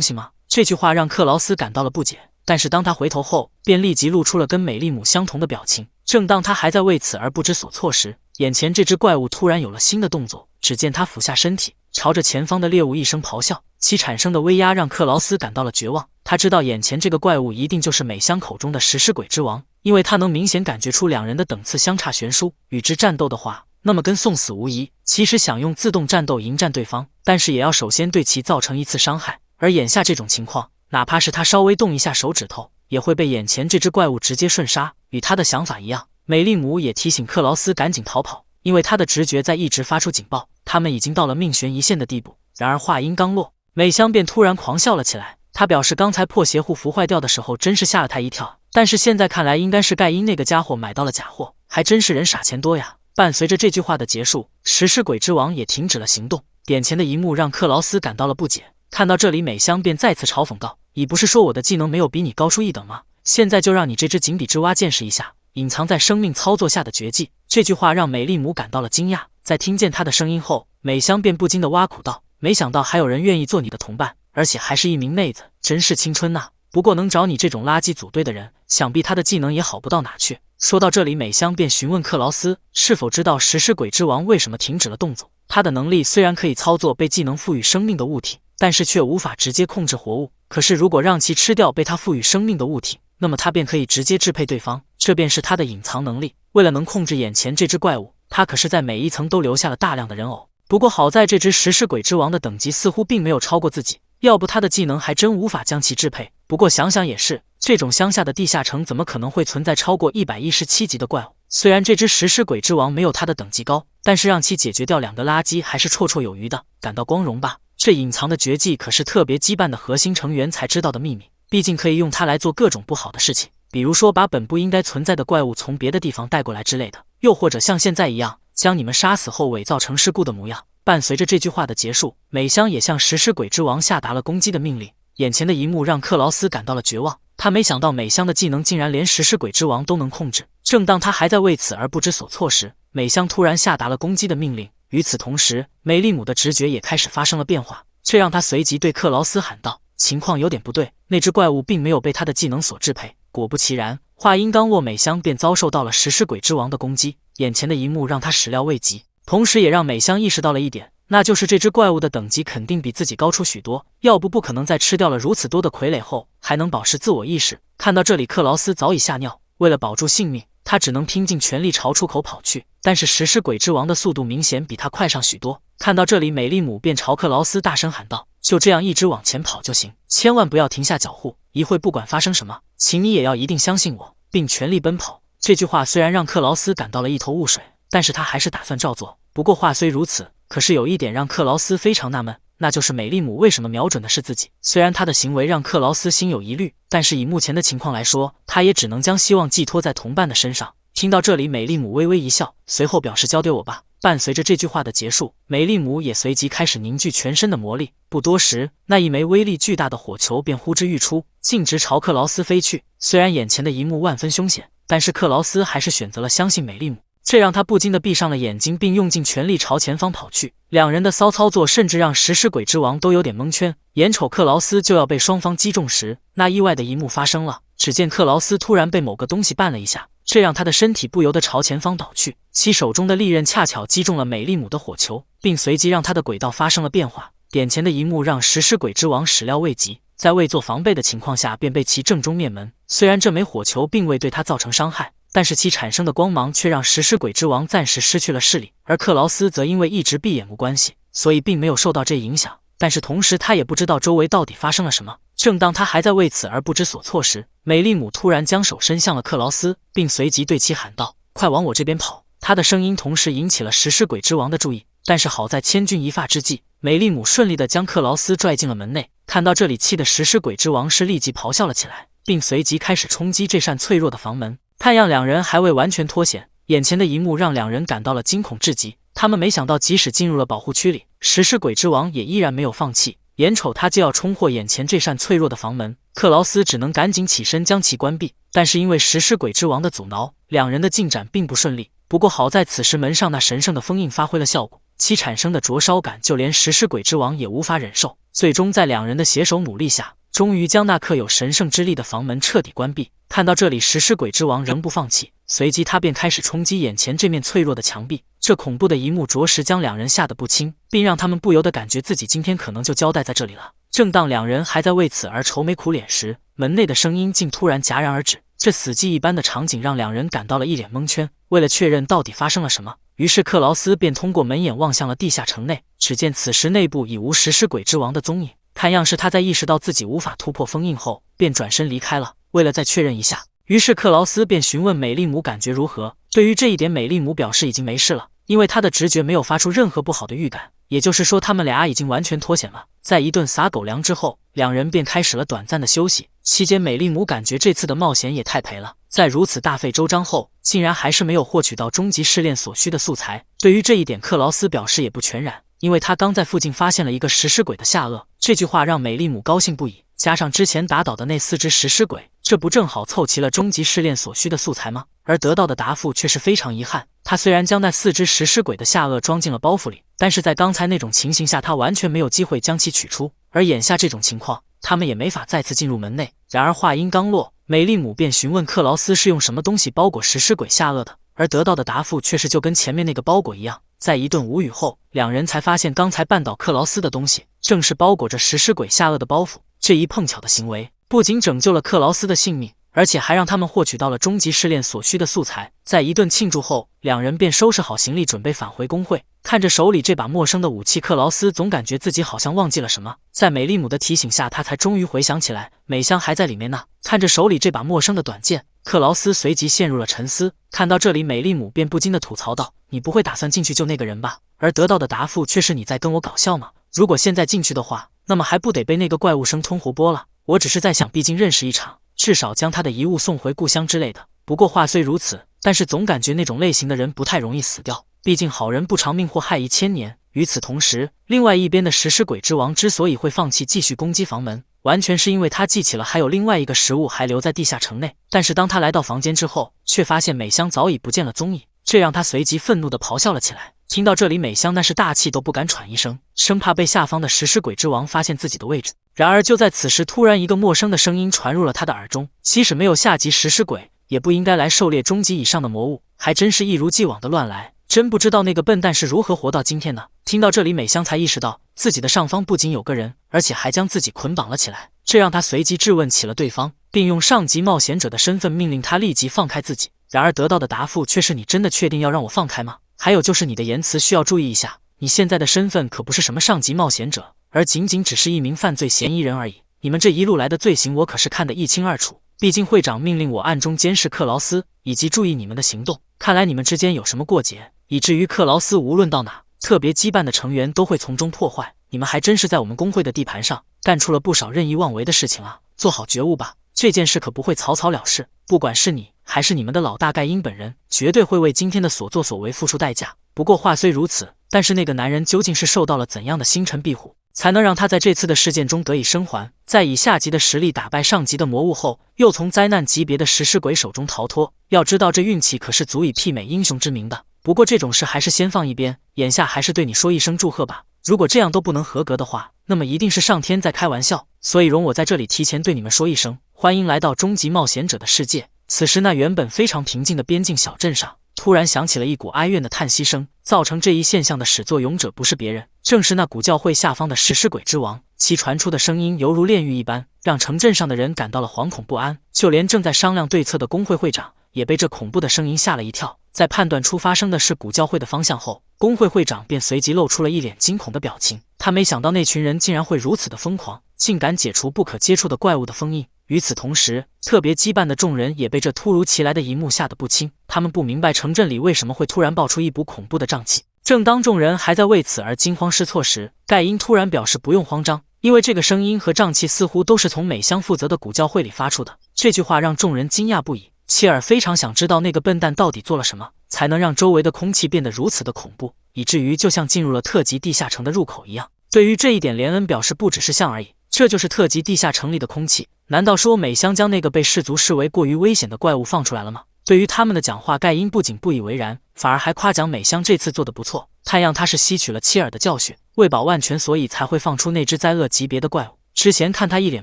西吗？”这句话让克劳斯感到了不解，但是当他回头后，便立即露出了跟美丽姆相同的表情。正当他还在为此而不知所措时，眼前这只怪物突然有了新的动作。只见他俯下身体，朝着前方的猎物一声咆哮，其产生的威压让克劳斯感到了绝望。他知道眼前这个怪物一定就是美香口中的食尸鬼之王，因为他能明显感觉出两人的等次相差悬殊。与之战斗的话，那么跟送死无疑。其实想用自动战斗迎战对方，但是也要首先对其造成一次伤害。而眼下这种情况，哪怕是他稍微动一下手指头，也会被眼前这只怪物直接瞬杀。与他的想法一样，美丽姆也提醒克劳斯赶紧逃跑，因为他的直觉在一直发出警报，他们已经到了命悬一线的地步。然而话音刚落，美香便突然狂笑了起来。他表示刚才破邪护符坏掉的时候真是吓了他一跳，但是现在看来应该是盖因那个家伙买到了假货，还真是人傻钱多呀。伴随着这句话的结束，食尸鬼之王也停止了行动。眼前的一幕让克劳斯感到了不解。看到这里，美香便再次嘲讽道：“你不是说我的技能没有比你高出一等吗？现在就让你这只井底之蛙见识一下隐藏在生命操作下的绝技。”这句话让美丽姆感到了惊讶。在听见他的声音后，美香便不禁地挖苦道：“没想到还有人愿意做你的同伴，而且还是一名妹子，真是青春呐！不过能找你这种垃圾组队的人，想必他的技能也好不到哪去。”说到这里，美香便询问克劳斯是否知道食尸鬼之王为什么停止了动作。他的能力虽然可以操作被技能赋予生命的物体，但是却无法直接控制活物。可是如果让其吃掉被他赋予生命的物体，那么他便可以直接支配对方，这便是他的隐藏能力。为了能控制眼前这只怪物，他可是在每一层都留下了大量的人偶。不过好在这只食尸鬼之王的等级似乎并没有超过自己，要不他的技能还真无法将其支配。不过想想也是，这种乡下的地下城怎么可能会存在超过117级的怪物？虽然这只食尸鬼之王没有他的等级高，但是让其解决掉2个垃圾还是绰绰有余的，感到光荣吧。这隐藏的绝技可是特别羁绊的核心成员才知道的秘密，毕竟可以用它来做各种不好的事情，比如说把本不应该存在的怪物从别的地方带过来之类的，又或者像现在一样将你们杀死后伪造成尸骨的模样。伴随着这句话的结束，美香也向食尸鬼之王下达了攻击的命令。眼前的一幕让克劳斯感到了绝望，他没想到美香的技能竟然连食尸鬼之王都能控制。正当他还在为此而不知所措时，美香突然下达了攻击的命令。与此同时，美丽姆的直觉也开始发生了变化，这让他随即对克劳斯喊道：“情况有点不对，那只怪物并没有被他的技能所支配。”果不其然，话音刚落，美香便遭受到了食尸鬼之王的攻击。眼前的一幕让他始料未及，同时也让美香意识到了一点，那就是这只怪物的等级肯定比自己高出许多，要不可能在吃掉了如此多的傀儡后还能保持自我意识。看到这里，克劳斯早已吓尿，为了保住性命，他只能拼尽全力朝出口跑去。但是食尸鬼之王的速度明显比他快上许多。看到这里，美丽姆便朝克劳斯大声喊道：“就这样一直往前跑就行，千万不要停下脚步，一会不管发生什么，请你也要一定相信我，并全力奔跑。”这句话虽然让克劳斯感到了一头雾水，但是他还是打算照做。不过话虽如此，可是有一点让克劳斯非常纳闷，那就是美丽姆为什么瞄准的是自己。虽然他的行为让克劳斯心有疑虑，但是以目前的情况来说，他也只能将希望寄托在同伴的身上。听到这里，美丽姆微微一笑，随后表示交给我吧。伴随着这句话的结束，美丽姆也随即开始凝聚全身的魔力。不多时，那一枚威力巨大的火球便呼之欲出，径直朝克劳斯飞去。虽然眼前的一幕万分凶险，但是克劳斯还是选择了相信美丽姆，这让他不禁地闭上了眼睛，并用尽全力朝前方跑去。两人的骚操作甚至让食尸鬼之王都有点蒙圈。眼瞅克劳斯就要被双方击中时，那意外的一幕发生了。只见克劳斯突然被某个东西绊了一下，这让他的身体不由得朝前方倒去，其手中的利刃恰巧击中了美丽姆的火球，并随即让他的轨道发生了变化。眼前的一幕让食尸鬼之王始料未及，在未做防备的情况下便被其正中面门。虽然这枚火球并未对他造成伤害，但是其产生的光芒却让食尸鬼之王暂时失去了视力，而克劳斯则因为一直闭眼无关系，所以并没有受到这影响。但是同时他也不知道周围到底发生了什么。正当他还在为此而不知所措时，美丽姆突然将手伸向了克劳斯，并随即对其喊道：“快往我这边跑！”他的声音同时引起了食尸鬼之王的注意，但是好在千钧一发之际，美丽姆顺利地将克劳斯拽进了门内。看到这里，气的食尸鬼之王是立即咆哮了起来，并随即开始冲击这扇脆弱的房门。看样两人还未完全脱险，眼前的一幕让两人感到了惊恐至极。他们没想到，即使进入了保护区里，食尸鬼之王也依然没有放弃。眼瞅他就要冲破眼前这扇脆弱的房门，克劳斯只能赶紧起身将其关闭。但是因为食尸鬼之王的阻挠，两人的进展并不顺利。不过好在此时门上那神圣的封印发挥了效果，其产生的灼烧感就连食尸鬼之王也无法忍受。最终在两人的携手努力下，终于将那刻有神圣之力的房门彻底关闭。看到这里，食尸鬼之王仍不放弃，随即他便开始冲击眼前这面脆弱的墙壁。这恐怖的一幕着实将两人吓得不轻，并让他们不由得感觉自己今天可能就交代在这里了。正当两人还在为此而愁眉苦脸时，门内的声音竟突然戛然而止。这死寂一般的场景让两人感到了一脸蒙圈。为了确认到底发生了什么，于是克劳斯便通过门眼望向了地下城内。只见此时内部已无食尸鬼之王的踪影，看样是他在意识到自己无法突破封印后，便转身离开了。为了再确认一下，于是克劳斯便询问美丽姆感觉如何。对于这一点，美丽姆表示已经没事了，因为她的直觉没有发出任何不好的预感，也就是说他们俩已经完全脱险了。在一顿撒狗粮之后，两人便开始了短暂的休息。期间美丽姆感觉这次的冒险也太赔了，在如此大费周章后，竟然还是没有获取到终极试炼所需的素材。对于这一点，克劳斯表示也不全然，因为他刚在附近发现了一个食尸鬼的下颚。这句话让美丽姆高兴不已，加上之前打倒的那4只食尸鬼，这不正好凑齐了终极试炼所需的素材吗？而得到的答复却是非常遗憾。他虽然将那4只食尸鬼的下颚装进了包袱里，但是在刚才那种情形下，他完全没有机会将其取出。而眼下这种情况，他们也没法再次进入门内。然而话音刚落，美丽姆便询问克劳斯是用什么东西包裹食尸鬼下颚的，而得到的答复却是就跟前面那个包裹一样。在一顿无语后，两人才发现刚才绊倒克劳斯的东西正是包裹着食尸鬼下颚的包袱。这一碰巧的行为不仅拯救了克劳斯的性命，而且还让他们获取到了终极试炼所需的素材。在一顿庆祝后，两人便收拾好行李准备返回工会。看着手里这把陌生的武器，克劳斯总感觉自己好像忘记了什么。在美丽姆的提醒下，他才终于回想起来，美香还在里面呢。看着手里这把陌生的短剑，克劳斯随即陷入了沉思。看到这里，美丽姆便不禁地吐槽道：“你不会打算进去救那个人吧？”而得到的答复却是：“你在跟我搞笑吗？如果现在进去的话，那么还不得被那个怪物生吞活剥了？我只是在想，毕竟认识一场，至少将他的遗物送回故乡之类的。不过话虽如此，但是总感觉那种类型的人不太容易死掉，毕竟好人不长命，祸害1000年。”与此同时，另外一边的食尸鬼之王之所以会放弃继续攻击房门，完全是因为他记起了还有另外一个食物还留在地下城内。但是当他来到房间之后，却发现美香早已不见了踪影，这让他随即愤怒地咆哮了起来。听到这里，美香那是大气都不敢喘一声，生怕被下方的食尸鬼之王发现自己的位置。然而就在此时，突然一个陌生的声音传入了他的耳中，即使没有下级食尸鬼，也不应该来狩猎终极以上的魔物，还真是一如既往的乱来。真不知道那个笨蛋是如何活到今天的。听到这里，美香才意识到自己的上方不仅有个人，而且还将自己捆绑了起来。这让他随即质问起了对方，并用上级冒险者的身份命令他立即放开自己。然而得到的答复却是：“你真的确定要让我放开吗？还有就是你的言辞需要注意一下，你现在的身份可不是什么上级冒险者，而仅仅只是一名犯罪嫌疑人而已。你们这一路来的罪行我可是看得一清二楚，毕竟会长命令我暗中监视克劳斯，以及注意你们的行动。看来你们之间有什么过节，以至于克劳斯无论到哪，特别羁绊的成员都会从中破坏。你们还真是在我们工会的地盘上干出了不少任意妄为的事情啊！做好觉悟吧，这件事可不会草草了事。不管是你还是你们的老大盖因本人，绝对会为今天的所作所为付出代价。不过话虽如此，但是那个男人究竟是受到了怎样的星辰庇护，才能让他在这次的事件中得以生还。在以下级的实力打败上级的魔物后，又从灾难级别的食尸鬼手中逃脱。要知道这运气可是足以媲美英雄之名的。不过这种事还是先放一边，眼下还是对你说一声祝贺吧。如果这样都不能合格的话，那么一定是上天在开玩笑。所以容我在这里提前对你们说一声，欢迎来到终极冒险者的世界。此时那原本非常平静的边境小镇上，突然响起了一股哀怨的叹息声。造成这一现象的始作俑者不是别人，正是那古教会下方的食尸鬼之王。其传出的声音犹如炼狱一般，让城镇上的人感到了惶恐不安。就连正在商量对策的工会会长也被这恐怖的声音吓了一跳。在判断出发生的是古教会的方向后，工会会长便随即露出了一脸惊恐的表情。他没想到那群人竟然会如此的疯狂，竟敢解除不可接触的怪物的封印。与此同时，特别羁绊的众人也被这突如其来的一幕吓得不轻。他们不明白城镇里为什么会突然爆出一股恐怖的瘴气。正当众人还在为此而惊慌失措时，盖因突然表示不用慌张，因为这个声音和瘴气似乎都是从美香负责的古教会里发出的。这句话让众人惊讶不已。切尔非常想知道那个笨蛋到底做了什么，才能让周围的空气变得如此的恐怖，以至于就像进入了特级地下城的入口一样。对于这一点，连恩表示不只是像而已，这就是特级地下城里的空气。难道说美香将那个被氏族视为过于危险的怪物放出来了吗？对于他们的讲话，盖因不仅不以为然，反而还夸奖美香这次做得不错，看样他是吸取了切尔的教训，为保万全，所以才会放出那只灾厄级别的怪物。之前看他一脸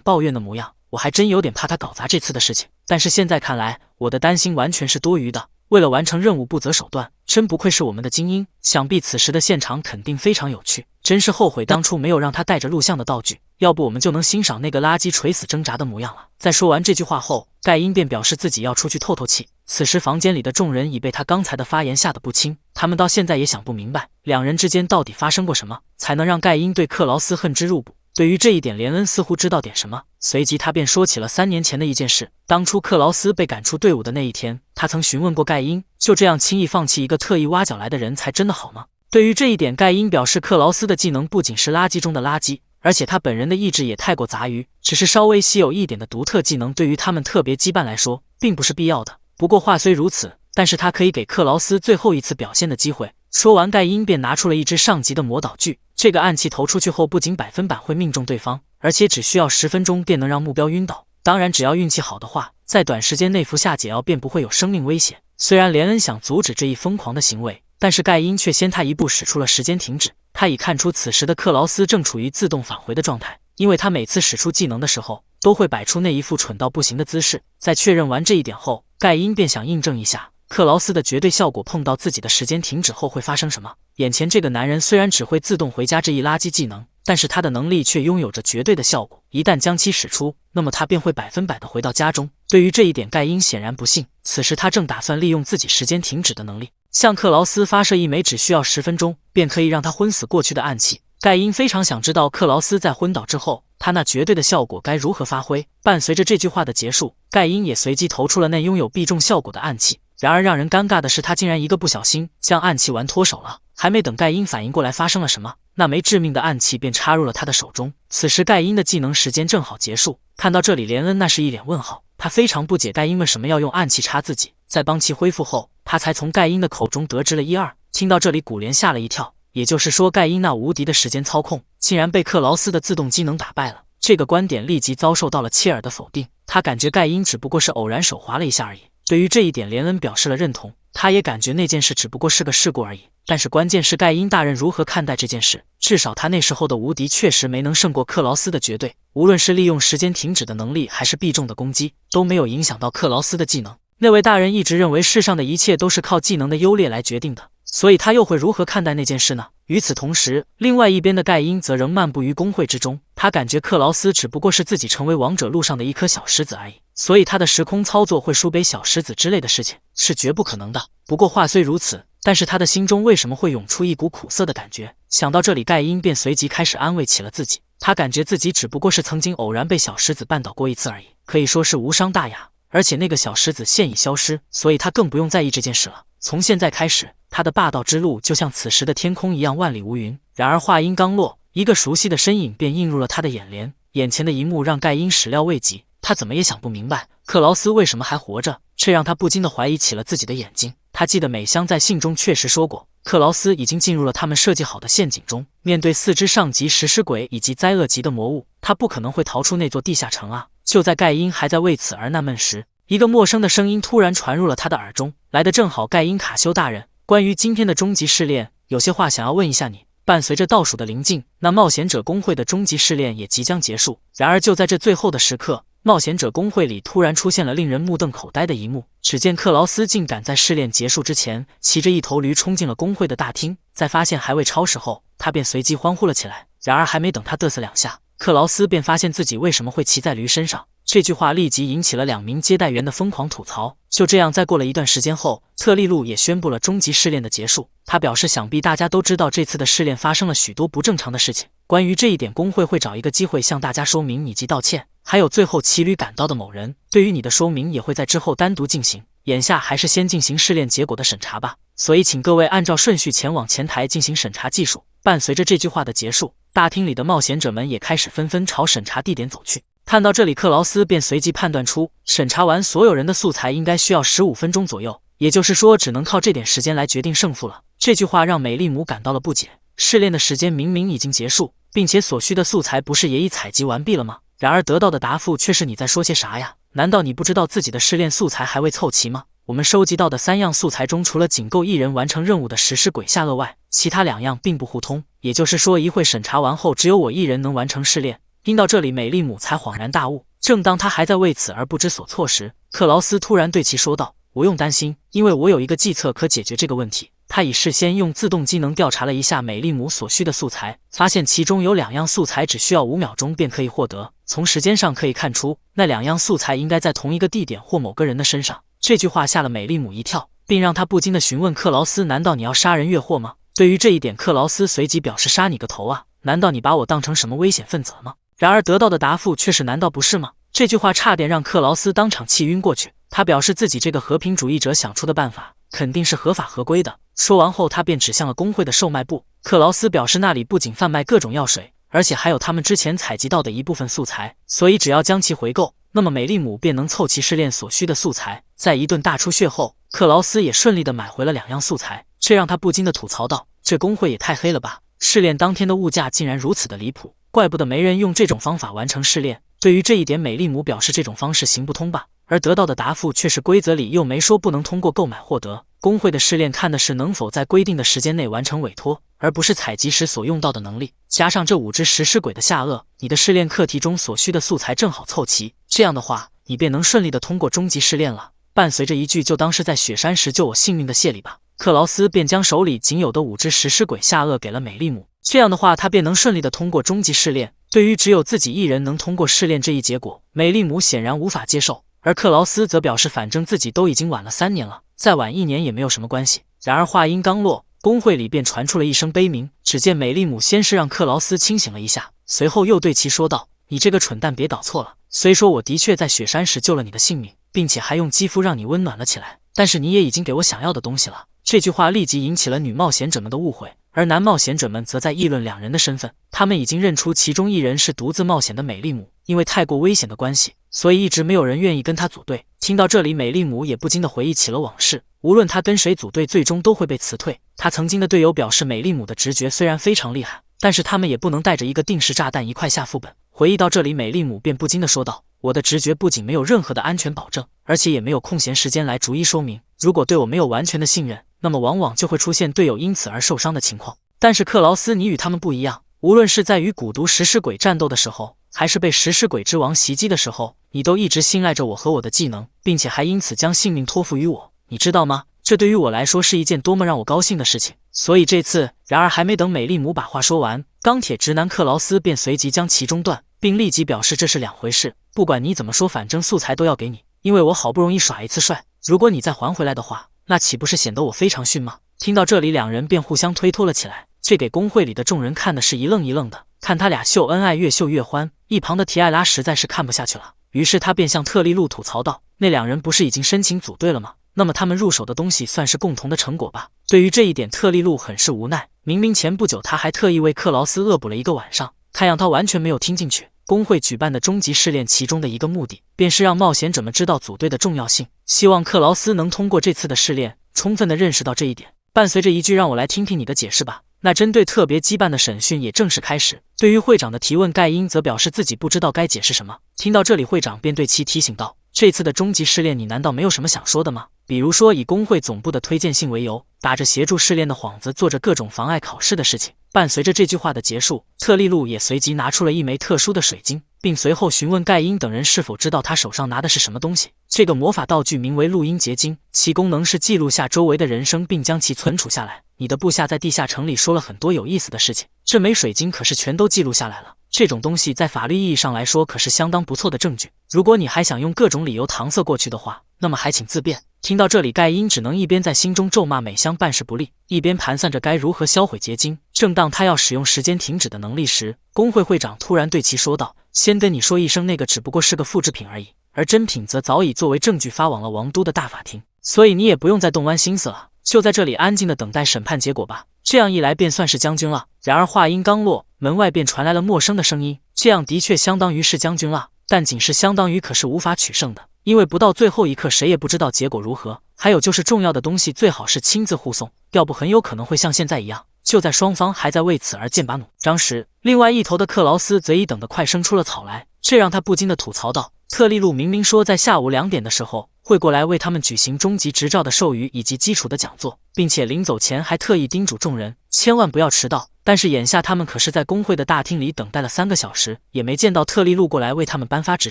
抱怨的模样，我还真有点怕他搞砸这次的事情，但是现在看来，我的担心完全是多余的。为了完成任务不择手段，真不愧是我们的精英。想必此时的现场肯定非常有趣，真是后悔当初没有让他带着录像的道具，要不我们就能欣赏那个垃圾垂死挣扎的模样了。在说完这句话后，盖因便表示自己要出去透透气。此时房间里的众人已被他刚才的发言吓得不轻，他们到现在也想不明白两人之间到底发生过什么，才能让盖因对克劳斯恨之入骨。对于这一点，连恩似乎知道点什么，随即他便说起了3年前的一件事。当初克劳斯被赶出队伍的那一天，他曾询问过盖因，就这样轻易放弃一个特意挖角来的人才真的好吗？对于这一点，盖因表示克劳斯的技能不仅是垃圾中的垃圾，而且他本人的意志也太过杂鱼，只是稍微稀有一点的独特技能对于他们特别羁绊来说并不是必要的。不过话虽如此，但是他可以给克劳斯最后一次表现的机会。说完，盖因便拿出了一只上级的魔导具。这个暗器投出去后，不仅100%会命中对方，而且只需要10分钟便能让目标晕倒。当然，只要运气好的话，在短时间内服下解药便不会有生命危险。虽然连恩想阻止这一疯狂的行为，但是盖因却先他一步使出了时间停止。他已看出此时的克劳斯正处于自动返回的状态，因为他每次使出技能的时候，都会摆出那一副蠢到不行的姿势。在确认完这一点后，盖因便想印证一下克劳斯的绝对效果碰到自己的时间停止后会发生什么。眼前这个男人虽然只会自动回家这一垃圾技能，但是他的能力却拥有着绝对的效果，一旦将其使出，那么他便会100%的回到家中。对于这一点，盖因显然不信。此时他正打算利用自己时间停止的能力，向克劳斯发射一枚只需要10分钟便可以让他昏死过去的暗器。盖因非常想知道克劳斯在昏倒之后，他那绝对的效果该如何发挥。伴随着这句话的结束，盖因也随即投出了那拥有必中效果的暗器。然而让人尴尬的是，他竟然一个不小心将暗器玩脱手了。还没等盖因反应过来发生了什么，那枚致命的暗器便插入了他的手中。此时盖因的技能时间正好结束。看到这里，连恩那是一脸问号，他非常不解盖因为什么要用暗器插自己。在帮其恢复后，他才从盖因的口中得知了一二。听到这里，古莲吓了一跳，也就是说盖因那无敌的时间操控竟然被克劳斯的自动机能打败了。这个观点立即遭受到了切尔的否定，他感觉盖因只不过是偶然手滑了一下而已。对于这一点，连恩表示了认同，他也感觉那件事只不过是个事故而已。但是关键是盖因大人如何看待这件事，至少他那时候的无敌确实没能胜过克劳斯的绝对，无论是利用时间停止的能力还是必中的攻击，都没有影响到克劳斯的技能。那位大人一直认为世上的一切都是靠技能的优劣来决定的，所以他又会如何看待那件事呢？与此同时，另外一边的盖因则仍漫步于工会之中，他感觉克劳斯只不过是自己成为王者路上的一颗小石子而已，所以他的时空操作会输给小石子之类的事情是绝不可能的。不过话虽如此，但是他的心中为什么会涌出一股苦涩的感觉？想到这里，盖因便随即开始安慰起了自己，他感觉自己只不过是曾经偶然被小石子绊倒过一次而已，可以说是无伤大雅。而且那个小石子现已消失，所以他更不用在意这件事了。从现在开始，他的霸道之路就像此时的天空一样万里无云。然而话音刚落，一个熟悉的身影便映入了他的眼帘，眼前的一幕让盖因始料未及，他怎么也想不明白克劳斯为什么还活着，这让他不禁地怀疑起了自己的眼睛。他记得美香在信中确实说过，克劳斯已经进入了他们设计好的陷阱中。面对4只上级食尸鬼以及灾厄级的魔物，他不可能会逃出那座地下城啊！就在盖因还在为此而纳闷时，一个陌生的声音突然传入了他的耳中，来的正好。盖因卡修大人，关于今天的终极试炼，有些话想要问一下你。伴随着倒数的临近，那冒险者公会的终极试炼也即将结束。然而就在这最后的时刻，冒险者公会里突然出现了令人目瞪口呆的一幕。只见克劳斯竟敢在试炼结束之前，骑着一头驴冲进了公会的大厅，在发现还未超时后，他便随即欢呼了起来。然而还没等他嘚瑟2下，克劳斯便发现自己为什么会骑在驴身上。这句话立即引起了2名接待员的疯狂吐槽。就这样，在过了一段时间后，特利路也宣布了终极试炼的结束。他表示，想必大家都知道这次的试炼发生了许多不正常的事情。关于这一点，工会会找一个机会向大家说明以及道歉。还有最后骑驴赶到的某人，对于你的说明也会在之后单独进行。眼下还是先进行试炼结果的审查吧。所以请各位按照顺序前往前台进行审查技术。伴随着这句话的结束，大厅里的冒险者们也开始纷纷朝审查地点走去。看到这里，克劳斯便随即判断出，审查完所有人的素材应该需要15分钟左右，也就是说，只能靠这点时间来决定胜负了。这句话让美丽姆感到了不解，试炼的时间明明已经结束，并且所需的素材不是也已采集完毕了吗？然而得到的答复却是你在说些啥呀？难道你不知道自己的试炼素材还未凑齐吗？我们收集到的3样素材中，除了仅够1人完成任务的食尸鬼下颚外，其他2样并不互通，也就是说，一会审查完后，只有我1人能完成试炼。听到这里，美丽姆才恍然大悟。正当他还在为此而不知所措时，克劳斯突然对其说道：“不用担心，因为我有一个计策可解决这个问题。”他已事先用自动技能调查了一下美丽姆所需的素材，发现其中有2样素材只需要5秒钟便可以获得。从时间上可以看出，那2样素材应该在同一个地点或某个人的身上。这句话吓了美丽姆一跳，并让他不禁地询问克劳斯：“难道你要杀人越货吗？”对于这一点，克劳斯随即表示：“杀你个头啊！难道你把我当成什么危险分子了吗？”然而得到的答复却是：“难道不是吗？”这句话差点让克劳斯当场气晕过去。他表示自己这个和平主义者想出的办法肯定是合法合规的。说完后，他便指向了工会的售卖部。克劳斯表示那里不仅贩卖各种药水，而且还有他们之前采集到的一部分素材，所以只要将其回购，那么美丽姆便能凑齐试炼所需的素材。在一顿大出血后，克劳斯也顺利地买回了2样素材，这让他不禁地吐槽道：“这工会也太黑了吧！试炼当天的物价竟然如此的离谱，怪不得没人用这种方法完成试炼。”对于这一点，美丽姆表示这种方式行不通吧，而得到的答复却是规则里又没说不能通过购买获得。工会的试炼看的是能否在规定的时间内完成委托，而不是采集时所用到的能力。加上这5只食尸鬼的下颚，你的试炼课题中所需的素材正好凑齐，这样的话，你便能顺利的通过终极试炼了。伴随着一句“就当是在雪山时救我性命的谢礼吧”，克劳斯便将手里仅有的5只食尸鬼下颚给了美丽姆。这样的话，他便能顺利的通过终极试炼。对于只有自己1人能通过试炼这一结果，美丽姆显然无法接受，而克劳斯则表示反正自己都已经晚了3年了，再晚1年也没有什么关系。然而话音刚落，工会里便传出了一声悲鸣。只见美丽姆先是让克劳斯清醒了一下，随后又对其说道：“你这个蠢蛋，别搞错了，虽说我的确在雪山时救了你的性命，并且还用肌肤让你温暖了起来，但是你也已经给我想要的东西了。”这句话立即引起了女冒险者们的误会，而男冒险者们则在议论2人的身份。他们已经认出其中1人是独自冒险的美丽姆，因为太过危险的关系，所以一直没有人愿意跟他组队。听到这里，美丽姆也不禁地回忆起了往事，无论他跟谁组队，最终都会被辞退。他曾经的队友表示，美丽姆的直觉虽然非常厉害，但是他们也不能带着一个定时炸弹一块下副本。回忆到这里，美丽姆便不禁地说道：“我的直觉不仅没有任何的安全保证，而且也没有空闲时间来逐一说明。如果对我没有完全的信任，那么往往就会出现队友因此而受伤的情况。但是克劳斯，你与他们不一样，无论是在与蛊毒食尸鬼战斗的时候，还是被食尸鬼之王袭击的时候，你都一直信赖着我和我的技能，并且还因此将性命托付于我，你知道吗？这对于我来说是一件多么让我高兴的事情。所以这次……”然而还没等美丽姆把话说完，钢铁直男克劳斯便随即将其中断，并立即表示这是2回事，不管你怎么说，反正素材都要给你，因为我好不容易耍一次帅，如果你再还回来的话，那岂不是显得我非常逊吗？听到这里，2人便互相推脱了起来，这给工会里的众人看的是一愣一愣的，看他俩秀恩爱越秀越欢。一旁的提艾拉实在是看不下去了，于是他便向特利路吐槽道：“那2人不是已经申请组队了吗？那么他们入手的东西算是共同的成果吧？”对于这一点，特利路很是无奈。明明前不久他还特意为克劳斯恶补了一个晚上，看样他完全没有听进去。工会举办的终极试炼其中的一个目的，便是让冒险者们知道组队的重要性，希望克劳斯能通过这次的试炼，充分地认识到这一点。伴随着一句"让我来听听你的解释吧"，那针对特别羁绊的审讯也正式开始。对于会长的提问，盖因则表示自己不知道该解释什么。听到这里，会长便对其提醒道："这次的终极试炼，你难道没有什么想说的吗？比如说以工会总部的推荐信为由，打着协助试炼的幌子，做着各种妨碍考试的事情。"伴随着这句话的结束，特利路也随即拿出了一枚特殊的水晶，并随后询问盖因等人是否知道他手上拿的是什么东西。这个魔法道具名为录音结晶，其功能是记录下周围的人声，并将其存储下来。你的部下在地下城里说了很多有意思的事情，这枚水晶可是全都记录下来了。这种东西在法律意义上来说可是相当不错的证据。如果你还想用各种理由搪塞过去的话，那么还请自便。听到这里，盖因只能一边在心中咒骂美香办事不力，一边盘算着该如何销毁结晶。正当他要使用时间停止的能力时，工会会长突然对其说道："先跟你说一声，那个只不过是个复制品而已，而真品则早已作为证据发往了王都的大法庭，所以你也不用再动弯心思了，就在这里安静的等待审判结果吧。这样一来便算是将军了。"然而话音刚落，门外便传来了陌生的声音："这样的确相当于是将军了，但仅是相当于，可是无法取胜的，因为不到最后一刻谁也不知道结果如何。还有就是重要的东西最好是亲自护送，要不很有可能会像现在一样。"就在双方还在为此而剑拔弩张时，另外一头的克劳斯则已等得快生出了草来，这让他不禁地吐槽道："特利路明明说在下午2点的时候会过来为他们举行终极执照的授予以及基础的讲座，并且临走前还特意叮嘱众人千万不要迟到。但是眼下他们可是在工会的大厅里等待了3个小时，也没见到特利路过来为他们颁发执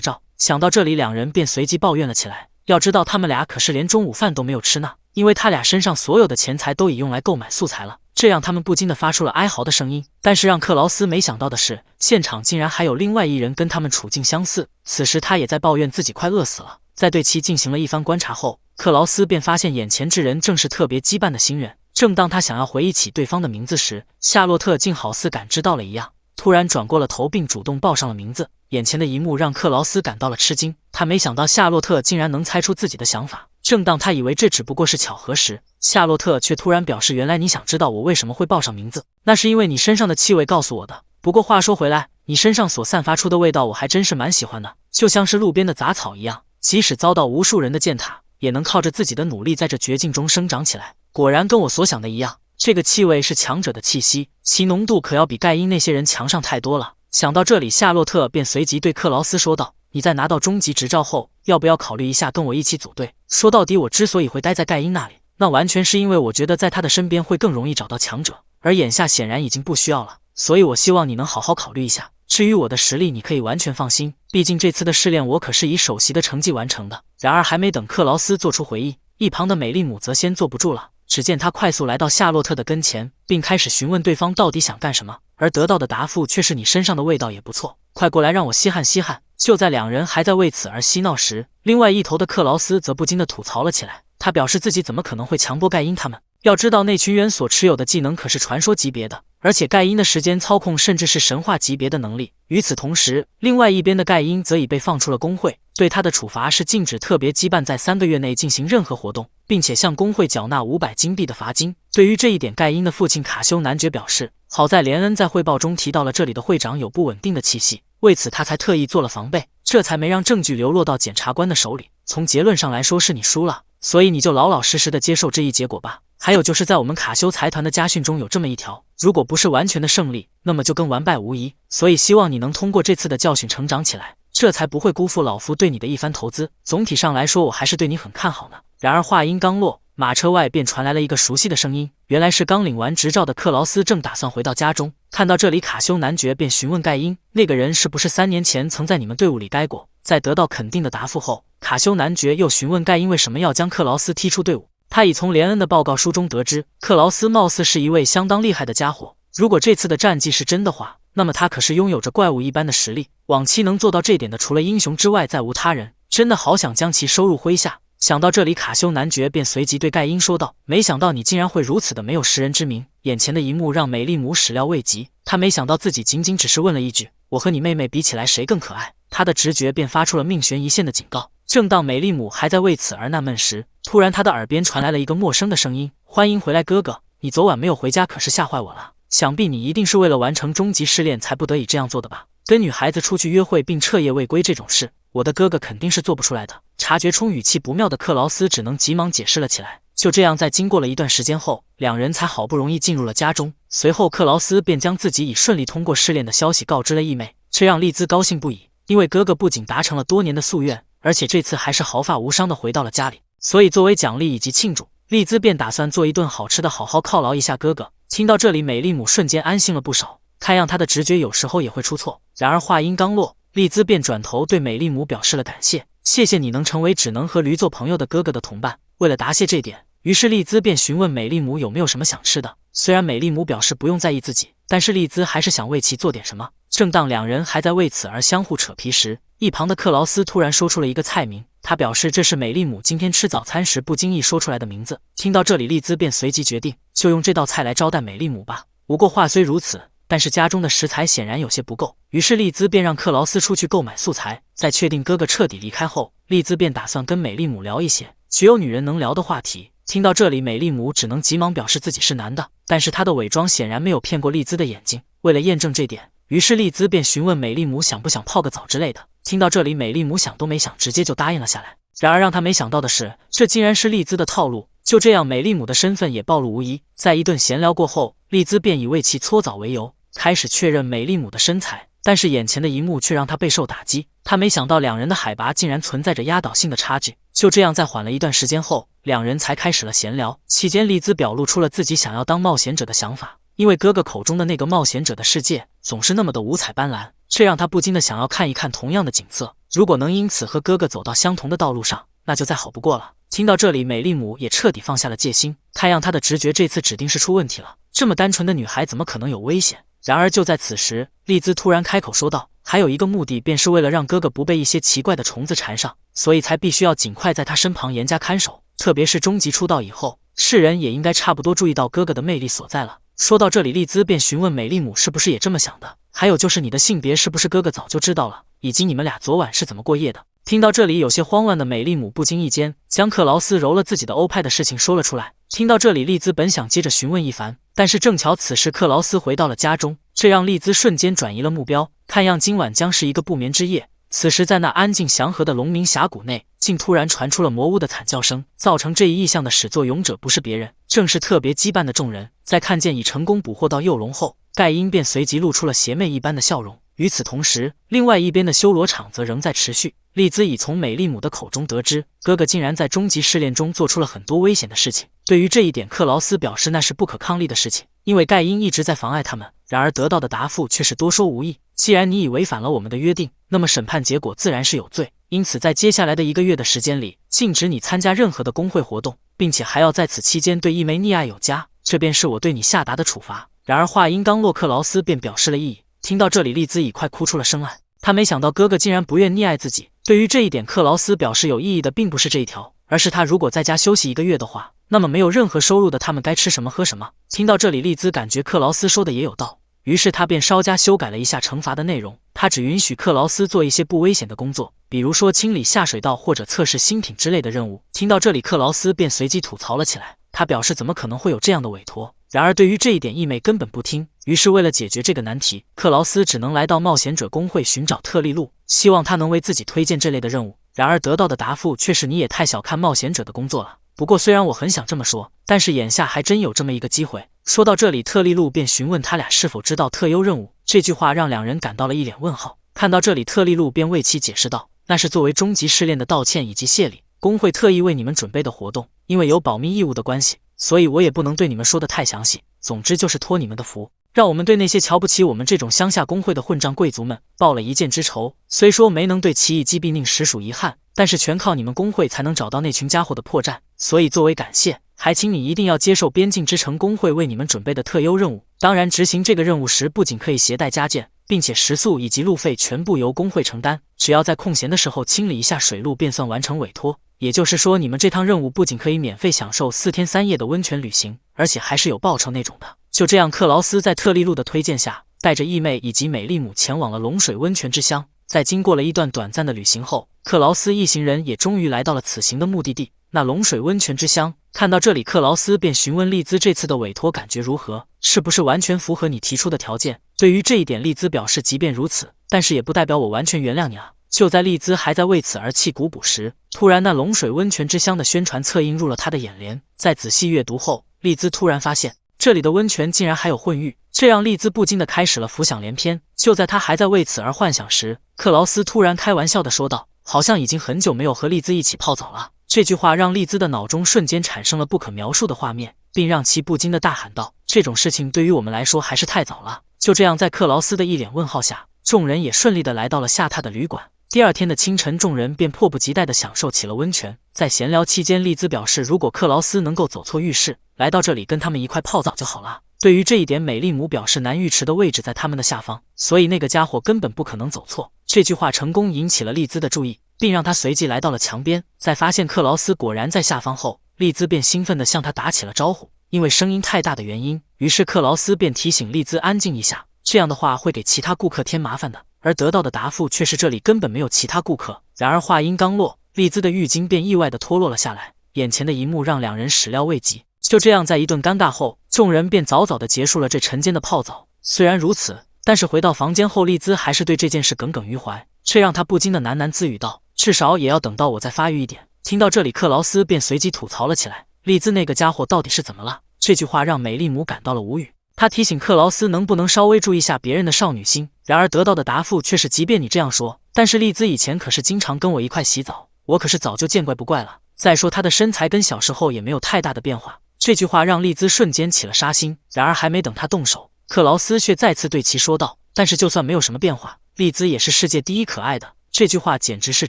照。"想到这里，两人便随即抱怨了起来。要知道他们俩可是连中午饭都没有吃呢，因为他俩身上所有的钱财都已用来购买素材了。这让他们不禁地发出了哀嚎的声音。但是让克劳斯没想到的是，现场竟然还有另外一人跟他们处境相似，此时他也在抱怨自己快饿死了。在对其进行了一番观察后，克劳斯便发现眼前之人正是特别羁绊的新人。正当他想要回忆起对方的名字时，夏洛特竟好似感知到了一样，突然转过了头，并主动报上了名字。眼前的一幕让克劳斯感到了吃惊，他没想到夏洛特竟然能猜出自己的想法。正当他以为这只不过是巧合时，夏洛特却突然表示："原来你想知道我为什么会报上名字，那是因为你身上的气味告诉我的。不过话说回来，你身上所散发出的味道我还真是蛮喜欢的，就像是路边的杂草一样，即使遭到无数人的践踏，也能靠着自己的努力在这绝境中生长起来。果然跟我所想的一样，这个气味是强者的气息，其浓度可要比盖因那些人强上太多了。"想到这里，夏洛特便随即对克劳斯说道："你在拿到终极执照后，要不要考虑一下跟我一起组队？说到底，我之所以会待在盖因那里，那完全是因为我觉得在他的身边会更容易找到强者，而眼下显然已经不需要了，所以我希望你能好好考虑一下。至于我的实力，你可以完全放心，毕竟这次的试炼我可是以首席的成绩完成的。"然而还没等克劳斯做出回应，一旁的美丽姆则先坐不住了。只见他快速来到夏洛特的跟前，并开始询问对方到底想干什么，而得到的答复却是："你身上的味道也不错，快过来让我稀罕稀罕。"就在两人还在为此而嬉闹时，另外一头的克劳斯则不禁地吐槽了起来。他表示自己怎么可能会强迫盖因他们，要知道那群人所持有的技能可是传说级别的，而且盖因的时间操控甚至是神话级别的能力。与此同时，另外一边的盖因则已被放出了工会，对他的处罚是禁止特别羁绊在3个月内进行任何活动，并且向工会缴纳500金币的罚金。对于这一点，盖因的父亲卡修男爵表示，好在连恩在汇报中提到了这里的会长有不稳定的气息，为此他才特意做了防备，这才没让证据流落到检察官的手里。从结论上来说是你输了，所以你就老老实实的接受这一结果吧。还有就是在我们卡修财团的家训中有这么一条，如果不是完全的胜利，那么就跟完败无疑，所以希望你能通过这次的教训成长起来，这才不会辜负老夫对你的一番投资。总体上来说，我还是对你很看好呢。然而话音刚落，马车外便传来了一个熟悉的声音，原来是刚领完执照的克劳斯正打算回到家中。看到这里，卡修男爵便询问盖因，那个人是不是3年前曾在你们队伍里待过？在得到肯定的答复后，卡修男爵又询问盖因为什么要将克劳斯踢出队伍。他已从连恩的报告书中得知，克劳斯貌似是一位相当厉害的家伙，如果这次的战绩是真的话，那么他可是拥有着怪物一般的实力，往期能做到这点的除了英雄之外再无他人，真的好想将其收入麾下。想到这里，卡修男爵便随即对盖因说道：没想到你竟然会如此的没有识人之明。眼前的一幕让美丽姆始料未及，她没想到自己仅仅只是问了一句，我和你妹妹比起来谁更可爱，她的直觉便发出了命悬一线的警告。正当美丽姆还在为此而纳闷时，突然她的耳边传来了一个陌生的声音，欢迎回来哥哥，你昨晚没有回家可是吓坏我了，想必你一定是为了完成终极试炼才不得已这样做的吧。跟女孩子出去约会并彻夜未归这种事，我的哥哥肯定是做不出来的。察觉出语气不妙的克劳斯只能急忙解释了起来，就这样，在经过了一段时间后，两人才好不容易进入了家中。随后，克劳斯便将自己已顺利通过试炼的消息告知了义妹，这让丽兹高兴不已。因为哥哥不仅达成了多年的夙愿，而且这次还是毫发无伤的回到了家里，所以作为奖励以及庆祝，丽兹便打算做一顿好吃的，好好犒劳一下哥哥。听到这里，美丽姆瞬间安心了不少。看样她的直觉有时候也会出错。然而话音刚落，丽兹便转头对美丽姆表示了感谢，谢谢你能成为只能和驴做朋友的哥哥的同伴。为了答谢这点，于是丽兹便询问美丽姆有没有什么想吃的。虽然美丽姆表示不用在意自己，但是丽兹还是想为其做点什么。正当两人还在为此而相互扯皮时，一旁的克劳斯突然说出了一个菜名，他表示这是美丽姆今天吃早餐时不经意说出来的名字。听到这里，丽兹便随即决定就用这道菜来招待美丽姆吧。不过话虽如此，但是家中的食材显然有些不够，于是丽兹便让克劳斯出去购买素材。在确定哥哥彻底离开后，丽兹便打算跟美丽姆聊一些只有女人能聊的话题。听到这里，美丽姆只能急忙表示自己是男的，但是她的伪装显然没有骗过丽兹的眼睛。为了验证这点，于是丽兹便询问美丽姆想不想泡个澡之类的。听到这里，美丽姆想都没想，直接就答应了下来。然而让她没想到的是，这竟然是丽兹的套路。就这样，美丽姆的身份也暴露无遗。在一顿闲聊过后，丽兹便以为其搓澡为由，开始确认美丽姆的身材。但是眼前的一幕却让她备受打击，她没想到两人的海拔竟然存在着压倒性的差距。就这样，在缓了一段时间后，两人才开始了闲聊。期间，丽兹表露出了自己想要当冒险者的想法，因为哥哥口中的那个冒险者的世界总是那么的五彩斑斓，这让她不禁的想要看一看同样的景色。如果能因此和哥哥走到相同的道路上，那就再好不过了。听到这里，美丽姆也彻底放下了戒心，看样她的直觉这次指定是出问题了。这么单纯的女孩怎么可能有危险？然而就在此时，丽兹突然开口说道，还有一个目的，便是为了让哥哥不被一些奇怪的虫子缠上，所以才必须要尽快在他身旁严加看守。特别是终极出道以后，世人也应该差不多注意到哥哥的魅力所在了。说到这里，丽兹便询问美丽姆是不是也这么想的，还有就是你的性别是不是哥哥早就知道了，以及你们俩昨晚是怎么过夜的。听到这里，有些慌乱的美丽姆不经意间将克劳斯揉了自己的欧派的事情说了出来。听到这里，丽兹本想接着询问一番，但是正巧此时克劳斯回到了家中，这让丽兹瞬间转移了目标。看样今晚将是一个不眠之夜。此时在那安静祥和的龙鸣峡谷内，竟突然传出了魔巫的惨叫声。造成这一异象的始作俑者不是别人，正是特别羁绊的众人。在看见已成功捕获到幼龙后，盖因便随即露出了邪魅一般的笑容。与此同时，另外一边的修罗场则仍在持续。丽兹已从美丽姆的口中得知，哥哥竟然在终极试炼中做出了很多危险的事情。对于这一点，克劳斯表示那是不可抗力的事情，因为盖因一直在妨碍他们。然而得到的答复却是多说无益。既然你已违反了我们的约定，那么审判结果自然是有罪。因此，在接下来的1个月的时间里，禁止你参加任何的工会活动，并且还要在此期间对一枚溺爱有加，这便是我对你下达的处罚。然而话音刚落，克劳斯便表示了异议。听到这里，丽兹已快哭出了声来。他没想到哥哥竟然不愿溺爱自己。对于这一点，克劳斯表示有意义的并不是这一条，而是他如果在家休息1个月的话，那么没有任何收入的他们该吃什么喝什么。听到这里，丽兹感觉克劳斯说的也有道，于是他便稍加修改了一下惩罚的内容。他只允许克劳斯做一些不危险的工作，比如说清理下水道或者测试新品之类的任务。听到这里，克劳斯便随即吐槽了起来。他表示怎么可能会有这样的委托。然而对于这一点，义妹根本不听。于是为了解决这个难题，克劳斯只能来到冒险者工会寻找特利路，希望他能为自己推荐这类的任务。然而得到的答复却是你也太小看冒险者的工作了。不过虽然我很想这么说，但是眼下还真有这么一个机会。说到这里，特利路便询问他俩是否知道特优任务。这句话让两人感到了一脸问号。看到这里，特利路便为其解释道，那是作为终极试炼的道歉以及谢礼，工会特意为你们准备的活动。因为有保密义务的关系，所以我也不能对你们说的太详细。总之就是托你们的福，让我们对那些瞧不起我们这种乡下工会的混账贵族们报了一箭之仇。虽说没能对奇异击毙令实属遗憾，但是全靠你们工会才能找到那群家伙的破绽。所以作为感谢，还请你一定要接受边境之城工会为你们准备的特优任务。当然，执行这个任务时不仅可以携带家眷，并且食宿以及路费全部由工会承担。只要在空闲的时候清理一下水路，便算完成委托。也就是说，你们这趟任务不仅可以免费享受4天3夜的温泉旅行，而且还是有报酬那种的。就这样，克劳斯在特利路的推荐下，带着义妹以及美丽姆前往了龙水温泉之乡。在经过了一段短暂的旅行后，克劳斯一行人也终于来到了此行的目的地，那龙水温泉之乡。看到这里，克劳斯便询问丽兹这次的委托感觉如何，是不是完全符合你提出的条件。对于这一点，丽兹表示即便如此，但是也不代表我完全原谅你啊。就在丽兹还在为此而气鼓鼓时，突然那龙水温泉之乡的宣传册映入了他的眼帘。在仔细阅读后，丽兹突然发现这里的温泉竟然还有混浴，这让丽兹不禁地开始了浮想联翩。就在他还在为此而幻想时，克劳斯突然开玩笑地说道：“好像已经很久没有和丽兹一起泡澡了。”这句话让丽兹的脑中瞬间产生了不可描述的画面，并让其不禁地大喊道：“这种事情对于我们来说还是太早了。”就这样，在克劳斯的一脸问号下，众人也顺利地来到了下榻的旅馆。第二天的清晨，众人便迫不及待地享受起了温泉。在闲聊期间，丽兹表示，如果克劳斯能够走错浴室，来到这里跟他们一块泡澡就好了。对于这一点，美丽姆表示男浴池的位置在他们的下方，所以那个家伙根本不可能走错。这句话成功引起了丽兹的注意，并让他随即来到了墙边。在发现克劳斯果然在下方后，丽兹便兴奋地向他打起了招呼。因为声音太大的原因，于是克劳斯便提醒丽兹安静一下，这样的话会给其他顾客添麻烦的。而得到的答复却是这里根本没有其他顾客。然而话音刚落，丽兹的浴巾便意外地脱落了下来，眼前的一幕让两人始料未及。就这样，在一顿尴尬后，众人便早早地结束了这晨间的泡澡。虽然如此，但是回到房间后，丽兹还是对这件事耿耿于怀，这让她不禁地喃喃自语道：“至少也要等到我再发育一点。”听到这里，克劳斯便随即吐槽了起来：“丽兹那个家伙到底是怎么了？”这句话让美丽姆感到了无语。他提醒克劳斯能不能稍微注意下别人的少女心，然而得到的答复却是：即便你这样说，但是丽兹以前可是经常跟我一块洗澡，我可是早就见怪不怪了。再说她的身材跟小时候也没有太大的变化。这句话让丽兹瞬间起了杀心，然而还没等他动手，克劳斯却再次对其说道：“但是就算没有什么变化，丽兹也是世界第一可爱的。”这句话简直是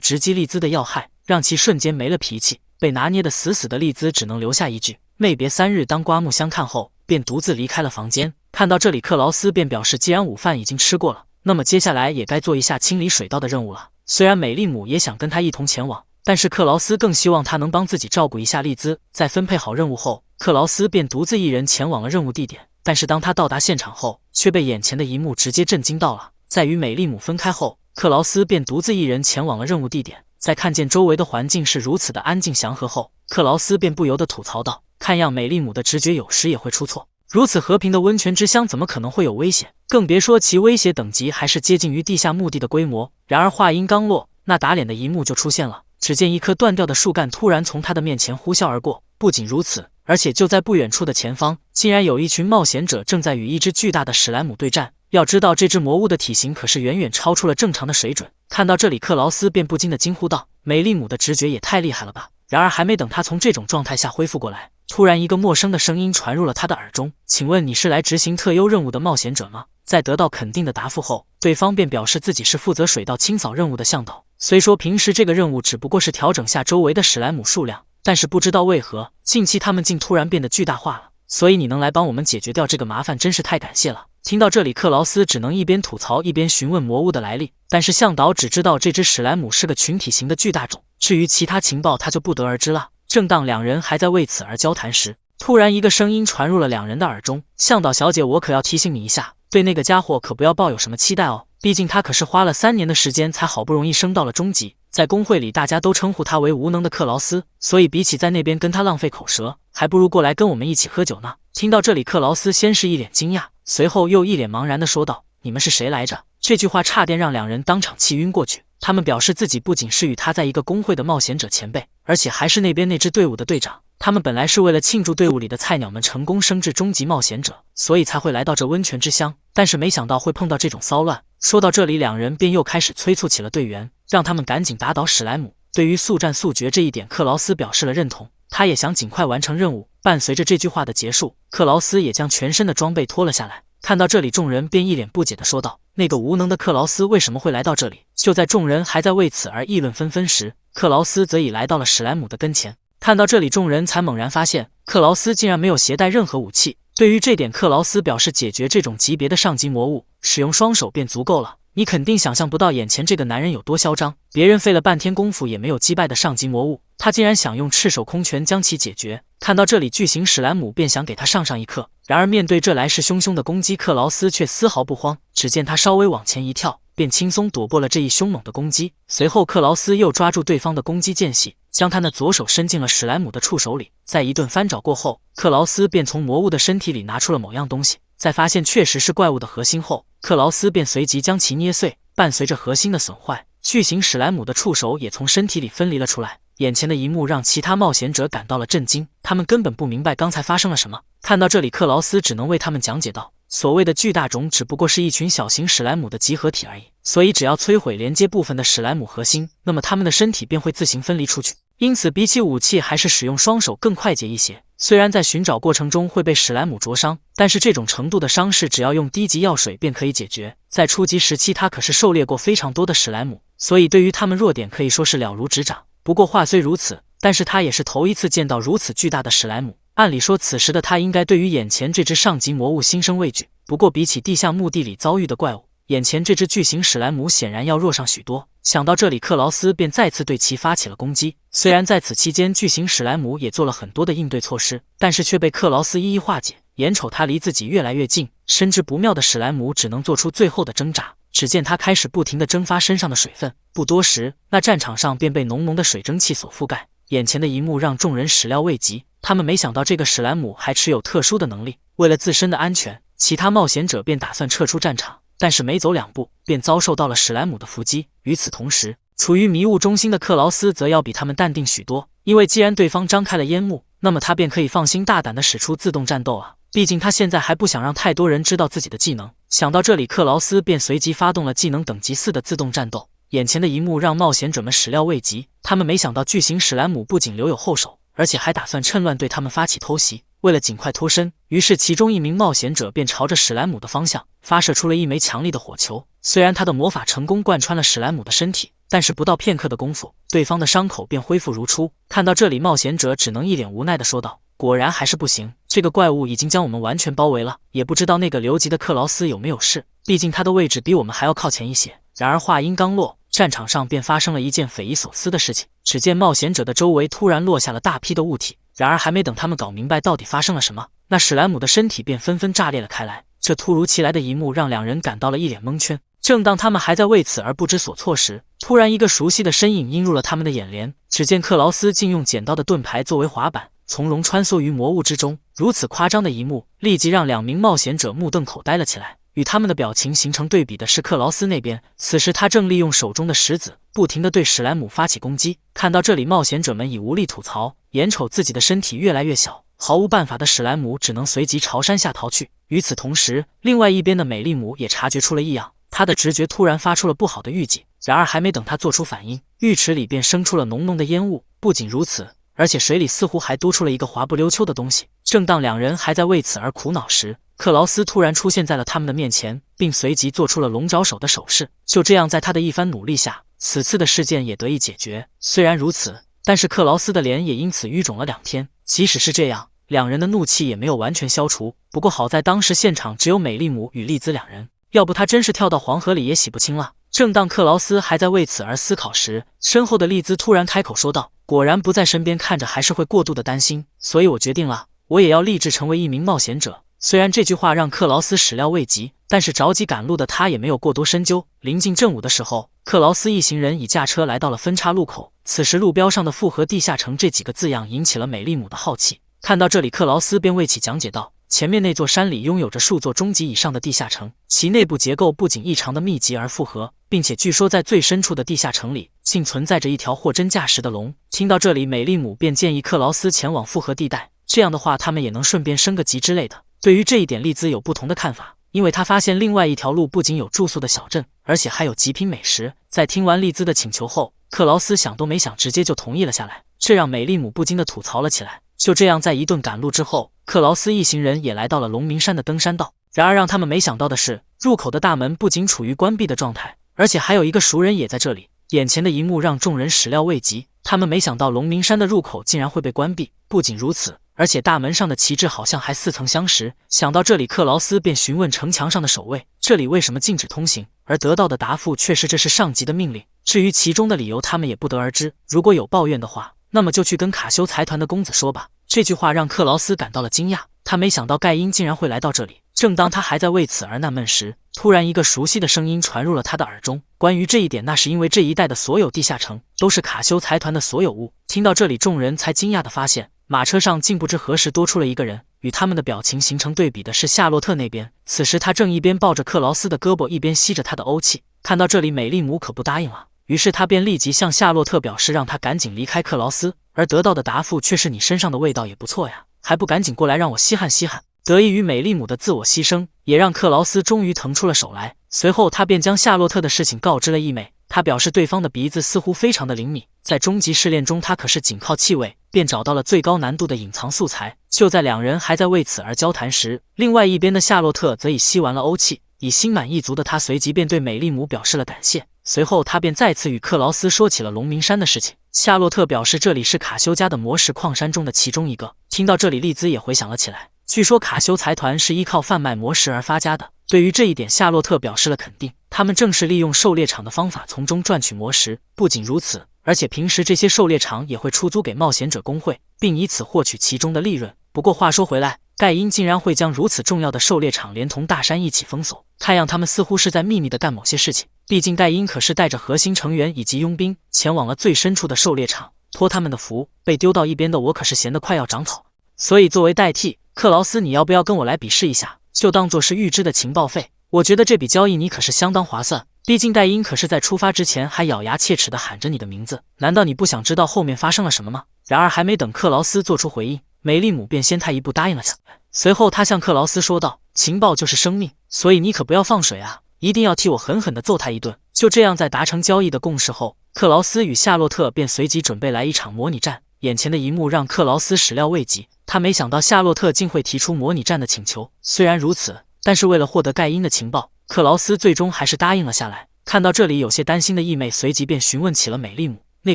直击丽兹的要害，让其瞬间没了脾气。被拿捏的死死的丽兹只能留下一句：“妹别3日。”当刮目相看后，便独自离开了房间。看到这里，克劳斯便表示，既然午饭已经吃过了，那么接下来也该做一下清理水道的任务了。虽然美丽姆也想跟他一同前往，但是克劳斯更希望他能帮自己照顾一下丽兹。在分配好任务后，克劳斯便独自一人前往了任务地点。但是当他到达现场后，却被眼前的一幕直接震惊到了。在与美丽姆分开后，克劳斯便独自一人前往了任务地点。在看见周围的环境是如此的安静祥和后，克劳斯便不由得吐槽道：“看样美丽姆的直觉有时也会出错。如此和平的温泉之乡怎么可能会有危险？更别说其威胁等级还是接近于地下墓地的规模。”然而话音刚落，那打脸的一幕就出现了。只见一棵断掉的树干突然从他的面前呼啸而过。不仅如此，而且就在不远处的前方，竟然有一群冒险者正在与一只巨大的史莱姆对战。要知道，这只魔物的体型可是远远超出了正常的水准。看到这里，克劳斯便不禁地惊呼道：“美丽姆的直觉也太厉害了吧！”然而还没等他从这种状态下恢复过来，突然一个陌生的声音传入了他的耳中：“请问你是来执行特优任务的冒险者吗？”在得到肯定的答复后，对方便表示自己是负责水道清扫任务的向导。虽说平时这个任务只不过是调整下周围的史莱姆数量，但是不知道为何近期他们竟突然变得巨大化了，所以你能来帮我们解决掉这个麻烦，真是太感谢了。听到这里，克劳斯只能一边吐槽一边询问魔物的来历，但是向导只知道这只史莱姆是个群体型的巨大种，至于其他情报他就不得而知了。正当两人还在为此而交谈时，突然一个声音传入了两人的耳中：“向导小姐，我可要提醒你一下，对那个家伙可不要抱有什么期待哦，毕竟他可是花了3年的时间才好不容易升到了中级。在工会里大家都称呼他为无能的克劳斯，所以比起在那边跟他浪费口舌，还不如过来跟我们一起喝酒呢。”听到这里，克劳斯先是一脸惊讶，随后又一脸茫然地说道：“你们是谁来着？”这句话差点让两人当场气晕过去。他们表示自己不仅是与他在一个工会的冒险者前辈，而且还是那边那支队伍的队长。他们本来是为了庆祝队伍里的菜鸟们成功升至中级冒险者，所以才会来到这温泉之乡，但是没想到会碰到这种骚乱。说到这里，两人便又开始催促起了队员，让他们赶紧打倒史莱姆。对于速战速决这一点，克劳斯表示了认同，他也想尽快完成任务。伴随着这句话的结束，克劳斯也将全身的装备脱了下来。看到这里，众人便一脸不解地说道：“那个无能的克劳斯为什么会来到这里？”就在众人还在为此而议论纷纷时，克劳斯则已来到了史莱姆的跟前。看到这里，众人才猛然发现，克劳斯竟然没有携带任何武器。对于这点，克劳斯表示解决这种级别的上级魔物，使用双手便足够了。你肯定想象不到眼前这个男人有多嚣张，别人费了半天功夫也没有击败的上级魔物，他竟然想用赤手空拳将其解决。看到这里，巨型史莱姆便想给他上一课，然而面对这来势汹汹的攻击，克劳斯却丝毫不慌。只见他稍微往前一跳，便轻松躲过了这一凶猛的攻击。随后，克劳斯又抓住对方的攻击间隙，将他那左手伸进了史莱姆的触手里。在一顿翻找过后，克劳斯便从魔物的身体里拿出了某样东西。在发现确实是怪物的核心后，克劳斯便随即将其捏碎。伴随着核心的损坏，巨型史莱姆的触手也从身体里分离了出来。眼前的一幕让其他冒险者感到了震惊，他们根本不明白刚才发生了什么。看到这里，克劳斯只能为他们讲解道：所谓的巨大种只不过是一群小型史莱姆的集合体而已，所以只要摧毁连接部分的史莱姆核心，那么他们的身体便会自行分离出去。因此比起武器，还是使用双手更快捷一些。虽然在寻找过程中会被史莱姆灼伤，但是这种程度的伤势只要用低级药水便可以解决。在初级时期，他可是狩猎过非常多的史莱姆，所以对于他们弱点可以说是了如指掌。不过话虽如此，但是他也是头一次见到如此巨大的史莱姆。按理说，此时的他应该对于眼前这只上级魔物心生畏惧。不过比起地下墓地里遭遇的怪物，眼前这只巨型史莱姆显然要弱上许多。想到这里，克劳斯便再次对其发起了攻击。虽然在此期间，巨型史莱姆也做了很多的应对措施，但是却被克劳斯一一化解。眼瞅他离自己越来越近，深知不妙的史莱姆只能做出最后的挣扎。只见他开始不停地蒸发身上的水分，不多时，那战场上便被浓浓的水蒸气所覆盖。眼前的一幕让众人始料未及，他们没想到这个史莱姆还持有特殊的能力。为了自身的安全，其他冒险者便打算撤出战场，但是没走两步，便遭受到了史莱姆的伏击。与此同时，处于迷雾中心的克劳斯则要比他们淡定许多，因为既然对方张开了烟幕，那么他便可以放心大胆地使出自动战斗啊。毕竟他现在还不想让太多人知道自己的技能。想到这里，克劳斯便随即发动了技能等级4的自动战斗。眼前的一幕让冒险者们始料未及，他们没想到巨型史莱姆不仅留有后手，而且还打算趁乱对他们发起偷袭。为了尽快脱身，于是其中一名冒险者便朝着史莱姆的方向发射出了一枚强力的火球。虽然他的魔法成功贯穿了史莱姆的身体，但是不到片刻的功夫，对方的伤口便恢复如初。看到这里，冒险者只能一脸无奈地说道：果然还是不行，这个怪物已经将我们完全包围了，也不知道那个留级的克劳斯有没有事，毕竟他的位置比我们还要靠前一些。然而话音刚落，战场上便发生了一件匪夷所思的事情。只见冒险者的周围突然落下了大批的物体，然而还没等他们搞明白到底发生了什么，那史莱姆的身体便纷纷炸裂了开来。这突如其来的一幕让两人感到了一脸蒙圈。正当他们还在为此而不知所措时，突然一个熟悉的身影映入了他们的眼帘。只见克劳斯竟用捡到的盾牌作为滑板，从容穿梭于魔物之中。如此夸张的一幕，立即让两名冒险者目瞪口呆了起来。与他们的表情形成对比的是克劳斯那边，此时他正利用手中的石子，不停地对史莱姆发起攻击。看到这里，冒险者们已无力吐槽，眼瞅自己的身体越来越小，毫无办法的史莱姆只能随即朝山下逃去。与此同时，另外一边的美丽姆也察觉出了异样，她的直觉突然发出了不好的预警。然而还没等她做出反应，浴池里便生出了浓浓的烟雾。不仅如此，而且水里似乎还多出了一个滑不溜秋的东西。正当两人还在为此而苦恼时，克劳斯突然出现在了他们的面前，并随即做出了龙爪手的手势。就这样，在他的一番努力下，此次的事件也得以解决。虽然如此，但是克劳斯的脸也因此淤肿了2天。即使是这样，两人的怒气也没有完全消除。不过好在当时现场只有美丽姆与丽兹两人，要不他真是跳到黄河里也洗不清了。正当克劳斯还在为此而思考时，身后的丽兹突然开口说道：果然不在身边看着还是会过度的担心，所以我决定了，我也要立志成为一名冒险者。虽然这句话让克劳斯始料未及，但是着急赶路的他也没有过多深究。临近正午的时候，克劳斯一行人已驾车来到了分岔路口。此时路标上的复合地下城这几个字样引起了美丽姆的好奇。看到这里，克劳斯便为其讲解道：前面那座山里拥有着数座中级以上的地下城，其内部结构不仅异常的密集而复合，并且据说在最深处的地下城里竟存在着一条货真价实的龙。听到这里，美丽姆便建议克劳斯前往复合地带，这样的话他们也能顺便升个级之类的。对于这一点，丽兹有不同的看法，因为他发现另外一条路不仅有住宿的小镇，而且还有极品美食。在听完丽兹的请求后，克劳斯想都没想，直接就同意了下来，这让美丽姆不禁地吐槽了起来。就这样，在一顿赶路之后，克劳斯一行人也来到了龙明山的登山道。然而让他们没想到的是，入口的大门不仅处于关闭的状态，而且还有一个熟人也在这里。眼前的一幕让众人始料未及，他们没想到龙明山的入口竟然会被关闭。不仅如此，而且大门上的旗帜好像还似曾相识。想到这里，克劳斯便询问城墙上的守卫，这里为什么禁止通行，而得到的答复却是这是上级的命令。至于其中的理由，他们也不得而知。如果有抱怨的话，那么就去跟卡修财团的公子说吧。这句话让克劳斯感到了惊讶，他没想到盖因竟然会来到这里。正当他还在为此而纳闷时，突然一个熟悉的声音传入了他的耳中。关于这一点，那是因为这一带的所有地下城都是卡修财团的所有物。听到这里，众人才惊讶地发现，马车上竟不知何时多出了一个人。与他们的表情形成对比的是夏洛特那边，此时他正一边抱着克劳斯的胳膊，一边吸着他的欧气。看到这里，美丽姆可不答应了，于是他便立即向夏洛特表示让他赶紧离开克劳斯，而得到的答复却是你身上的味道也不错呀，还不赶紧过来让我稀罕稀罕。得益于美丽姆的自我牺牲，也让克劳斯终于腾出了手来。随后他便将夏洛特的事情告知了异妹，他表示对方的鼻子似乎非常的灵敏，在终极试炼中他可是仅靠气味便找到了最高难度的隐藏素材。就在两人还在为此而交谈时，另外一边的夏洛特则已吸完了欧气，已心满意足的他随即便对美丽姆表示了感谢。随后他便再次与克劳斯说起了龙鸣山的事情。夏洛特表示这里是卡修家的魔石矿山中的其中一个。听到这里，丽兹也回想了起来，据说卡修财团是依靠贩卖魔石而发家的。对于这一点，夏洛特表示了肯定，他们正是利用狩猎场的方法从中赚取魔石。不仅如此，而且平时这些狩猎场也会出租给冒险者工会，并以此获取其中的利润。不过话说回来，盖因竟然会将如此重要的狩猎场连同大山一起封锁，看样他们似乎是在秘密地干某些事情。毕竟盖因可是带着核心成员以及佣兵前往了最深处的狩猎场，托他们的福，被丢到一边的我可是闲得快要长草。所以作为代替，克劳斯，你要不要跟我来比试一下，就当做是预支的情报费？我觉得这笔交易你可是相当划算，毕竟盖因可是在出发之前还咬牙切齿地喊着你的名字，难道你不想知道后面发生了什么吗？然而还没等克劳斯做出回应，梅利姆便先他一步答应了下来。随后他向克劳斯说道，情报就是生命，所以你可不要放水啊，一定要替我狠狠地揍他一顿。就这样，在达成交易的共识后，克劳斯与夏洛特便随即准备来一场模拟战。眼前的一幕让克劳斯始料未及，他没想到夏洛特竟会提出模拟战的请求。虽然如此，但是为了获得盖因的情报，克劳斯最终还是答应了下来。看到这里，有些担心的义妹随即便询问起了美丽姆，那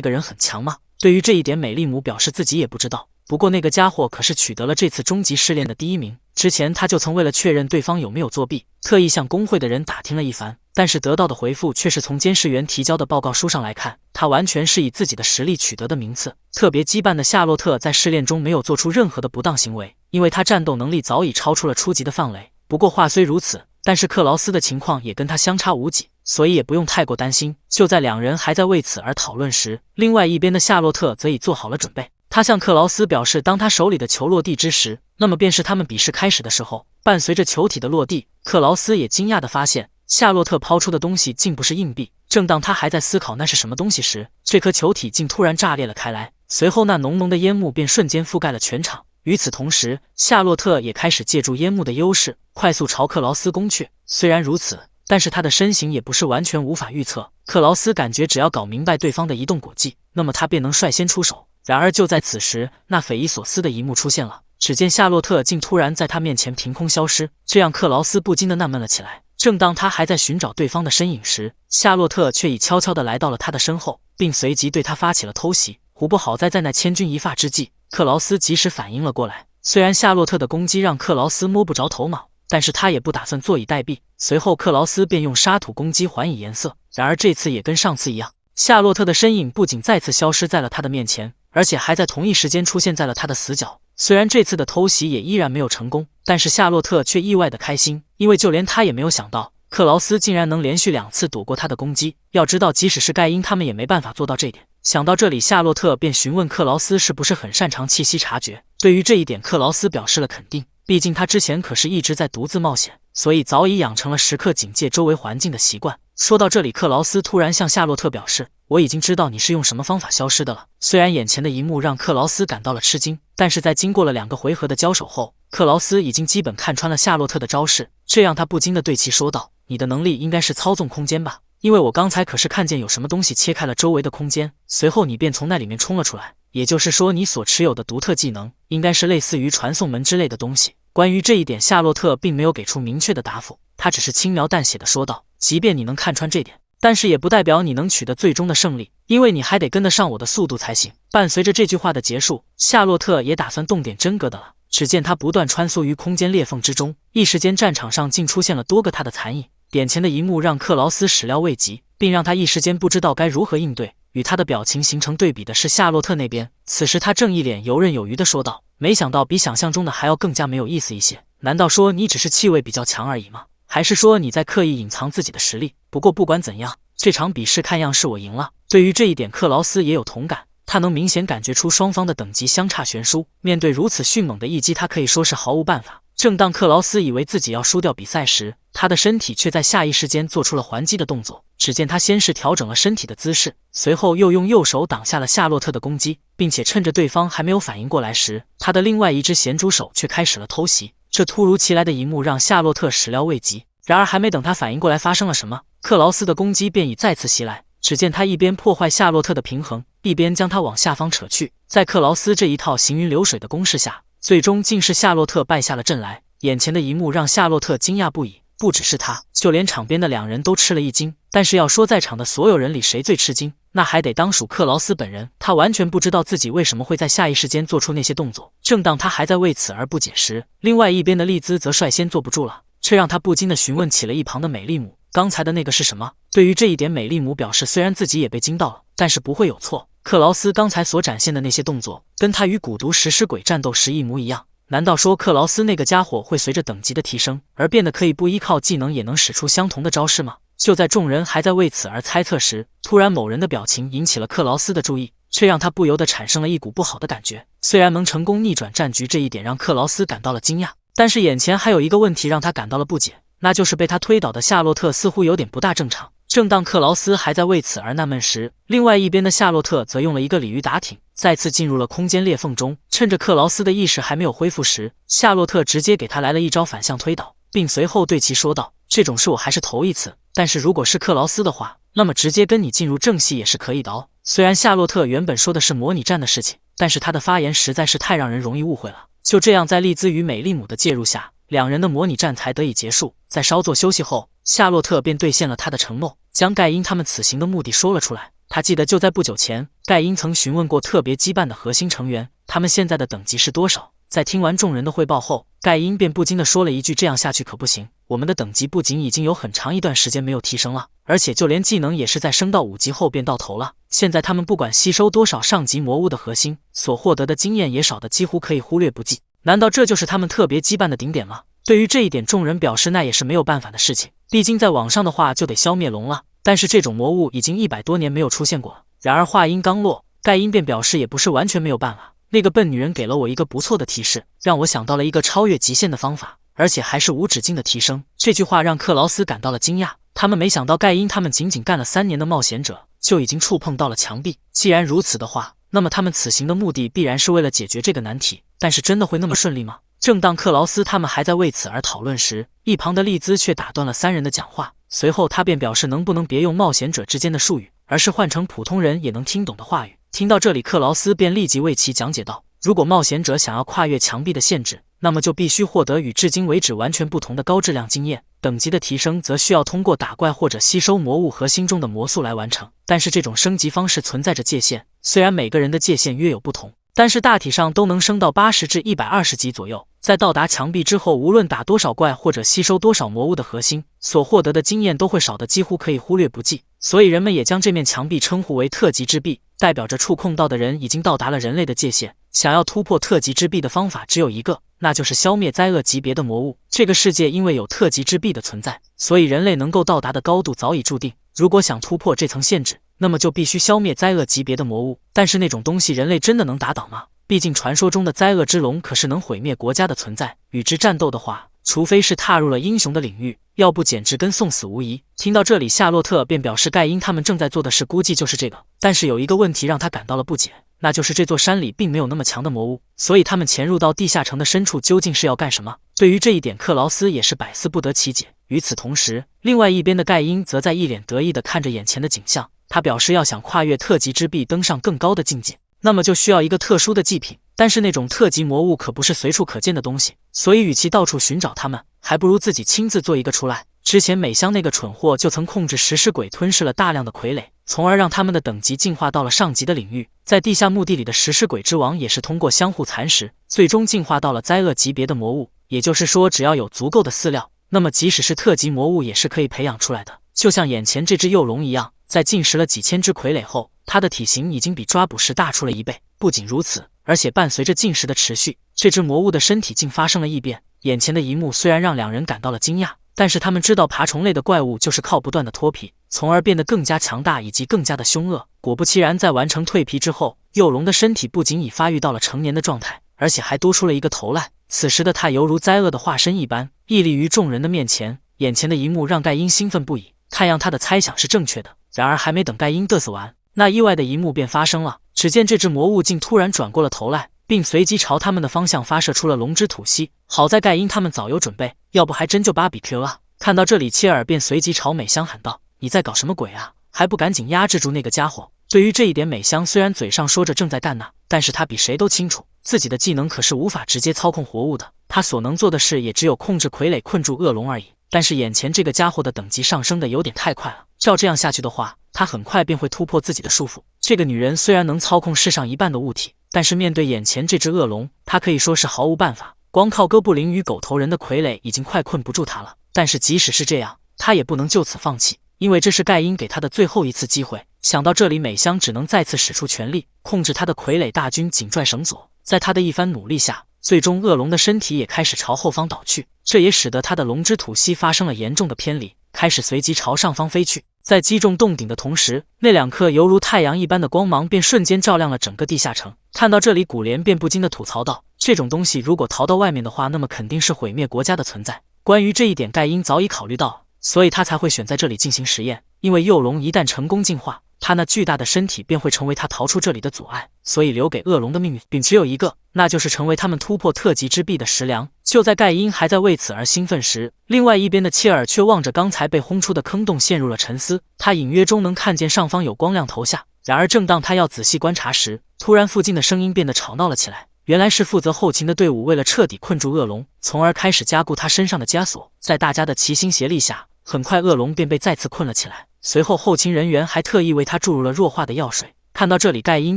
个人很强吗？对于这一点，美丽姆表示自己也不知道。不过那个家伙可是取得了这次终极试炼的第1名，之前他就曾为了确认对方有没有作弊，特意向工会的人打听了一番，但是得到的回复却是从监视员提交的报告书上来看，他完全是以自己的实力取得的名次。特别羁绊的夏洛特在试炼中没有做出任何的不当行为，因为他战斗能力早已超出了初级的范围。不过话虽如此，但是克劳斯的情况也跟他相差无几，所以也不用太过担心。就在两人还在为此而讨论时，另外一边的夏洛特则已做好了准备。他向克劳斯表示，当他手里的球落地之时，那么便是他们比试开始的时候。伴随着球体的落地，克劳斯也惊讶地发现，夏洛特抛出的东西竟不是硬币。正当他还在思考那是什么东西时，这颗球体竟突然炸裂了开来，随后那浓浓的烟幕便瞬间覆盖了全场。与此同时，夏洛特也开始借助烟幕的优势，快速朝克劳斯攻去。虽然如此，但是他的身形也不是完全无法预测。克劳斯感觉只要搞明白对方的移动轨迹，那么他便能率先出手。然而就在此时，那匪夷所思的一幕出现了，只见夏洛特竟突然在他面前凭空消失，这让克劳斯不禁地纳闷了起来。正当他还在寻找对方的身影时，夏洛特却已悄悄地来到了他的身后，并随即对他发起了偷袭。不好在那千钧一发之际，克劳斯及时反应了过来。虽然夏洛特的攻击让克劳斯摸不着头脑，但是他也不打算坐以待毙。随后克劳斯便用沙土攻击还以颜色，然而这次也跟上次一样，夏洛特的身影不仅再次消失在了他的面前，而且还在同一时间出现在了他的死角。虽然这次的偷袭也依然没有成功，但是夏洛特却意外的开心，因为就连他也没有想到克劳斯竟然能连续2次躲过他的攻击。要知道，即使是盖因他们也没办法做到这点。想到这里，夏洛特便询问克劳斯是不是很擅长气息察觉。对于这一点，克劳斯表示了肯定，毕竟他之前可是一直在独自冒险，所以早已养成了时刻警戒周围环境的习惯。说到这里，克劳斯突然向夏洛特表示，我已经知道你是用什么方法消失的了。虽然眼前的一幕让克劳斯感到了吃惊，但是在经过了2个回合的交手后，克劳斯已经基本看穿了夏洛特的招式，这让他不禁地对其说道，你的能力应该是操纵空间吧？因为我刚才可是看见有什么东西切开了周围的空间，随后你便从那里面冲了出来。也就是说，你所持有的独特技能应该是类似于传送门之类的东西。关于这一点，夏洛特并没有给出明确的答复，他只是轻描淡写的说道，即便你能看穿这点，但是也不代表你能取得最终的胜利，因为你还得跟得上我的速度才行。伴随着这句话的结束，夏洛特也打算动点真格的了。只见他不断穿梭于空间裂缝之中，一时间战场上竟出现了多个他的残影。眼前的一幕让克劳斯始料未及，并让他一时间不知道该如何应对。与他的表情形成对比的是夏洛特那边，此时他正一脸游刃有余地说道，没想到比想象中的还要更加没有意思一些。难道说你只是气味比较强而已吗？还是说你在刻意隐藏自己的实力？不过不管怎样，这场比试看样是我赢了。对于这一点，克劳斯也有同感，他能明显感觉出双方的等级相差悬殊，面对如此迅猛的一击，他可以说是毫无办法。正当克劳斯以为自己要输掉比赛时，他的身体却在下意识间做出了还击的动作。只见他先是调整了身体的姿势，随后又用右手挡下了夏洛特的攻击，并且趁着对方还没有反应过来时，他的另外一只咸猪手却开始了偷袭。这突如其来的一幕让夏洛特始料未及。然而还没等他反应过来发生了什么，克劳斯的攻击便已再次袭来。只见他一边破坏夏洛特的平衡，一边将他往下方扯去。在克劳斯这一套行云流水的攻势下，最终竟是夏洛特败下了阵来。眼前的一幕让夏洛特惊讶不已，不只是他，就连场边的两人都吃了一惊。但是要说在场的所有人里谁最吃惊，那还得当属克劳斯本人。他完全不知道自己为什么会在下意识间做出那些动作。正当他还在为此而不解时，另外一边的丽兹则率先坐不住了，这让他不禁地询问起了一旁的美丽姆，刚才的那个是什么？对于这一点，美丽姆表示虽然自己也被惊到了，但是不会有错。克劳斯刚才所展现的那些动作，跟他与蛊毒食尸鬼战斗时一模一样。难道说克劳斯那个家伙会随着等级的提升而变得可以不依靠技能也能使出相同的招式吗？就在众人还在为此而猜测时，突然某人的表情引起了克劳斯的注意，却让他不由得产生了一股不好的感觉。虽然能成功逆转战局这一点让克劳斯感到了惊讶，但是眼前还有一个问题让他感到了不解，那就是被他推倒的夏洛特似乎有点不大正常。正当克劳斯还在为此而纳闷时，另外一边的夏洛特则用了一个鲤鱼打挺，再次进入了空间裂缝中。趁着克劳斯的意识还没有恢复时，夏洛特直接给他来了一招反向推倒，并随后对其说道：“这种事我还是头一次，但是如果是克劳斯的话，那么直接跟你进入正戏也是可以的哦。”虽然夏洛特原本说的是模拟战的事情，但是他的发言实在是太让人容易误会了。就这样，在丽兹与美丽姆的介入下，两人的模拟战才得以结束。在稍作休息后，夏洛特便兑现了他的承诺，将盖因他们此行的目的说了出来。他记得就在不久前，盖因曾询问过特别羁绊的核心成员，他们现在的等级是多少。在听完众人的汇报后，盖因便不禁地说了一句：“这样下去可不行，我们的等级不仅已经有很长一段时间没有提升了，而且就连技能也是在升到5级后便到头了。现在他们不管吸收多少上级魔物的核心，所获得的经验也少的几乎可以忽略不计。难道这就是他们特别羁绊的顶点吗？”对于这一点，众人表示那也是没有办法的事情，毕竟在网上的话就得消灭龙了，但是这种魔物已经100多年没有出现过了。然而话音刚落，盖因便表示也不是完全没有办法。那个笨女人给了我一个不错的提示，让我想到了一个超越极限的方法，而且还是无止境的提升。这句话让克劳斯感到了惊讶，他们没想到盖因他们仅仅干了3年的冒险者，就已经触碰到了墙壁。既然如此的话，那么他们此行的目的必然是为了解决这个难题，但是真的会那么顺利吗？正当克劳斯他们还在为此而讨论时，一旁的丽兹却打断了3人的讲话。随后他便表示能不能别用冒险者之间的术语，而是换成普通人也能听懂的话语。听到这里，克劳斯便立即为其讲解道：如果冒险者想要跨越墙壁的限制，那么就必须获得与至今为止完全不同的高质量经验，等级的提升则需要通过打怪或者吸收魔物核心中的魔素来完成。但是这种升级方式存在着界限，虽然每个人的界限约有不同，但是大体上都能升到80至120级左右。在到达墙壁之后，无论打多少怪或者吸收多少魔物的核心，所获得的经验都会少得几乎可以忽略不计。所以人们也将这面墙壁称呼为特级之壁，代表着触控到的人已经到达了人类的界限。想要突破特级之壁的方法只有一个，那就是消灭灾厄级别的魔物。这个世界因为有特级之壁的存在，所以人类能够到达的高度早已注定。如果想突破这层限制，那么就必须消灭灾厄级别的魔物。但是那种东西人类真的能打倒吗？毕竟传说中的灾厄之龙可是能毁灭国家的存在，与之战斗的话，除非是踏入了英雄的领域，要不简直跟送死无疑。听到这里，夏洛特便表示盖因他们正在做的事估计就是这个，但是有一个问题让他感到了不解，那就是这座山里并没有那么强的魔物，所以他们潜入到地下城的深处究竟是要干什么？对于这一点，克劳斯也是百思不得其解。与此同时，另外一边的盖因则在一脸得意地看着眼前的景象，他表示要想跨越特级之壁登上更高的境界，那么就需要一个特殊的祭品，但是那种特级魔物可不是随处可见的东西，所以与其到处寻找它们，还不如自己亲自做一个出来。之前美香那个蠢货就曾控制食尸鬼吞噬了大量的傀儡，从而让他们的等级进化到了上级的领域。在地下墓地里的食尸鬼之王也是通过相互蚕食，最终进化到了灾厄级别的魔物。也就是说，只要有足够的饲料，那么即使是特级魔物也是可以培养出来的。就像眼前这只幼龙一样，在进食了几千只傀儡后，它的体型已经比抓捕时大出了1倍。不仅如此，而且伴随着进食的持续，这只魔物的身体竟发生了异变。眼前的一幕虽然让两人感到了惊讶，但是他们知道爬虫类的怪物就是靠不断的脱皮，从而变得更加强大以及更加的凶恶。果不其然，在完成蜕皮之后，幼龙的身体不仅已发育到了成年的状态，而且还多出了一个头来。此时的他犹如灾厄的化身一般，屹立于众人的面前。眼前的一幕让盖因兴奋不已，看样他的猜想是正确的。然而还没等盖因嘚瑟完，那意外的一幕便发生了。只见这只魔物竟突然转过了头来，并随即朝他们的方向发射出了龙之吐息。好在盖因他们早有准备，要不还真就BBQ了。看到这里，切尔便随即朝美香喊道：“你在搞什么鬼啊？还不赶紧压制住那个家伙！”对于这一点，美香虽然嘴上说着正在干那，但是她比谁都清楚，自己的技能可是无法直接操控活物的。她所能做的事也只有控制傀儡困住恶龙而已。但是眼前这个家伙的等级上升的有点太快了，照这样下去的话，他很快便会突破自己的束缚。这个女人虽然能操控世上一半的物体，但是面对眼前这只恶龙，她可以说是毫无办法。光靠哥布林与狗头人的傀儡已经快困不住她了。但是即使是这样，她也不能就此放弃，因为这是盖因给她的最后一次机会。想到这里，美香只能再次使出全力，控制她的傀儡大军紧拽绳索。在她的一番努力下，最终恶龙的身体也开始朝后方倒去，这也使得他的龙之吐息发生了严重的偏离，开始随即朝上方飞去。在击中洞顶的同时，那2颗犹如太阳一般的光芒便瞬间照亮了整个地下城。看到这里，古莲便不禁地吐槽道：“这种东西如果逃到外面的话，那么肯定是毁灭国家的存在。”关于这一点，盖因早已考虑到，所以他才会选在这里进行实验。因为幼龙一旦成功进化，他那巨大的身体便会成为他逃出这里的阻碍，所以留给恶龙的命运并只有一个，那就是成为他们突破特级之壁的食粮。就在盖因还在为此而兴奋时，另外一边的切尔却望着刚才被轰出的坑洞陷入了沉思。他隐约中能看见上方有光亮投下，然而正当他要仔细观察时，突然附近的声音变得吵闹了起来。原来是负责后勤的队伍为了彻底困住恶龙，从而开始加固他身上的枷锁。在大家的齐心协力下，很快恶龙便被再次困了起来。随后后勤人员还特意为他注入了弱化的药水。看到这里，盖因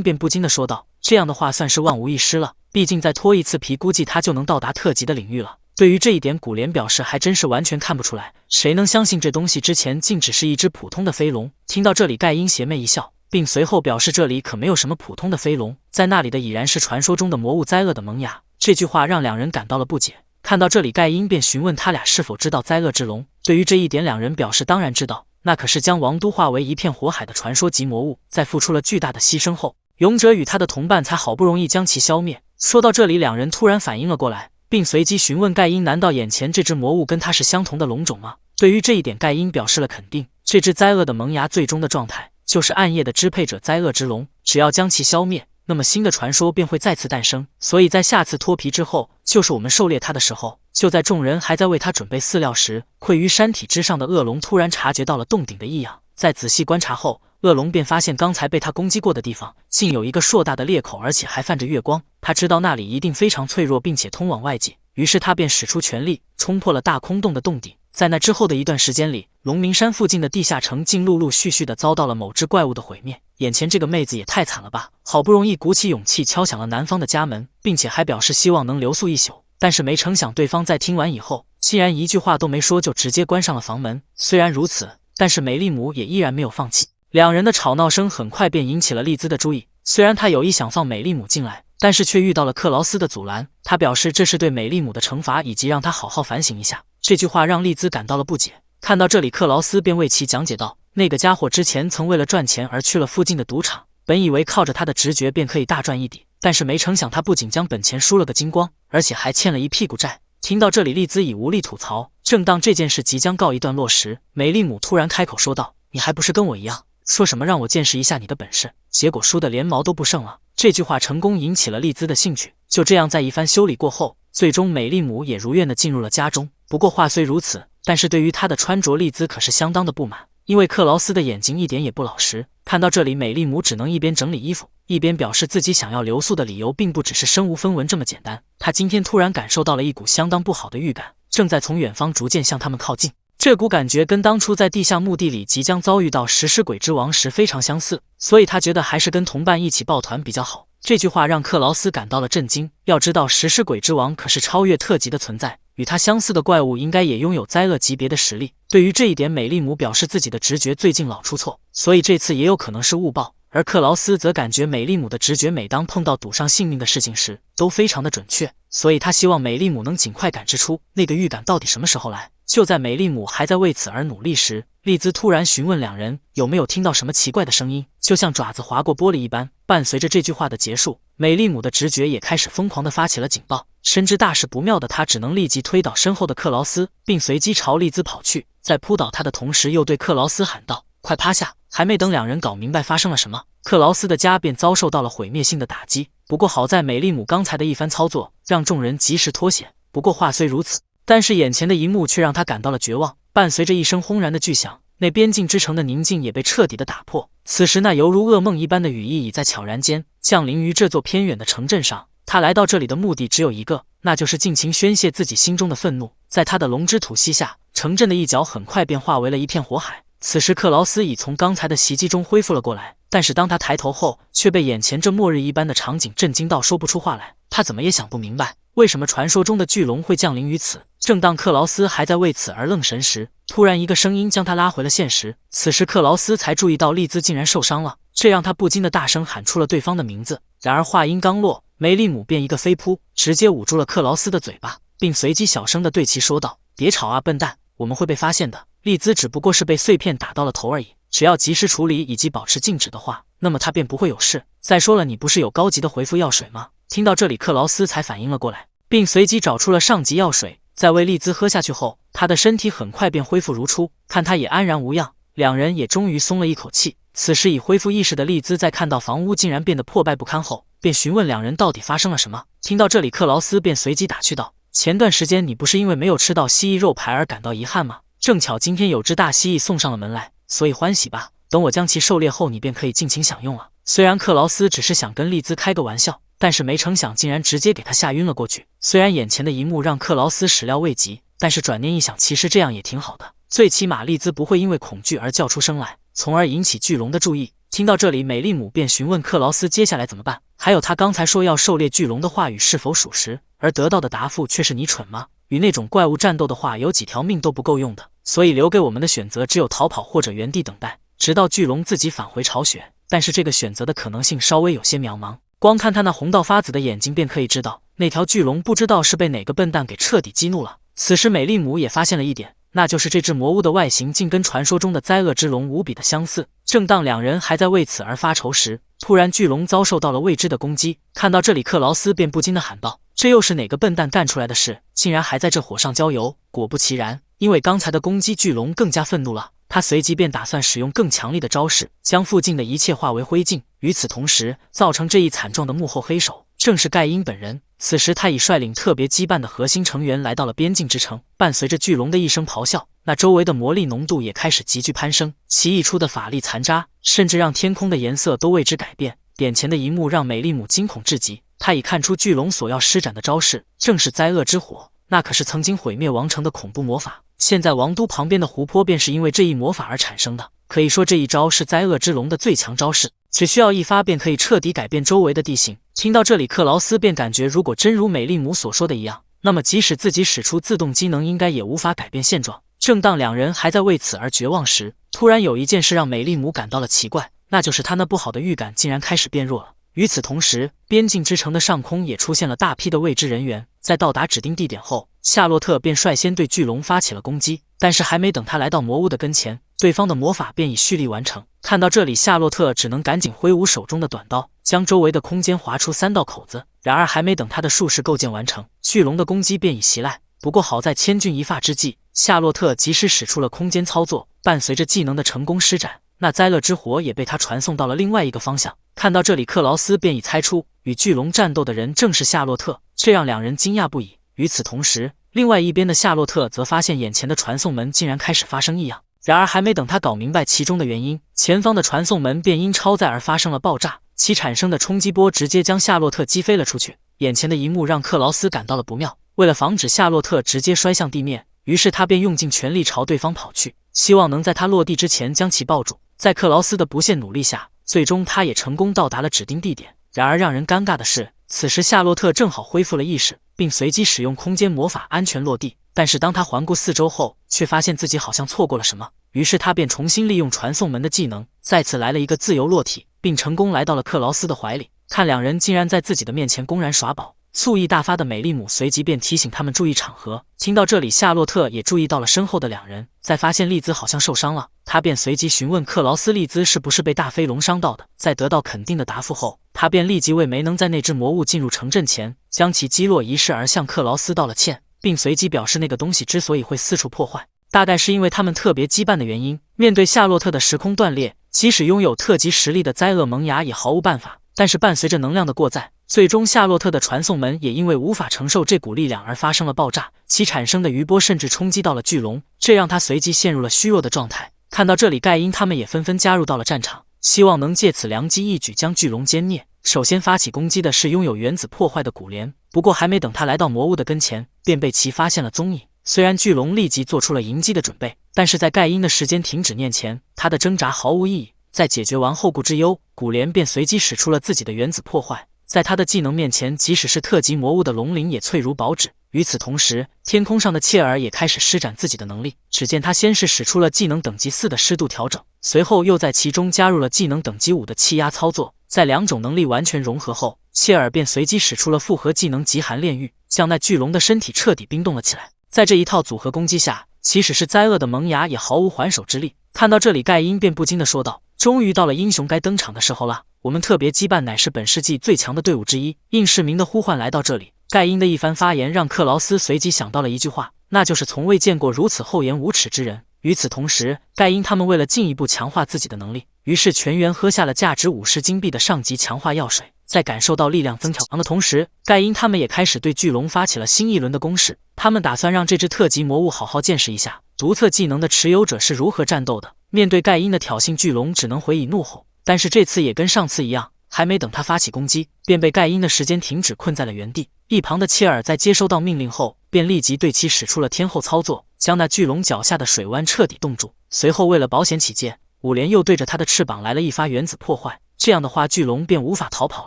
便不禁地说道：“这样的话算是万无一失了，毕竟再脱一次皮，估计他就能到达特级的领域了。”对于这一点，古莲表示还真是完全看不出来，谁能相信这东西之前竟只是一只普通的飞龙。听到这里，盖因邪魅一笑，并随后表示这里可没有什么普通的飞龙，在那里的已然是传说中的魔物灾厄的萌芽。这句话让2人感到了不解。看到这里，盖因便询问他俩是否知道灾厄之龙。对于这一点，2人表示当然知道，那可是将王都化为一片火海的传说级魔物，在付出了巨大的牺牲后，勇者与他的同伴才好不容易将其消灭。说到这里，2人突然反应了过来，并随即询问盖因：“难道眼前这只魔物跟他是相同的龙种吗？”对于这一点，盖因表示了肯定。这只灾厄的萌芽最终的状态就是暗夜的支配者灾厄之龙，只要将其消灭，那么新的传说便会再次诞生。所以在下次脱皮之后，就是我们狩猎它的时候。就在众人还在为他准备饲料时，困于山体之上的恶龙突然察觉到了洞顶的异样。在仔细观察后，恶龙便发现刚才被他攻击过的地方竟有一个硕大的裂口，而且还泛着月光。他知道那里一定非常脆弱，并且通往外界，于是他便使出全力冲破了大空洞的洞顶。在那之后的一段时间里，龙鸣山附近的地下城竟陆陆续续地遭到了某只怪物的毁灭。眼前这个妹子也太惨了吧！好不容易鼓起勇气敲响了男方的家门，并且还表示希望能留宿一宿。但是没成想，对方在听完以后，竟然一句话都没说就直接关上了房门。虽然如此，但是美丽姆也依然没有放弃。2人的吵闹声很快便引起了丽兹的注意。虽然他有意想放美丽姆进来，但是却遇到了克劳斯的阻拦。他表示这是对美丽姆的惩罚，以及让他好好反省一下。这句话让丽兹感到了不解。看到这里，克劳斯便为其讲解道：“那个家伙之前曾为了赚钱而去了附近的赌场，本以为靠着他的直觉便可以大赚一笔。”但是没成想，他不仅将本钱输了个精光，而且还欠了一屁股债。听到这里，丽兹已无力吐槽。正当这件事即将告一段落时，美丽姆突然开口说道：“你还不是跟我一样，说什么让我见识一下你的本事，结果输得连毛都不剩了。”这句话成功引起了丽兹的兴趣。就这样，在一番修理过后，最终美丽姆也如愿地进入了家中。不过话虽如此，但是对于她的穿着，丽兹可是相当的不满，因为克劳斯的眼睛一点也不老实。看到这里，美丽姆只能一边整理衣服，一边表示自己想要留宿的理由并不只是身无分文这么简单。她今天突然感受到了一股相当不好的预感，正在从远方逐渐向他们靠近。这股感觉跟当初在地下墓地里即将遭遇到食尸鬼之王时非常相似，所以他觉得还是跟同伴一起抱团比较好。这句话让克劳斯感到了震惊。要知道，食尸鬼之王可是超越特级的存在，与他相似的怪物应该也拥有灾厄级别的实力。对于这一点，美丽姆表示自己的直觉最近老出错，所以这次也有可能是误报。而克劳斯则感觉美丽姆的直觉每当碰到赌上性命的事情时都非常的准确，所以他希望美丽姆能尽快感知出那个预感到底什么时候来。就在美丽姆还在为此而努力时，丽兹突然询问2人有没有听到什么奇怪的声音，就像爪子划过玻璃一般。伴随着这句话的结束，美丽姆的直觉也开始疯狂地发起了警报。深知大事不妙的他只能立即推倒身后的克劳斯，并随即朝丽兹跑去，在扑倒他的同时又对克劳斯喊道：“快趴下！”还没等两人搞明白发生了什么，克劳斯的家便遭受到了毁灭性的打击。不过好在美丽姆刚才的一番操作让众人及时脱险。不过话虽如此，但是眼前的一幕却让他感到了绝望。伴随着一声轰然的巨响，那边境之城的宁静也被彻底的打破。此时那犹如噩梦一般的雨翼已在悄然间降临于这座偏远的城镇上。他来到这里的目的只有一个，那就是尽情宣泄自己心中的愤怒。在他的龙之吐息下，城镇的一角很快便化为了一片火海。此时克劳斯已从刚才的袭击中恢复了过来，但是当他抬头后，却被眼前这末日一般的场景震惊到说不出话来。他怎么也想不明白，为什么传说中的巨龙会降临于此。正当克劳斯还在为此而愣神时，突然一个声音将他拉回了现实。此时克劳斯才注意到丽兹竟然受伤了，这让他不禁的大声喊出了对方的名字。然而话音刚落，梅利姆便一个飞扑，直接捂住了克劳斯的嘴巴，并随即小声地对其说道：“别吵啊，笨蛋，我们会被发现的。丽兹只不过是被碎片打到了头而已，只要及时处理以及保持静止的话，那么他便不会有事。再说了，你不是有高级的回复药水吗？”听到这里，克劳斯才反应了过来，并随即找出了上级药水，在为丽兹喝下去后，他的身体很快便恢复如初，看他也安然无恙，两人也终于松了一口气。此时已恢复意识的丽兹在看到房屋竟然变得破败不堪后，便询问两人到底发生了什么。听到这里，克劳斯便随即打趣道：“前段时间你不是因为没有吃到蜥蜴肉排而感到遗憾吗？正巧今天有只大蜥蜴送上了门来，所以欢喜吧。等我将其狩猎后，你便可以尽情享用了。”虽然克劳斯只是想跟丽兹开个玩笑，但是没成想竟然直接给他吓晕了过去。虽然眼前的一幕让克劳斯始料未及，但是转念一想，其实这样也挺好的，最起码丽兹不会因为恐惧而叫出声来，从而引起巨龙的注意。听到这里，美丽姆便询问克劳斯接下来怎么办，还有他刚才说要狩猎巨龙的话语是否属实，而得到的答复却是你蠢吗？与那种怪物战斗的话，有几条命都不够用的，所以留给我们的选择只有逃跑或者原地等待，直到巨龙自己返回巢穴。但是这个选择的可能性稍微有些渺茫，光看他那红到发紫的眼睛便可以知道，那条巨龙不知道是被哪个笨蛋给彻底激怒了。此时美丽姆也发现了一点，那就是这只魔物的外形竟跟传说中的灾厄之龙无比的相似。正当两人还在为此而发愁时，突然巨龙遭受到了未知的攻击。看到这里，克劳斯便不禁地喊道：“这又是哪个笨蛋干出来的事？竟然还在这火上浇油！”果不其然，因为刚才的攻击，巨龙更加愤怒了。他随即便打算使用更强力的招式，将附近的一切化为灰烬。与此同时，造成这一惨状的幕后黑手正是盖因本人。此时他已率领特别羁绊的核心成员来到了边境之城，伴随着巨龙的一声咆哮，那周围的魔力浓度也开始急剧攀升，其溢出的法力残渣甚至让天空的颜色都为之改变。眼前的一幕让美丽姆惊恐至极，他已看出巨龙所要施展的招式正是灾厄之火，那可是曾经毁灭王城的恐怖魔法。现在王都旁边的湖泊便是因为这一魔法而产生的，可以说这一招是灾厄之龙的最强招式，只需要一发便可以彻底改变周围的地形。听到这里，克劳斯便感觉如果真如美丽姆所说的一样，那么即使自己使出自动机能，应该也无法改变现状。正当两人还在为此而绝望时，突然有一件事让美丽姆感到了奇怪，那就是他那不好的预感竟然开始变弱了。与此同时，边境之城的上空也出现了大批的未知人员。在到达指定地点后，夏洛特便率先对巨龙发起了攻击，但是还没等他来到魔物的跟前，对方的魔法便已蓄力完成。看到这里，夏洛特只能赶紧挥舞手中的短刀，将周围的空间划出3道口子。然而还没等他的术式构建完成，巨龙的攻击便已袭来。不过好在千钧一发之际，夏洛特及时使出了空间操作，伴随着技能的成功施展，那灾乐之火也被他传送到了另外一个方向。看到这里，克劳斯便已猜出与巨龙战斗的人正是夏洛特，这让两人惊讶不已。与此同时，另外一边的夏洛特则发现眼前的传送门竟然开始发生异样。然而还没等他搞明白其中的原因，前方的传送门便因超载而发生了爆炸，其产生的冲击波直接将夏洛特击飞了出去。眼前的一幕让克劳斯感到了不妙，为了防止夏洛特直接摔向地面，于是他便用尽全力朝对方跑去，希望能在他落地之前将其抱住。在克劳斯的不懈努力下，最终他也成功到达了指定地点。然而让人尴尬的是，此时夏洛特正好恢复了意识，并随即使用空间魔法安全落地。但是当他环顾四周后，却发现自己好像错过了什么，于是他便重新利用传送门的技能，再次来了一个自由落体，并成功来到了克劳斯的怀里。看两人竟然在自己的面前公然耍宝，醋意大发的美丽姆随即便提醒他们注意场合。听到这里，夏洛特也注意到了身后的两人，在发现丽兹好像受伤了，他便随即询问克劳斯丽兹是不是被大飞龙伤到的。在得到肯定的答复后，他便立即为没能在那只魔物进入城镇前将其击落一事而向克劳斯道了歉，并随即表示那个东西之所以会四处破坏，大概是因为他们特别羁绊的原因。面对夏洛特的时空断裂，即使拥有特级实力的灾厄萌芽也毫无办法。但是伴随着能量的过载，最终夏洛特的传送门也因为无法承受这股力量而发生了爆炸，其产生的余波甚至冲击到了巨龙，这让他随即陷入了虚弱的状态。看到这里，盖因他们也纷纷加入到了战场，希望能借此良机一举将巨龙歼灭。首先发起攻击的是拥有原子破坏的古莲，不过还没等他来到魔物的跟前，便被其发现了踪影。虽然巨龙立即做出了迎击的准备，但是在盖因的时间停止面前，他的挣扎毫无意义。在解决完后顾之忧，古莲便随即使出了自己的原子破坏。在他的技能面前，即使是特级魔物的龙鳞也脆如薄纸。与此同时，天空上的切尔也开始施展自己的能力。只见他先是使出了技能等级4的湿度调整，随后又在其中加入了技能等级5的气压操作。在两种能力完全融合后，切尔便随即使出了复合技能极寒炼狱，将那巨龙的身体彻底冰冻了起来。在这一套组合攻击下，即使是灾厄的萌芽也毫无还手之力。看到这里，盖因便不禁地说道：“终于到了英雄该登场的时候了！我们特别羁绊乃是本世纪最强的队伍之一。”应市民的呼唤来到这里，盖因的一番发言让克劳斯随即想到了一句话，那就是从未见过如此厚颜无耻之人。与此同时，盖因他们为了进一步强化自己的能力，于是全员喝下了价值50金币的上级强化药水。在感受到力量增强的同时，盖因他们也开始对巨龙发起了新一轮的攻势。他们打算让这只特级魔物好好见识一下独特技能的持有者是如何战斗的。面对盖因的挑衅，巨龙只能回以怒吼，但是这次也跟上次一样，还没等他发起攻击，便被盖因的时间停止困在了原地。一旁的切尔在接收到命令后，便立即对其使出了天后操作，将那巨龙脚下的水湾彻底冻住。随后为了保险起见，五连又对着他的翅膀来了一发原子破坏，这样的话巨龙便无法逃跑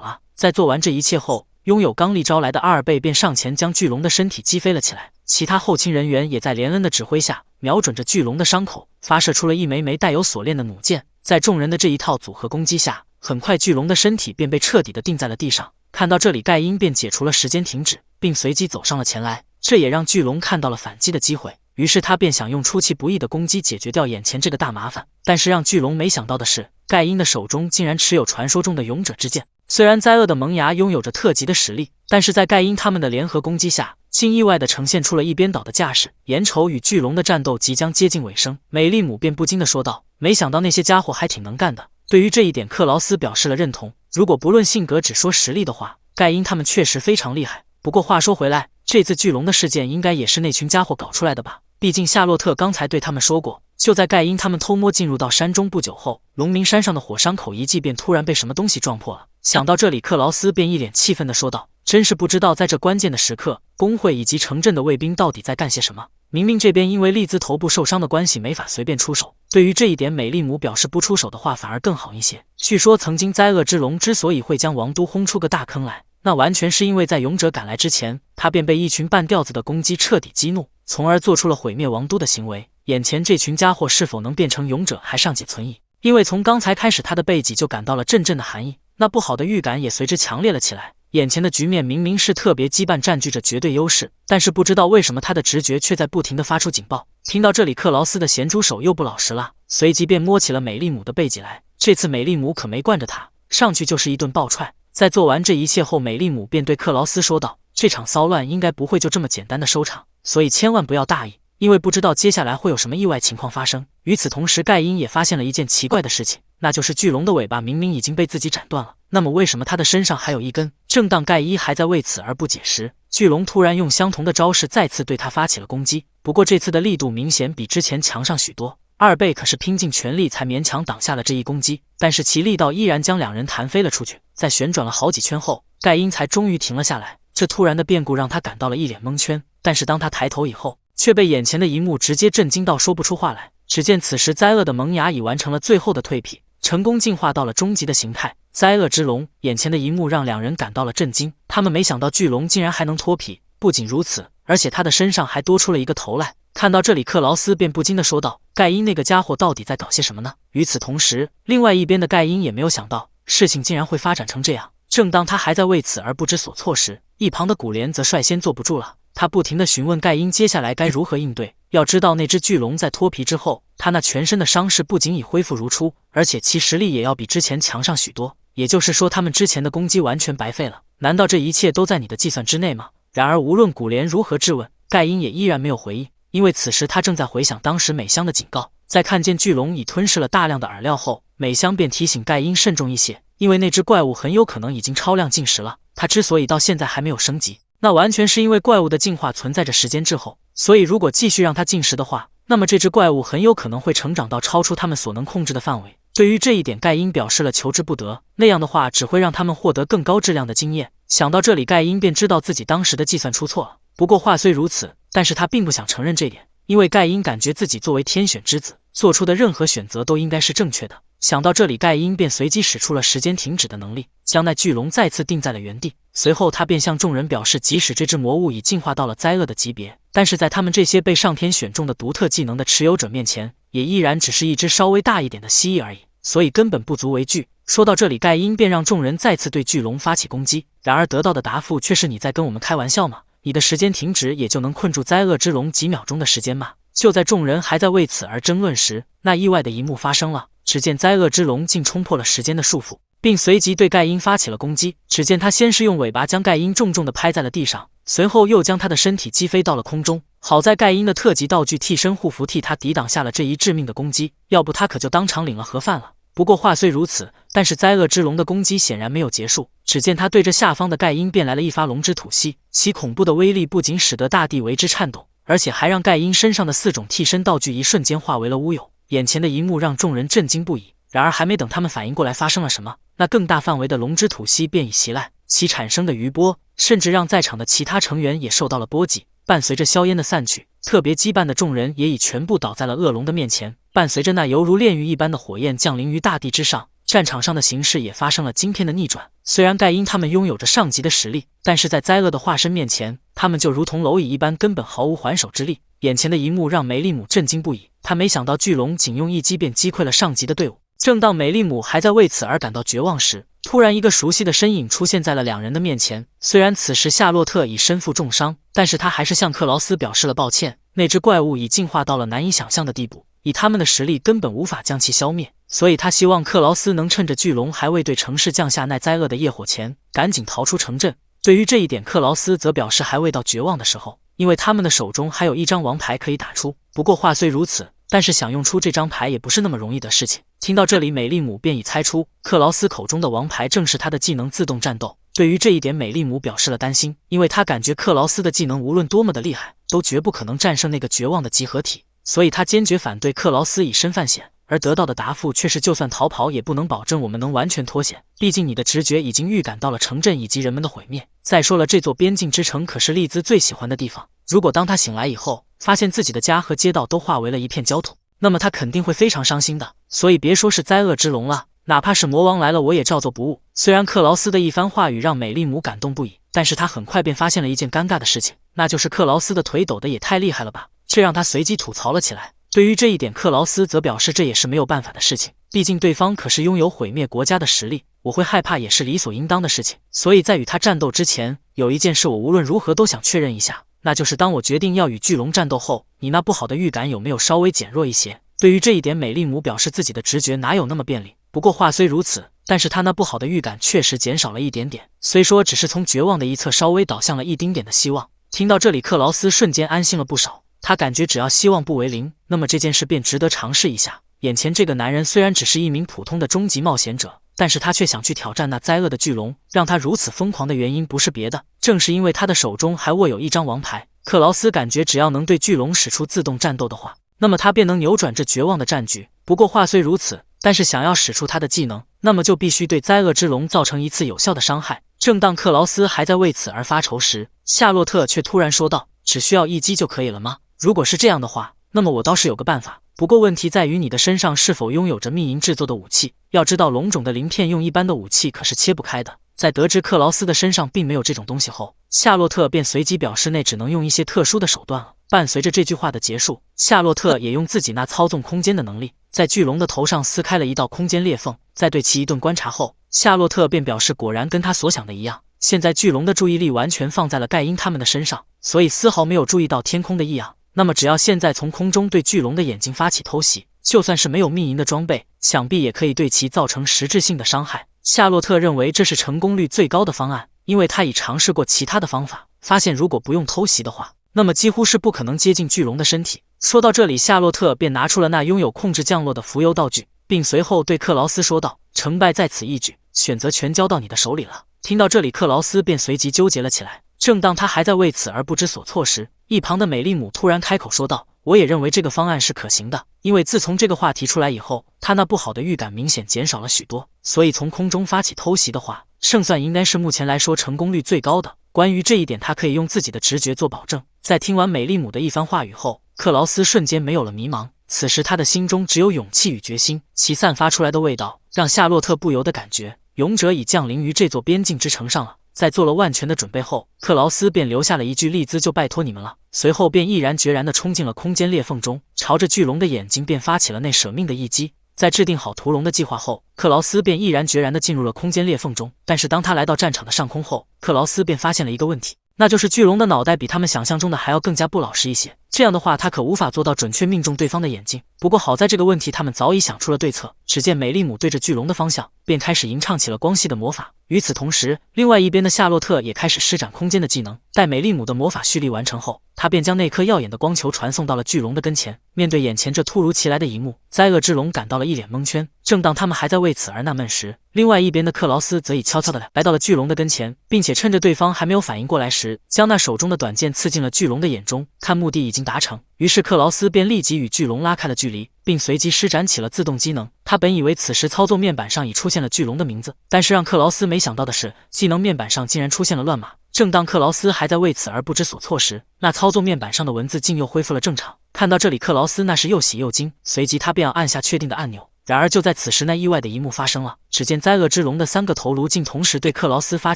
了。在做完这一切后，拥有刚力招来的阿尔贝便上前将巨龙的身体击飞了起来。其他后勤人员也在连恩的指挥下，瞄准着巨龙的伤口，发射出了一枚枚带有锁链的弩箭。在众人的这一套组合攻击下，很快巨龙的身体便被彻底的钉在了地上。看到这里，盖因便解除了时间停止，并随即走上了前来，这也让巨龙看到了反击的机会。于是他便想用出其不意的攻击解决掉眼前这个大麻烦。但是让巨龙没想到的是，盖因的手中竟然持有传说中的勇者之剑。虽然灾厄的萌芽拥有着特级的实力，但是在盖因他们的联合攻击下，竟意外地呈现出了一边倒的架势。眼瞅与巨龙的战斗即将接近尾声，美丽姆便不禁地说道：“没想到那些家伙还挺能干的。”对于这一点，克劳斯表示了认同。如果不论性格，只说实力的话，盖因他们确实非常厉害。不过话说回来，这次巨龙的事件应该也是那群家伙搞出来的吧？毕竟夏洛特刚才对他们说过，就在盖因他们偷摸进入到山中不久后，龙鸣山上的火伤口遗迹便突然被什么东西撞破了。想到这里，克劳斯便一脸气愤地说道：“真是不知道在这关键的时刻，工会以及城镇的卫兵到底在干些什么。明明这边因为利兹头部受伤的关系没法随便出手。”对于这一点，美丽姆表示不出手的话反而更好一些。据说曾经灾厄之龙之所以会将王都轰出个大坑来，那完全是因为在勇者赶来之前，他便被一群半吊子的攻击彻底激怒，从而做出了毁灭王都的行为。眼前这群家伙是否能变成勇者还尚且存疑，因为从刚才开始他的背脊就感到了阵阵的寒意，那不好的预感也随之强烈了起来。眼前的局面明明是特别羁绊占据着绝对优势，但是不知道为什么他的直觉却在不停地发出警报。听到这里，克劳斯的咸猪手又不老实了，随即便摸起了美丽姆的背脊来。这次美丽姆可没惯着他，上去就是一顿暴踹。在做完这一切后，美丽姆便对克劳斯说道：“这场骚乱应该不会就这么简单的收场，所以千万不要大意，因为不知道接下来会有什么意外情况发生。”与此同时，盖因也发现了一件奇怪的事情，那就是巨龙的尾巴明明已经被自己斩断了，那么为什么它的身上还有一根？正当盖伊还在为此而不解时，巨龙突然用相同的招式再次对他发起了攻击，不过这次的力度明显比之前强上许多。阿尔贝可是拼尽全力才勉强挡下了这一攻击，但是其力道依然将两人弹飞了出去。在旋转了好几圈后，盖因才终于停了下来。这突然的变故让他感到了一脸蒙圈，但是当他抬头以后，却被眼前的一幕直接震惊到说不出话来。只见此时灾厄的萌芽已完成了最后的蜕皮，成功进化到了终极的形态——灾厄之龙。眼前的一幕让两人感到了震惊，他们没想到巨龙竟然还能脱皮，不仅如此，而且他的身上还多出了一个头来。看到这里，克劳斯便不禁地说道：“盖因那个家伙到底在搞些什么呢？”与此同时，另外一边的盖因也没有想到事情竟然会发展成这样。正当他还在为此而不知所措时，一旁的古莲则率先坐不住了。他不停地询问盖因接下来该如何应对。要知道，那只巨龙在脱皮之后，他那全身的伤势不仅已恢复如初，而且其实力也要比之前强上许多。也就是说，他们之前的攻击完全白费了。难道这一切都在你的计算之内吗？然而，无论古莲如何质问，盖因也依然没有回应，因为此时他正在回想当时美香的警告。在看见巨龙已吞噬了大量的饵料后，美香便提醒盖因慎重一些，因为那只怪物很有可能已经超量进食了。它之所以到现在还没有升级，那完全是因为怪物的进化存在着时间滞后，所以如果继续让它进食的话，那么这只怪物很有可能会成长到超出他们所能控制的范围。对于这一点，盖因表示了求之不得，那样的话只会让他们获得更高质量的经验。想到这里，盖因便知道自己当时的计算出错了。不过话虽如此，但是他并不想承认这点，因为盖因感觉自己作为天选之子，做出的任何选择都应该是正确的。想到这里，盖因便随即使出了时间停止的能力，将那巨龙再次定在了原地。随后他便向众人表示，即使这只魔物已进化到了灾厄的级别，但是在他们这些被上天选中的独特技能的持有者面前，也依然只是一只稍微大一点的蜥蜴而已，所以根本不足为惧。说到这里，盖因便让众人再次对巨龙发起攻击，然而得到的答复却是：你在跟我们开玩笑吗？你的时间停止也就能困住灾厄之龙几秒钟的时间吗？就在众人还在为此而争论时，那意外的一幕发生了。只见灾厄之龙竟冲破了时间的束缚，并随即对盖因发起了攻击。只见他先是用尾巴将盖因重重地拍在了地上，随后又将他的身体击飞到了空中。好在盖因的特级道具替身护符替他抵挡下了这一致命的攻击，要不他可就当场领了盒饭了。不过话虽如此，但是灾厄之龙的攻击显然没有结束。只见他对着下方的盖因便来了一发龙之吐息，其恐怖的威力不仅使得大地为之颤动，而且还让盖因身上的4种替身道具一瞬间化为了乌有。眼前的一幕让众人震惊不已，然而还没等他们反应过来发生了什么，那更大范围的龙之吐息便已袭来，其产生的余波甚至让在场的其他成员也受到了波及。伴随着硝烟的散去，特别羁绊的众人也已全部倒在了恶龙的面前。伴随着那犹如炼狱一般的火焰降临于大地之上，战场上的形势也发生了惊天的逆转。虽然盖因他们拥有着上级的实力，但是在灾厄的化身面前，他们就如同蝼蚁一般，根本毫无还手之力。眼前的一幕让梅利姆震惊不已，他没想到巨龙仅用一击便击溃了上级的队伍。正当梅利姆还在为此而感到绝望时，突然一个熟悉的身影出现在了两人的面前。虽然此时夏洛特已身负重伤，但是他还是向克劳斯表示了抱歉。那只怪物已进化到了难以想象的地步，以他们的实力根本无法将其消灭，所以他希望克劳斯能趁着巨龙还未对城市降下那灾厄的业火前，赶紧逃出城镇。对于这一点，克劳斯则表示还未到绝望的时候，因为他们的手中还有一张王牌可以打出。不过话虽如此，但是想用出这张牌也不是那么容易的事情。听到这里，美利姆便已猜出克劳斯口中的王牌正是他的技能自动战斗。对于这一点，美利姆表示了担心，因为他感觉克劳斯的技能无论多么的厉害，都绝不可能战胜那个绝望的集合体，所以他坚决反对克劳斯以身犯险。而得到的答复却是，就算逃跑也不能保证我们能完全脱险，毕竟你的直觉已经预感到了城镇以及人们的毁灭。再说了，这座边境之城可是利兹最喜欢的地方，如果当他醒来以后，发现自己的家和街道都化为了一片焦土，那么他肯定会非常伤心的。所以别说是灾厄之龙了，哪怕是魔王来了，我也照做不误。虽然克劳斯的一番话语让美利姆感动不已，但是他很快便发现了一件尴尬的事情，那就是克劳斯的腿抖得也太厉害了吧，这让他随即吐槽了起来。对于这一点，克劳斯则表示这也是没有办法的事情，毕竟对方可是拥有毁灭国家的实力，我会害怕也是理所应当的事情。所以在与他战斗之前，有一件事我无论如何都想确认一下，那就是当我决定要与巨龙战斗后，你那不好的预感有没有稍微减弱一些？对于这一点，美利姆表示自己的直觉哪有那么便利。不过话虽如此，但是他那不好的预感确实减少了一点点，虽说只是从绝望的一侧稍微导向了一丁点的希望。听到这里，克劳斯瞬间安心了不少。他感觉只要希望不为零，那么这件事便值得尝试一下。眼前这个男人虽然只是一名普通的终极冒险者，但是他却想去挑战那灾厄的巨龙，让他如此疯狂的原因不是别的，正是因为他的手中还握有一张王牌。克劳斯感觉只要能对巨龙使出自动战斗的话，那么他便能扭转这绝望的战局。不过话虽如此，但是想要使出他的技能，那么就必须对灾厄之龙造成一次有效的伤害。正当克劳斯还在为此而发愁时，夏洛特却突然说道：“只需要一击就可以了吗？如果是这样的话，那么我倒是有个办法。不过问题在于你的身上是否拥有着密银制作的武器。要知道，龙种的鳞片用一般的武器可是切不开的。”在得知克劳斯的身上并没有这种东西后，夏洛特便随即表示那只能用一些特殊的手段了。伴随着这句话的结束，夏洛特也用自己那操纵空间的能力，在巨龙的头上撕开了一道空间裂缝。在对其一顿观察后，夏洛特便表示，果然跟他所想的一样，现在巨龙的注意力完全放在了盖因他们的身上，所以丝毫没有注意到天空的异样。那么只要现在从空中对巨龙的眼睛发起偷袭，就算是没有密银的装备，想必也可以对其造成实质性的伤害。夏洛特认为这是成功率最高的方案，因为他已尝试过其他的方法，发现如果不用偷袭的话，那么几乎是不可能接近巨龙的身体。说到这里，夏洛特便拿出了那拥有控制降落的浮游道具，并随后对克劳斯说道：“成败在此一举，选择权交到你的手里了。”听到这里，克劳斯便随即纠结了起来。正当他还在为此而不知所措时，一旁的美丽姆突然开口说道：“我也认为这个方案是可行的，因为自从这个话题出来以后，他那不好的预感明显减少了许多，所以从空中发起偷袭的话，胜算应该是目前来说成功率最高的。关于这一点，他可以用自己的直觉做保证。”在听完美丽姆的一番话语后，克劳斯瞬间没有了迷茫，此时他的心中只有勇气与决心，其散发出来的味道让夏洛特不由得感觉勇者已降临于这座边境之城上了。在做了万全的准备后，克劳斯便留下了一句利兹就拜托你们了，随后便毅然决然地冲进了空间裂缝中，朝着巨龙的眼睛便发起了那舍命的一击。在制定好屠龙的计划后，克劳斯便毅然决然地进入了空间裂缝中。但是当他来到战场的上空后，克劳斯便发现了一个问题，那就是巨龙的脑袋比他们想象中的还要更加不老实一些，这样的话他可无法做到准确命中对方的眼睛。不过好在这个问题他们早已想出了对策，只见美丽姆对着巨龙的方向便开始吟唱起了光系的魔法。与此同时，另外一边的夏洛特也开始施展空间的技能。待美丽姆的魔法蓄力完成后，他便将那颗耀眼的光球传送到了巨龙的跟前。面对眼前这突如其来的一幕，灾厄之龙感到了一脸蒙圈。正当他们还在为此而纳闷时，另外一边的克劳斯则已悄悄地来到了巨龙的跟前，并且趁着对方还没有反应过来时，将那手中的短剑刺进了巨龙的眼中。看目的已经达成，于是克劳斯便立即与巨龙拉开了距离，并随即施展起了自动机能。他本以为此时操作面板上已出现了巨龙的名字，但是让克劳斯没想到的是，技能面板上竟然出现了乱码。正当克劳斯还在为此而不知所措时，那操作面板上的文字竟又恢复了正常。看到这里，克劳斯那是又喜又惊，随即他便要按下确定的按钮。然而就在此时，那意外的一幕发生了。只见灾厄之龙的3个头颅竟同时对克劳斯发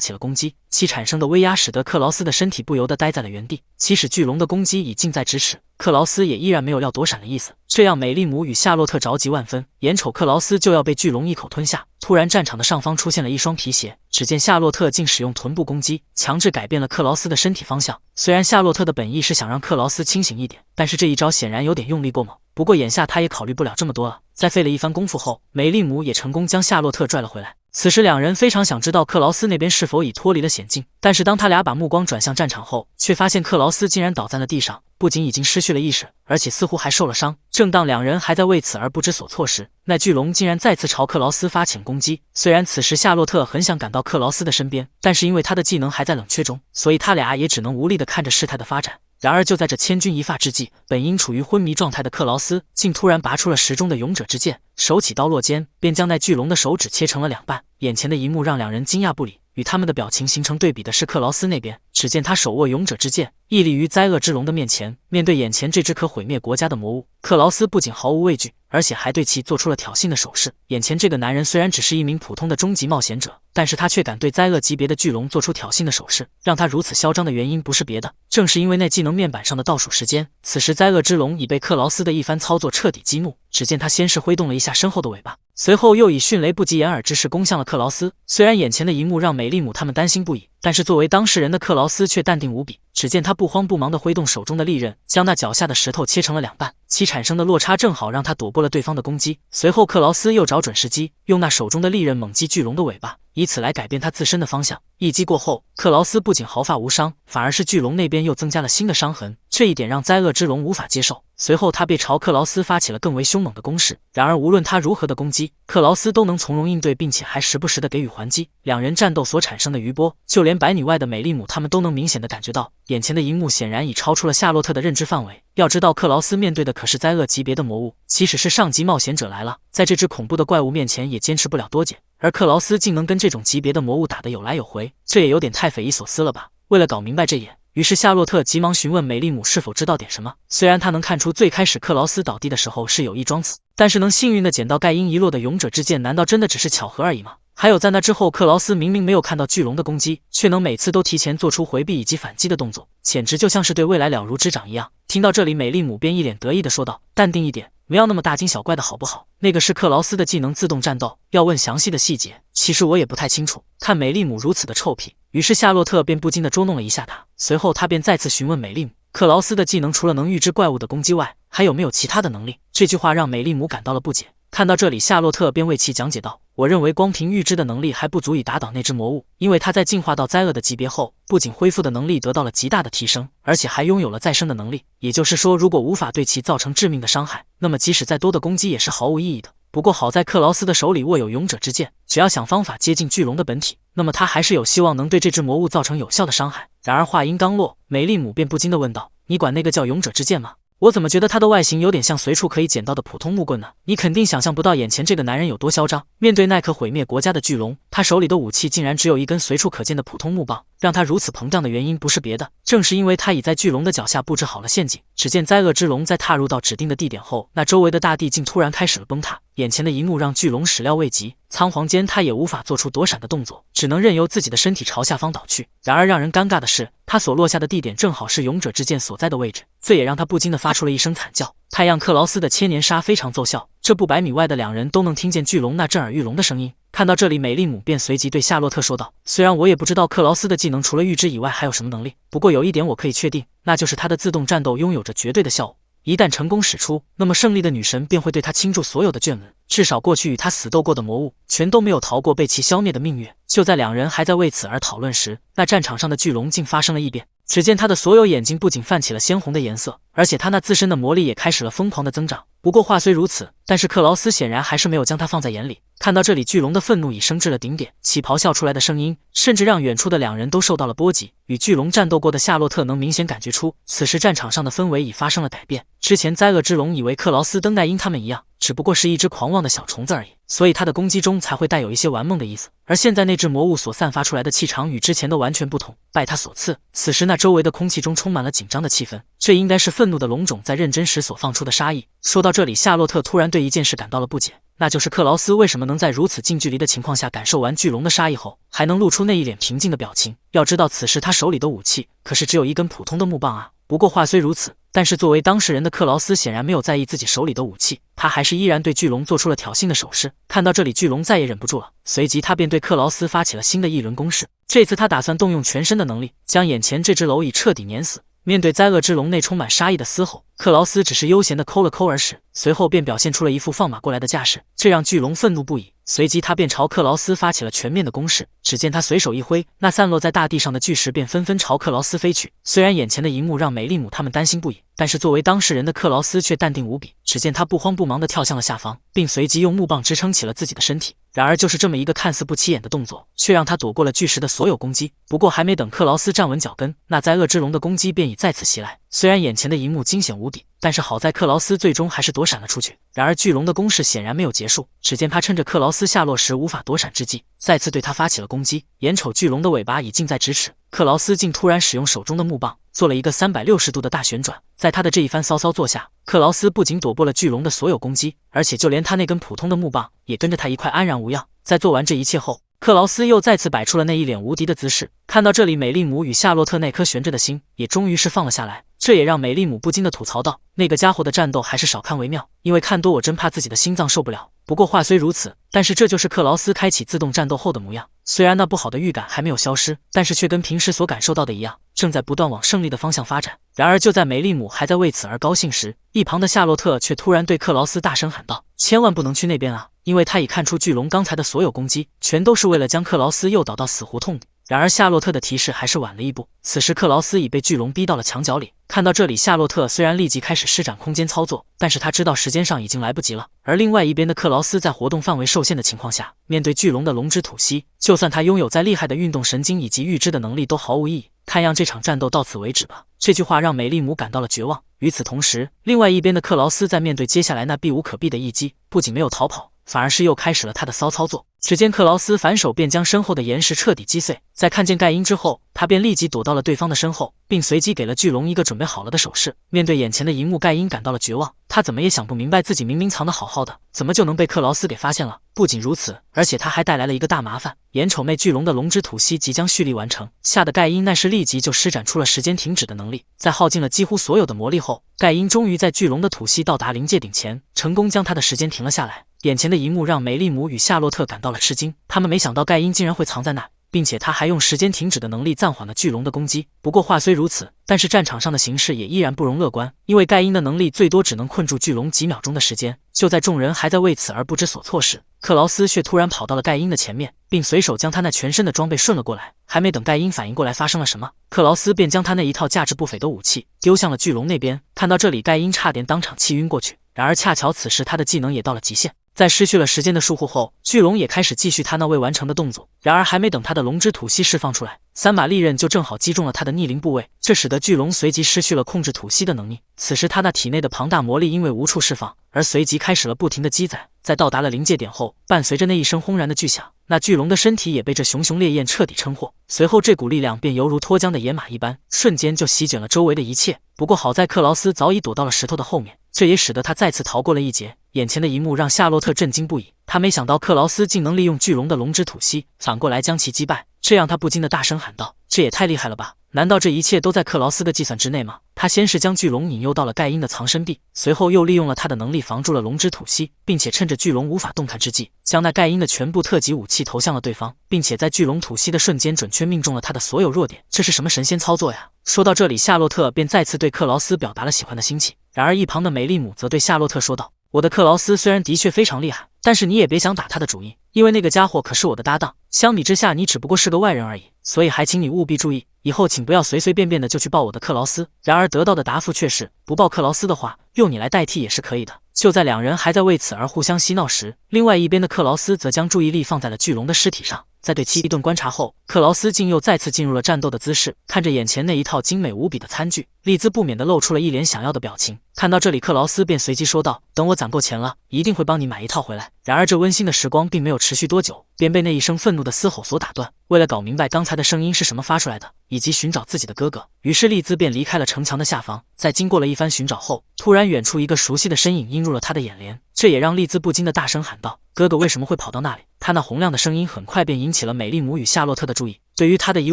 起了攻击，其产生的威压使得克劳斯的身体不由得呆在了原地。即使巨龙的攻击已近在咫尺，克劳斯也依然没有要躲闪的意思。这样美丽姆与夏洛特着急万分，眼瞅克劳斯就要被巨龙一口吞下。突然战场的上方出现了一双皮鞋，只见夏洛特竟使用臀部攻击，强制改变了克劳斯的身体方向。虽然夏洛特的本意是想让克劳斯清醒一点，但是这一招显然有点用力过猛。不过眼下他也考虑不了这么多了。在费了一番功夫后，美丽姆也成功将夏洛特拽了回来。此时两人非常想知道克劳斯那边是否已脱离了险境，但是当他俩把目光转向战场后，却发现克劳斯竟然倒在了地上，不仅已经失去了意识，而且似乎还受了伤。正当两人还在为此而不知所措时，那巨龙竟然再次朝克劳斯发起攻击。虽然此时夏洛特很想赶到克劳斯的身边，但是因为他的技能还在冷却中，所以他俩也只能无力地看着事态的发展。然而就在这千钧一发之际，本应处于昏迷状态的克劳斯竟突然拔出了时钟的勇者之剑，手起刀落间便将那巨龙的手指切成了2半。眼前的一幕让两人惊讶不已，与他们的表情形成对比的是克劳斯那边，只见他手握勇者之剑，屹立于灾厄之龙的面前。面对眼前这只可毁灭国家的魔物，克劳斯不仅毫无畏惧，而且还对其做出了挑衅的手势。眼前这个男人虽然只是一名普通的终极冒险者，但是他却敢对灾厄级别的巨龙做出挑衅的手势，让他如此嚣张的原因不是别的，正是因为那技能面板上的倒数时间。此时灾厄之龙已被克劳斯的一番操作彻底激怒，只见他先是挥动了一下身后的尾巴，随后又以迅雷不及掩耳之势攻向了克劳斯。虽然眼前的一幕让美丽姆他们担心不已，但是作为当事人的克劳斯却淡定无比。只见他不慌不忙地挥动手中的利刃，将那脚下的石头切成了2半，其产生的落差正好让他躲过了对方的攻击。随后克劳斯又找准时机，用那手中的利刃猛击巨龙的尾巴，以此来改变他自身的方向。一击过后，克劳斯不仅毫发无伤，反而是巨龙那边又增加了新的伤痕，这一点让灾厄之龙无法接受。随后他便朝克劳斯发起了更为凶猛的攻势，然而无论他如何的攻击，克劳斯都能从容应对，并且还时不时的给予还击。两人战斗所产生的余波，就连百女外的美丽姆他们都能明显的感觉到。眼前的一幕显然已超出了夏洛特的认知范围。要知道克劳斯面对的可是灾厄级别的魔物，即使是上级冒险者来了，在这只恐怖的怪物面前也坚持不了多久，而克劳斯竟能跟这种级别的魔物打得有来有回，这也有点太匪夷所思了吧。为了搞明白这点，于是夏洛特急忙询问美丽姆是否知道点什么。虽然他能看出最开始克劳斯倒地的时候是有意装死，但是能幸运的捡到盖因遗落的勇者之剑，难道真的只是巧合而已吗？还有在那之后，克劳斯明明没有看到巨龙的攻击，却能每次都提前做出回避以及反击的动作，简直就像是对未来了如指掌一样。听到这里，美丽姆便一脸得意地说道：“淡定一点，不要那么大惊小怪的好不好？那个是克劳斯的技能自动战斗，要问详细的细节，其实我也不太清楚。”看美丽姆如此的臭屁，于是夏洛特便不禁地捉弄了一下他，随后他便再次询问美丽姆。克劳斯的技能除了能预知怪物的攻击外，还有没有其他的能力？这句话让美丽姆感到了不解。看到这里，夏洛特便为其讲解道：“我认为光凭预知的能力还不足以打倒那只魔物，因为他在进化到灾厄的级别后，不仅恢复的能力得到了极大的提升，而且还拥有了再生的能力。也就是说，如果无法对其造成致命的伤害，那么即使再多的攻击也是毫无意义的。不过好在克劳斯的手里握有勇者之剑，只要想方法接近巨龙的本体，那么他还是有希望能对这只魔物造成有效的伤害。”然而话音刚落，美丽姆便不禁地问道：“你管那个叫勇者之剑吗？我怎么觉得它的外形有点像随处可以捡到的普通木棍呢？你肯定想象不到眼前这个男人有多嚣张。面对那颗毁灭国家的巨龙，他手里的武器竟然只有一根随处可见的普通木棒。让他如此膨胀的原因不是别的，正是因为他已在巨龙的脚下布置好了陷阱。只见灾厄之龙在踏入到指定的地点后，那周围的大地竟突然开始了崩塌。眼前的一幕让巨龙始料未及，仓皇间他也无法做出躲闪的动作，只能任由自己的身体朝下方倒去。然而让人尴尬的是，他所落下的地点正好是勇者之剑所在的位置，这也让他不禁地发出了一声惨叫。太阳克劳斯的千年杀非常奏效，这不100米外的两人都能听见巨龙那震耳欲聋的声音。看到这里，美丽姆便随即对夏洛特说道：“虽然我也不知道克劳斯的技能除了预知以外还有什么能力，不过有一点我可以确定，那就是他的自动战斗拥有着绝对的效果。一旦成功使出，那么胜利的女神便会对他倾注所有的眷文。至少过去与他死斗过的魔物，全都没有逃过被其消灭的命运。”就在两人还在为此而讨论时，那战场上的巨龙竟发生了异变。只见他的所有眼睛不仅泛起了鲜红的颜色，而且他那自身的魔力也开始了疯狂的增长。不过话虽如此，但是克劳斯显然还是没有将他放在眼里。看到这里，巨龙的愤怒已升至了顶点，其咆哮出来的声音甚至让远处的两人都受到了波及。与巨龙战斗过的夏洛特能明显感觉出，此时战场上的氛围已发生了改变。之前灾厄之龙以为克劳斯登奈因他们一样，只不过是一只狂妄的小虫子而已，所以他的攻击中才会带有一些玩梦的意思。而现在那只魔物所散发出来的气场与之前的完全不同，拜他所赐，此时那周围的空气中充满了紧张的气氛，这应该是愤怒的龙种在认真时所放出的杀意。说到这里，夏洛特突然对一件事感到了不解，那就是克劳斯为什么能在如此近距离的情况下感受完巨龙的杀意后，还能露出那一脸平静的表情。要知道此时他手里的武器可是只有一根普通的木棒啊。不过话虽如此，但是作为当事人的克劳斯显然没有在意自己手里的武器，他还是依然对巨龙做出了挑衅的手势。看到这里，巨龙再也忍不住了，随即他便对克劳斯发起了新的一轮攻势。这次他打算动用全身的能力，将眼前这只蝼蚁彻底碾死。面对灾厄之龙内充满杀意的嘶吼，克劳斯只是悠闲地抠了抠耳屎，随后便表现出了一副放马过来的架势，这让巨龙愤怒不已。随即他便朝克劳斯发起了全面的攻势，只见他随手一挥，那散落在大地上的巨石便纷纷朝克劳斯飞去。虽然眼前的一幕让美丽姆他们担心不已，但是作为当事人的克劳斯却淡定无比。只见他不慌不忙地跳向了下方，并随即用木棒支撑起了自己的身体。然而就是这么一个看似不起眼的动作，却让他躲过了巨石的所有攻击。不过还没等克劳斯站稳脚跟，那灾厄之龙的攻击便已再次袭来。虽然眼前的一幕惊险无比，但是好在克劳斯最终还是躲闪了出去。然而巨龙的攻势显然没有结束，只见他趁着克劳斯下落时无法躲闪之际，再次对他发起了攻击。眼瞅巨龙的尾巴已近在咫尺，克劳斯竟突然使用手中的木棒做了一个360度的大旋转。在他的这一番骚骚作下，克劳斯不仅躲过了巨龙的所有攻击，而且就连他那根普通的木棒也跟着他一块安然无恙。在做完这一切后，克劳斯又再次摆出了那一脸无敌的姿势。看到这里，美丽姆与夏洛特那颗悬着的心也终于是放了下来。这也让美丽姆不禁的吐槽道：“那个家伙的战斗还是少看为妙，因为看多我真怕自己的心脏受不了。”不过话虽如此，但是这就是克劳斯开启自动战斗后的模样。虽然那不好的预感还没有消失，但是却跟平时所感受到的一样，正在不断往胜利的方向发展。然而就在美丽姆还在为此而高兴时，一旁的夏洛特却突然对克劳斯大声喊道：“千万不能去那边啊！”因为他已看出巨龙刚才的所有攻击全都是为了将克劳斯诱导到死胡同里。然而夏洛特的提示还是晚了一步，此时克劳斯已被巨龙逼到了墙角里。看到这里，夏洛特虽然立即开始施展空间操作，但是他知道时间上已经来不及了。而另外一边的克劳斯在活动范围受限的情况下，面对巨龙的龙之吐息，就算他拥有再厉害的运动神经以及预知的能力都毫无意义。看样这场战斗到此为止吧。这句话让美丽姆感到了绝望。与此同时，另外一边的克劳斯在面对接下来那避无可避的一击，不仅没有逃跑，反而是又开始了他的骚操作。只见克劳斯反手便将身后的岩石彻底击碎。在看见盖因之后，他便立即躲到了对方的身后，并随即给了巨龙一个准备好了的手势。面对眼前的一幕，盖因感到了绝望，他怎么也想不明白，自己明明藏得好好的，怎么就能被克劳斯给发现了？不仅如此，而且他还带来了一个大麻烦，眼瞅妹巨龙的龙之吐息即将蓄力完成，吓得盖因那是立即就施展出了时间停止的能力，在耗尽了几乎所有的魔力后，盖因终于在巨龙的吐息到达临界顶前，成功将他的时间停了下来。眼前的一幕让梅丽姆与夏洛特感到了吃惊，他们没想到盖因竟然会藏在那，并且他还用时间停止的能力暂缓了巨龙的攻击。不过话虽如此，但是战场上的形势也依然不容乐观，因为盖因的能力最多只能困住巨龙几秒钟的时间。就在众人还在为此而不知所措时，克劳斯却突然跑到了盖因的前面，并随手将他那全身的装备顺了过来。还没等盖因反应过来发生了什么，克劳斯便将他那一套价值不菲的武器丢向了巨龙那边。看到这里，盖因差点当场气晕过去。然而恰巧此时他的技能也到了极限，在失去了时间的疏忽后，巨龙也开始继续他那未完成的动作。然而还没等他的龙之吐息释放出来，3把利刃就正好击中了他的逆鳞部位，这使得巨龙随即失去了控制吐息的能力。此时他那体内的庞大魔力因为无处释放，而随即开始了不停的积攒。在到达了临界点后，伴随着那一声轰然的巨响，那巨龙的身体也被这熊熊烈焰彻底撑破。随后这股力量便犹如脱缰的野马一般，瞬间就席卷了周围的一切。不过好在克劳斯早已躲到了石头的后面，这也使得他再次逃过了一劫。眼前的一幕让夏洛特震惊不已，他没想到克劳斯竟能利用巨龙的龙之吐息，反过来将其击败，这让他不禁的大声喊道：“这也太厉害了吧！难道这一切都在克劳斯的计算之内吗？”他先是将巨龙引诱到了盖因的藏身地，随后又利用了他的能力防住了龙之吐息，并且趁着巨龙无法动弹之际，将那盖因的全部特级武器投向了对方，并且在巨龙吐息的瞬间准确命中了他的所有弱点。这是什么神仙操作呀？说到这里，夏洛特便再次对克劳斯表达了喜欢的心情。然而一旁的梅丽姆则对夏洛特说道：“我的克劳斯虽然的确非常厉害，但是你也别想打他的主意，因为那个家伙可是我的搭档。相比之下，你只不过是个外人而已，所以还请你务必注意，以后请不要随随便便的就去抱我的克劳斯。”然而得到的答复却是，不抱克劳斯的话，用你来代替也是可以的。就在两人还在为此而互相嬉闹时，另外一边的克劳斯则将注意力放在了巨龙的尸体上。在对其一顿观察后，克劳斯竟又再次进入了战斗的姿势。看着眼前那一套精美无比的餐具，丽兹不免地露出了一脸想要的表情。看到这里，克劳斯便随即说道：“等我攒够钱了，一定会帮你买一套回来。”然而这温馨的时光并没有持续多久，便被那一声愤怒的嘶吼所打断。为了搞明白刚才的声音是什么发出来的，以及寻找自己的哥哥，于是丽兹便离开了城墙的下方。在经过了一番寻找后，突然远处一个熟悉的身影映入了他的眼帘，这也让丽兹不禁的大声喊道：“哥哥为什么会跑到那里？”他那洪亮的声音很快便引起了美丽姆与夏洛特的注意。对于他的疑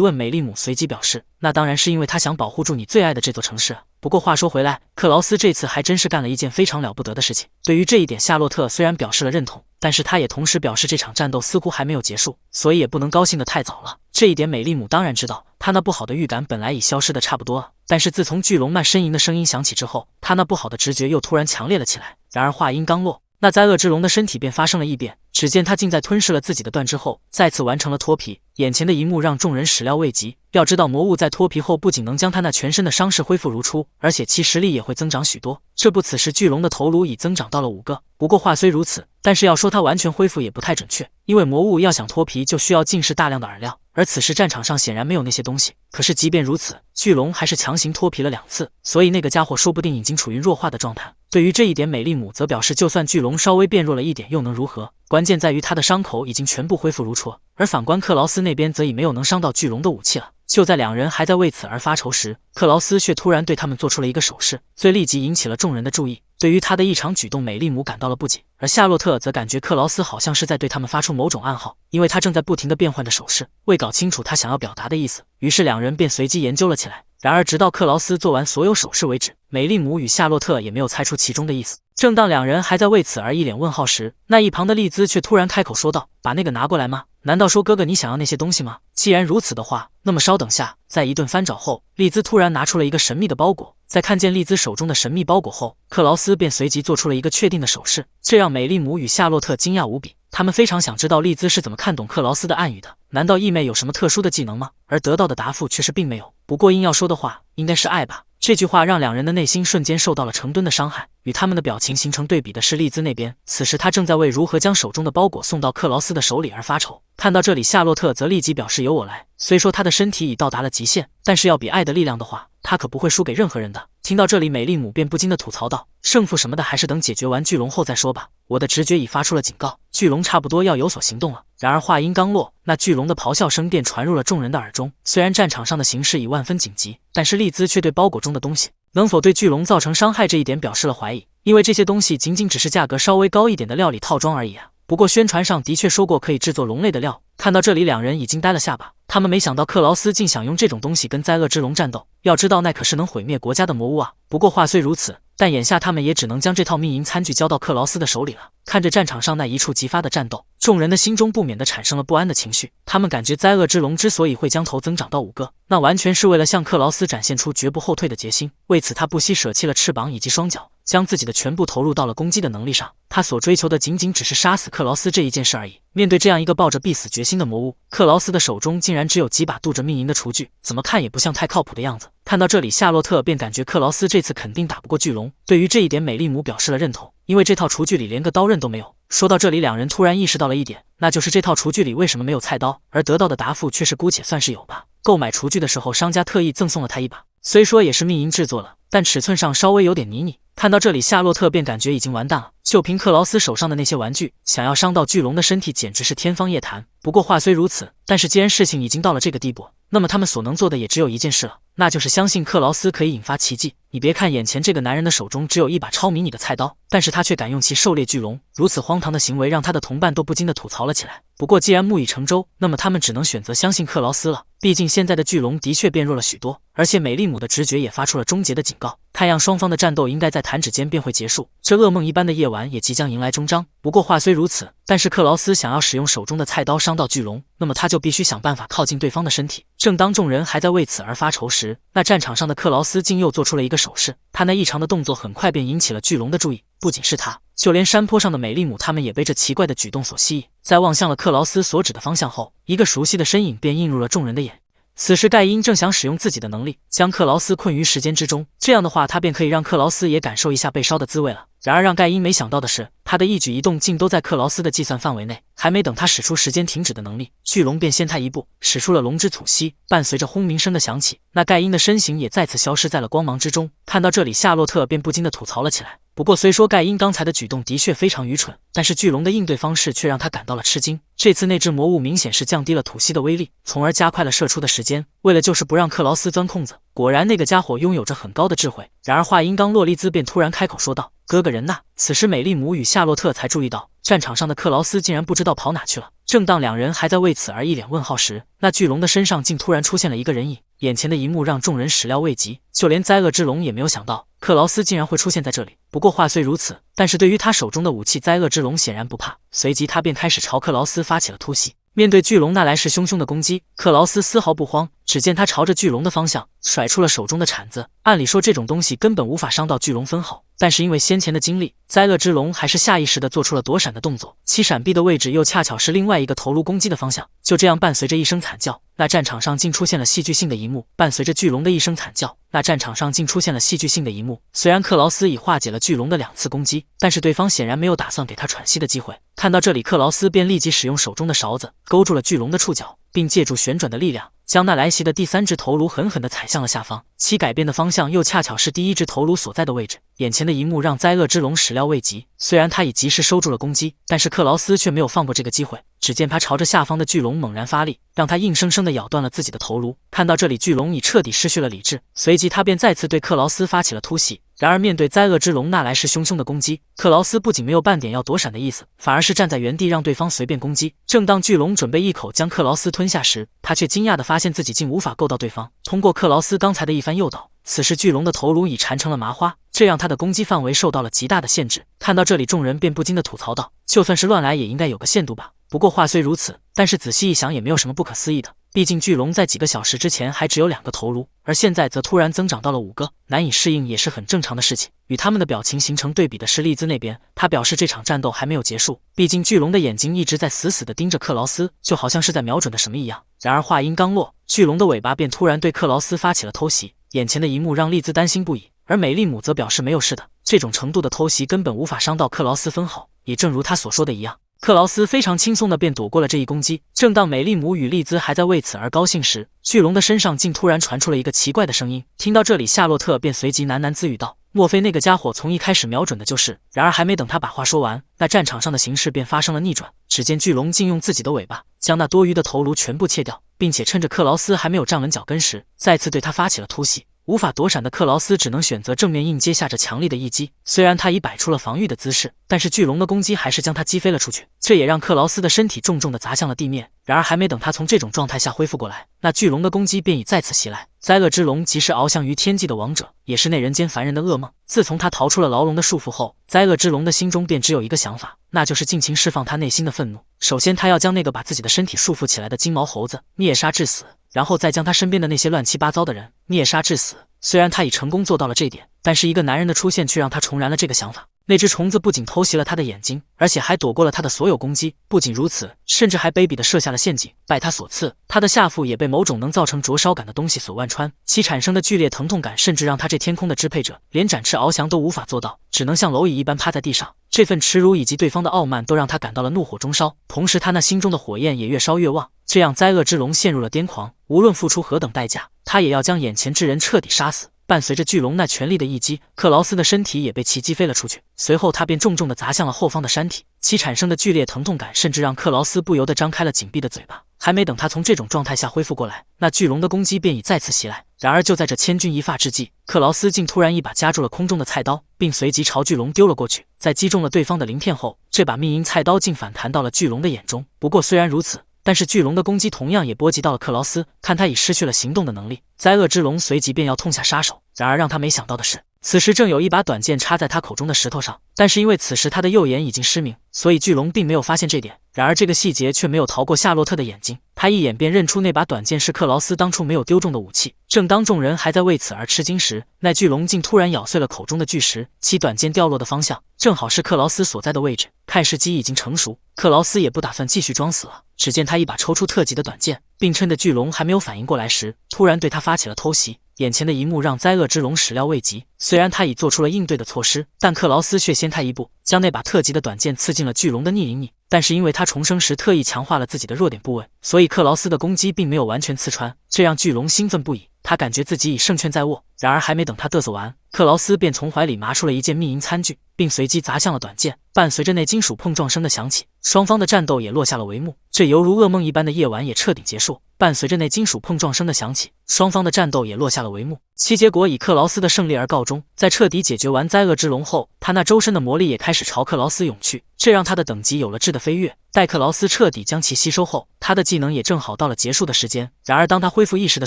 问，美丽姆随即表示：“那当然是因为他想保护住你最爱的这座城市啊。”不过话说回来，克劳斯这次还真是干了一件非常了不得的事情。对于这一点，夏洛特虽然表示了认同，但是他也同时表示这场战斗似乎还没有结束，所以也不能高兴得太早了。这一点美丽姆当然知道，他那不好的预感本来已消失的差不多了，但是自从巨龙慢呻吟的声音响起之后，他那不好的直觉又突然强烈了起来。然而话音刚落，那灾厄之龙的身体便发生了异变，只见他竟在吞噬了自己的断肢后，再次完成了脱皮。眼前的一幕让众人始料未及。要知道，魔物在脱皮后不仅能将他那全身的伤势恢复如初，而且其实力也会增长许多。这不，此时巨龙的头颅已增长到了5个。不过话虽如此，但是要说它完全恢复也不太准确，因为魔物要想脱皮，就需要浸湿大量的饵料，而此时战场上显然没有那些东西。可是即便如此，巨龙还是强行脱皮了2次，所以那个家伙说不定已经处于弱化的状态。对于这一点，美丽姆则表示，就算巨龙稍微变弱了一点，又能如何？关键在于他的伤口已经全部恢复如初，而反观克劳斯那边则已没有能伤到巨龙的武器了。就在两人还在为此而发愁时，克劳斯却突然对他们做出了一个手势，最立即引起了众人的注意。对于他的异常举动，美丽姆感到了不解，而夏洛特则感觉克劳斯好像是在对他们发出某种暗号，因为他正在不停地变换着手势，未搞清楚他想要表达的意思。于是两人便随机研究了起来。然而直到克劳斯做完所有手势为止，美丽姆与夏洛特也没有猜出其中的意思。正当两人还在为此而一脸问号时，那一旁的丽兹却突然开口说道：“把那个拿过来吗？难道说哥哥你想要那些东西吗？既然如此的话，那么稍等下。”在一顿翻找后，丽兹突然拿出了一个神秘的包裹。在看见丽兹手中的神秘包裹后，克劳斯便随即做出了一个确定的手势，这让美丽姆与夏洛特惊讶无比。他们非常想知道丽兹是怎么看懂克劳斯的暗语的，难道义妹有什么特殊的技能吗？而得到的答复却是并没有。不过硬要说的话，应该是爱吧。这句话让两人的内心瞬间受到了成吨的伤害。与他们的表情形成对比的是丽兹那边，此时她正在为如何将手中的包裹送到克劳斯的手里而发愁。看到这里，夏洛特则立即表示由我来。虽说他的身体已到达了极限，但是要比爱的力量的话，他可不会输给任何人的。听到这里，美丽姆便不禁的吐槽道：“胜负什么的，还是等解决完巨龙后再说吧。我的直觉已发出了警告，巨龙差不多要有所行动了。”然而话音刚落，那巨龙的咆哮声便传入了众人的耳中。虽然战场上的形势已万分紧急，但是丽兹却对包裹中的东西能否对巨龙造成伤害这一点表示了怀疑，因为这些东西仅仅只是价格稍微高一点的料理套装而已啊。不过宣传上的确说过可以制作龙类的料。看到这里，两人已经呆了下巴。他们没想到克劳斯竟想用这种东西跟灾厄之龙战斗，要知道那可是能毁灭国家的魔物啊。不过话虽如此，但眼下他们也只能将这套秘银餐具交到克劳斯的手里了。看着战场上那一触即发的战斗，众人的心中不免地产生了不安的情绪。他们感觉灾厄之龙之所以会将头增长到5个，那完全是为了向克劳斯展现出绝不后退的决心。为此，他不惜舍弃了翅膀以及双脚，将自己的全部投入到了攻击的能力上。他所追求的仅仅只是杀死克劳斯这一件事而已。面对这样一个抱着必死决心的魔物，克劳斯的手中竟然只有几把镀着秘银的厨具，怎么看也不像太靠谱的样子。看到这里，夏洛特便感觉克劳斯这次肯定打不过巨龙。对于这一点，美丽姆表示了认同，因为这套厨具里连个刀刃都没有。说到这里，两人突然意识到了一点，那就是这套厨具里为什么没有菜刀，而得到的答复却是姑且算是有吧。购买厨具的时候，商家特意赠送了他一把，虽说也是秘银制作了，但尺寸上稍微有点泥泞。看到这里，夏洛特便感觉已经完蛋了。就凭克劳斯手上的那些玩具，想要伤到巨龙的身体，简直是天方夜谭。不过话虽如此，但是既然事情已经到了这个地步，那么他们所能做的也只有一件事了，那就是相信克劳斯可以引发奇迹。你别看眼前这个男人的手中只有一把超迷你的菜刀，但是他却敢用其狩猎巨龙，如此荒唐的行为让他的同伴都不禁地吐槽了起来。不过既然木已成舟，那么他们只能选择相信克劳斯了。毕竟现在的巨龙的确变弱了许多，而且美丽姆的直觉也发出了终结的警告，太阳双方的战斗应该在弹指间便会结束，这噩梦一般的夜晚也即将迎来终章。不过话虽如此，但是克劳斯想要使用手中的菜刀伤到巨龙，那么他就必须想办法靠近对方的身体。正当众人还在为此而发愁时，那战场上的克劳斯竟又做出了一个手势，他那异常的动作很快便引起了巨龙的注意。不仅是他，就连山坡上的美丽姆他们也被这奇怪的举动所吸引。在望向了克劳斯所指的方向后，一个熟悉的身影便映入了众人的眼。此时盖因正想使用自己的能力将克劳斯困于时间之中，这样的话他便可以让克劳斯也感受一下被烧的滋味了。然而让盖因没想到的是，他的一举一动竟都在克劳斯的计算范围内，还没等他使出时间停止的能力，巨龙便先他一步使出了龙之吐息，伴随着轰鸣声的响起，那盖因的身形也再次消失在了光芒之中。看到这里，夏洛特便不禁地吐槽了起来。不过虽说盖因刚才的举动的确非常愚蠢，但是巨龙的应对方式却让他感到了吃惊。这次那只魔物明显是降低了吐息的威力，从而加快了射出的时间，为了就是不让克劳斯钻空子。果然那个家伙拥有着很高的智慧。然而话音刚落，丽兹便突然开口说道：“哥哥人呐！”此时美丽姆与夏洛特才注意到，战场上的克劳斯竟然不知道跑哪去了。正当两人还在为此而一脸问号时，那巨龙的身上竟突然出现了一个人影。眼前的一幕让众人始料未及，就连灾厄之龙也没有想到克劳斯竟然会出现在这里。不过话虽如此，但是对于他手中的武器，灾厄之龙显然不怕，随即他便开始朝克劳斯发起了突袭。面对巨龙那来势汹汹的攻击，克劳斯丝毫不慌，只见他朝着巨龙的方向甩出了手中的铲子。按理说这种东西根本无法伤到巨龙分毫，但是因为先前的经历，灾厄之龙还是下意识地做出了躲闪的动作，其闪避的位置又恰巧是另外一个头颅攻击的方向。就这样，伴随着一声惨叫，那战场上竟出现了戏剧性的一幕。伴随着巨龙的一声惨叫，那战场上竟出现了戏剧性的一幕。虽然克劳斯已化解了巨龙的2次攻击，但是对方显然没有打算给他喘息的机会。看到这里，克劳斯便立即使用手中的勺子勾住了巨龙的触角，并借助旋转的力量将那来袭的第3只头颅狠狠地踩向了下方，其改变的方向又恰巧是第1只头颅所在的位置。眼前的一幕让灾厄之龙始料未及，虽然他已及时收住了攻击，但是克劳斯却没有放过这个机会。只见他朝着下方的巨龙猛然发力，让他硬生生地咬断了自己的头颅。看到这里，巨龙已彻底失去了理智，随即他便再次对克劳斯发起了突袭。然而面对灾厄之龙那来势汹汹的攻击，克劳斯不仅没有半点要躲闪的意思，反而是站在原地让对方随便攻击。正当巨龙准备一口将克劳斯吞下时，他却惊讶地发现自己竟无法够到对方。通过克劳斯刚才的一番诱导，此时巨龙的头颅已缠成了麻花，这让他的攻击范围受到了极大的限制。看到这里，众人便不禁地吐槽道：“就算是乱来也应该有个限度吧。”不过话虽如此，但是仔细一想也没有什么不可思议的。毕竟巨龙在几个小时之前还只有2个头颅，而现在则突然增长到了5个，难以适应也是很正常的事情。与他们的表情形成对比的是丽兹那边，他表示这场战斗还没有结束，毕竟巨龙的眼睛一直在死死地盯着克劳斯，就好像是在瞄准的什么一样。然而话音刚落，巨龙的尾巴便突然对克劳斯发起了偷袭，眼前的一幕让丽兹担心不已，而美丽姆则表示没有事的，这种程度的偷袭根本无法伤到克劳斯分毫。也正如他所说的一样，克劳斯非常轻松的便躲过了这一攻击。正当美丽姆与丽兹还在为此而高兴时，巨龙的身上竟突然传出了一个奇怪的声音。听到这里，夏洛特便随即喃喃自语道：“莫非那个家伙从一开始瞄准的就是？”然而还没等他把话说完，那战场上的形势便发生了逆转。只见巨龙竟用自己的尾巴将那多余的头颅全部切掉，并且趁着克劳斯还没有站稳脚跟时，再次对他发起了突袭。无法躲闪的克劳斯只能选择正面应接下这强力的一击。虽然他已摆出了防御的姿势，但是巨龙的攻击还是将他击飞了出去，这也让克劳斯的身体重重地砸向了地面。然而还没等他从这种状态下恢复过来，那巨龙的攻击便已再次袭来。灾厄之龙即是翱翔于天际的王者，也是那人间凡人的噩梦。自从他逃出了牢笼的束缚后，灾厄之龙的心中便只有一个想法，那就是尽情释放他内心的愤怒。首先他要将那个把自己的身体束缚起来的金毛猴子灭杀致死，然后再将他身边的那些乱七八糟的人灭杀致死。虽然他已成功做到了这点，但是一个男人的出现却让他重燃了这个想法。那只虫子不仅偷袭了他的眼睛，而且还躲过了他的所有攻击。不仅如此，甚至还卑鄙地设下了陷阱。拜他所赐，他的下腹也被某种能造成灼烧感的东西所贯穿，其产生的剧烈疼痛感甚至让他这天空的支配者连展翅翱翔都无法做到，只能像蝼蚁一般趴在地上。这份耻辱以及对方的傲慢都让他感到了怒火中烧，同时他那心中的火焰也越烧越旺。这样灾厄之龙陷入了癫狂，无论付出何等代价，他也要将眼前之人彻底杀死。伴随着巨龙那全力的一击，克劳斯的身体也被其击飞了出去。随后他便重重地砸向了后方的山体，其产生的剧烈疼痛感甚至让克劳斯不由得张开了紧闭的嘴巴。还没等他从这种状态下恢复过来，那巨龙的攻击便已再次袭来。然而就在这千钧一发之际，克劳斯竟突然一把夹住了空中的菜刀，并随即朝巨龙丢了过去。在击中了对方的鳞片后，这把命银菜刀竟反弹到了巨龙的眼中。不过虽然如此，但是巨龙的攻击同样也波及到了克劳斯，看他已失去了行动的能力，灾厄之龙随即便要痛下杀手。然而让他没想到的是，此时正有一把短剑插在他口中的石头上，但是因为此时他的右眼已经失明，所以巨龙并没有发现这点。然而这个细节却没有逃过夏洛特的眼睛，他一眼便认出那把短剑是克劳斯当初没有丢中的武器。正当众人还在为此而吃惊时，那巨龙竟突然咬碎了口中的巨石，其短剑掉落的方向正好是克劳斯所在的位置。看时机已经成熟，克劳斯也不打算继续装死了。只见他一把抽出特级的短剑，并趁着巨龙还没有反应过来时，突然对他发起了偷袭。眼前的一幕让灾厄之龙始料未及，虽然他已做出了应对的措施，但克劳斯却先他一步，将那把特级的短剑刺进了巨龙的逆鳞里。但是因为他重生时特意强化了自己的弱点部位，所以克劳斯的攻击并没有完全刺穿，这让巨龙兴奋不已。他感觉自己已胜券在握。然而还没等他嘚瑟完，克劳斯便从怀里拿出了一件密银餐具，并随即砸向了短剑。伴随着那金属碰撞声的响起，双方的战斗也落下了帷幕。这犹如噩梦一般的夜晚也彻底结束。伴随着那金属碰撞声的响起，双方的战斗也落下了帷幕。其结果以克劳斯的胜利而告终。在彻底解决完灾厄之龙后，他那周身的魔力也开始朝克劳斯涌去，这让他的等级有了质的飞跃。待克劳斯彻底将其吸收后，他的技能也正好到了结束的时间。然而当他恢复意识的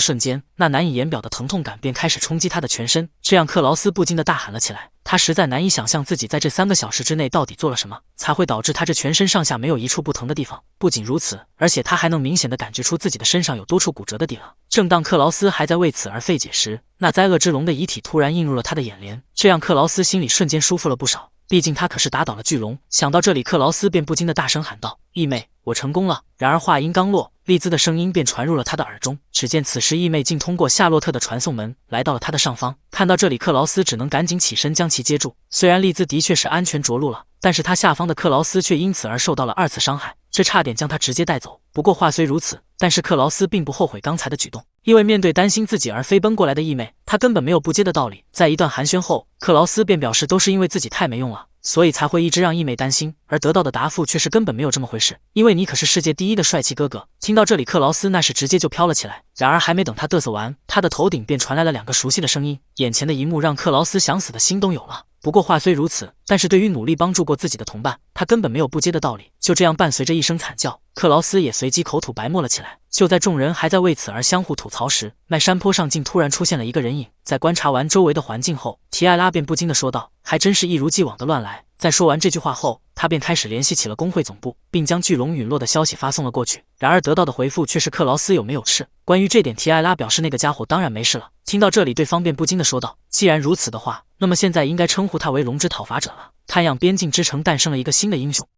瞬间，那难以言表的疼痛感便开始冲击他的全身，这让克劳斯不禁地大喊了起来。他实在难以想象自己在这3个小时之内到底做了什么，才会导致他这全身上下没有一处不疼的地方。不仅如此，而且他还能明显地感觉出自己的身上有多处骨折的地方。正当克劳斯还在为此而费解时，那灾厄之龙的遗体突然映入了他的眼帘，这让克劳斯心里瞬间舒服了不少。毕竟他可是打倒了巨龙。想到这里，克劳斯便不禁地大声喊道：“义妹，我成功了！”然而话音刚落，丽兹的声音便传入了他的耳中。只见此时义妹竟通过夏洛特的传送门来到了他的上方。看到这里，克劳斯只能赶紧起身将其接住。虽然丽兹的确是安全着陆了，但是他下方的克劳斯却因此而受到了2次伤害，这差点将他直接带走。不过话虽如此，但是克劳斯并不后悔刚才的举动，因为面对担心自己而飞奔过来的义妹，他根本没有不接的道理。在一段寒暄后，克劳斯便表示都是因为自己太没用了，所以才会一直让义妹担心，而得到的答复却是根本没有这么回事，因为你可是世界第1的帅气哥哥。听到这里，克劳斯那是直接就飘了起来。然而还没等他嘚瑟完，他的头顶便传来了2个熟悉的声音。眼前的一幕让克劳斯想死的心都有了。不过话虽如此，但是对于努力帮助过自己的同伴，他根本没有不接的道理。就这样，伴随着一声惨叫，克劳斯也随即口吐白沫了起来。就在众人还在为此而相互吐槽时，那山坡上竟突然出现了一个人影。在观察完周围的环境后，提艾拉便不禁地说道：“还真是一如既往的乱来。”在说完这句话后，他便开始联系起了工会总部，并将巨龙陨落的消息发送了过去。然而得到的回复却是克劳斯有没有事。关于这点，提艾拉表示那个家伙当然没事了。听到这里，对方便不禁地说道：“既然如此的话，那么现在应该称呼他为龙之讨伐者了。”看样边境之城诞生了一个新的英雄。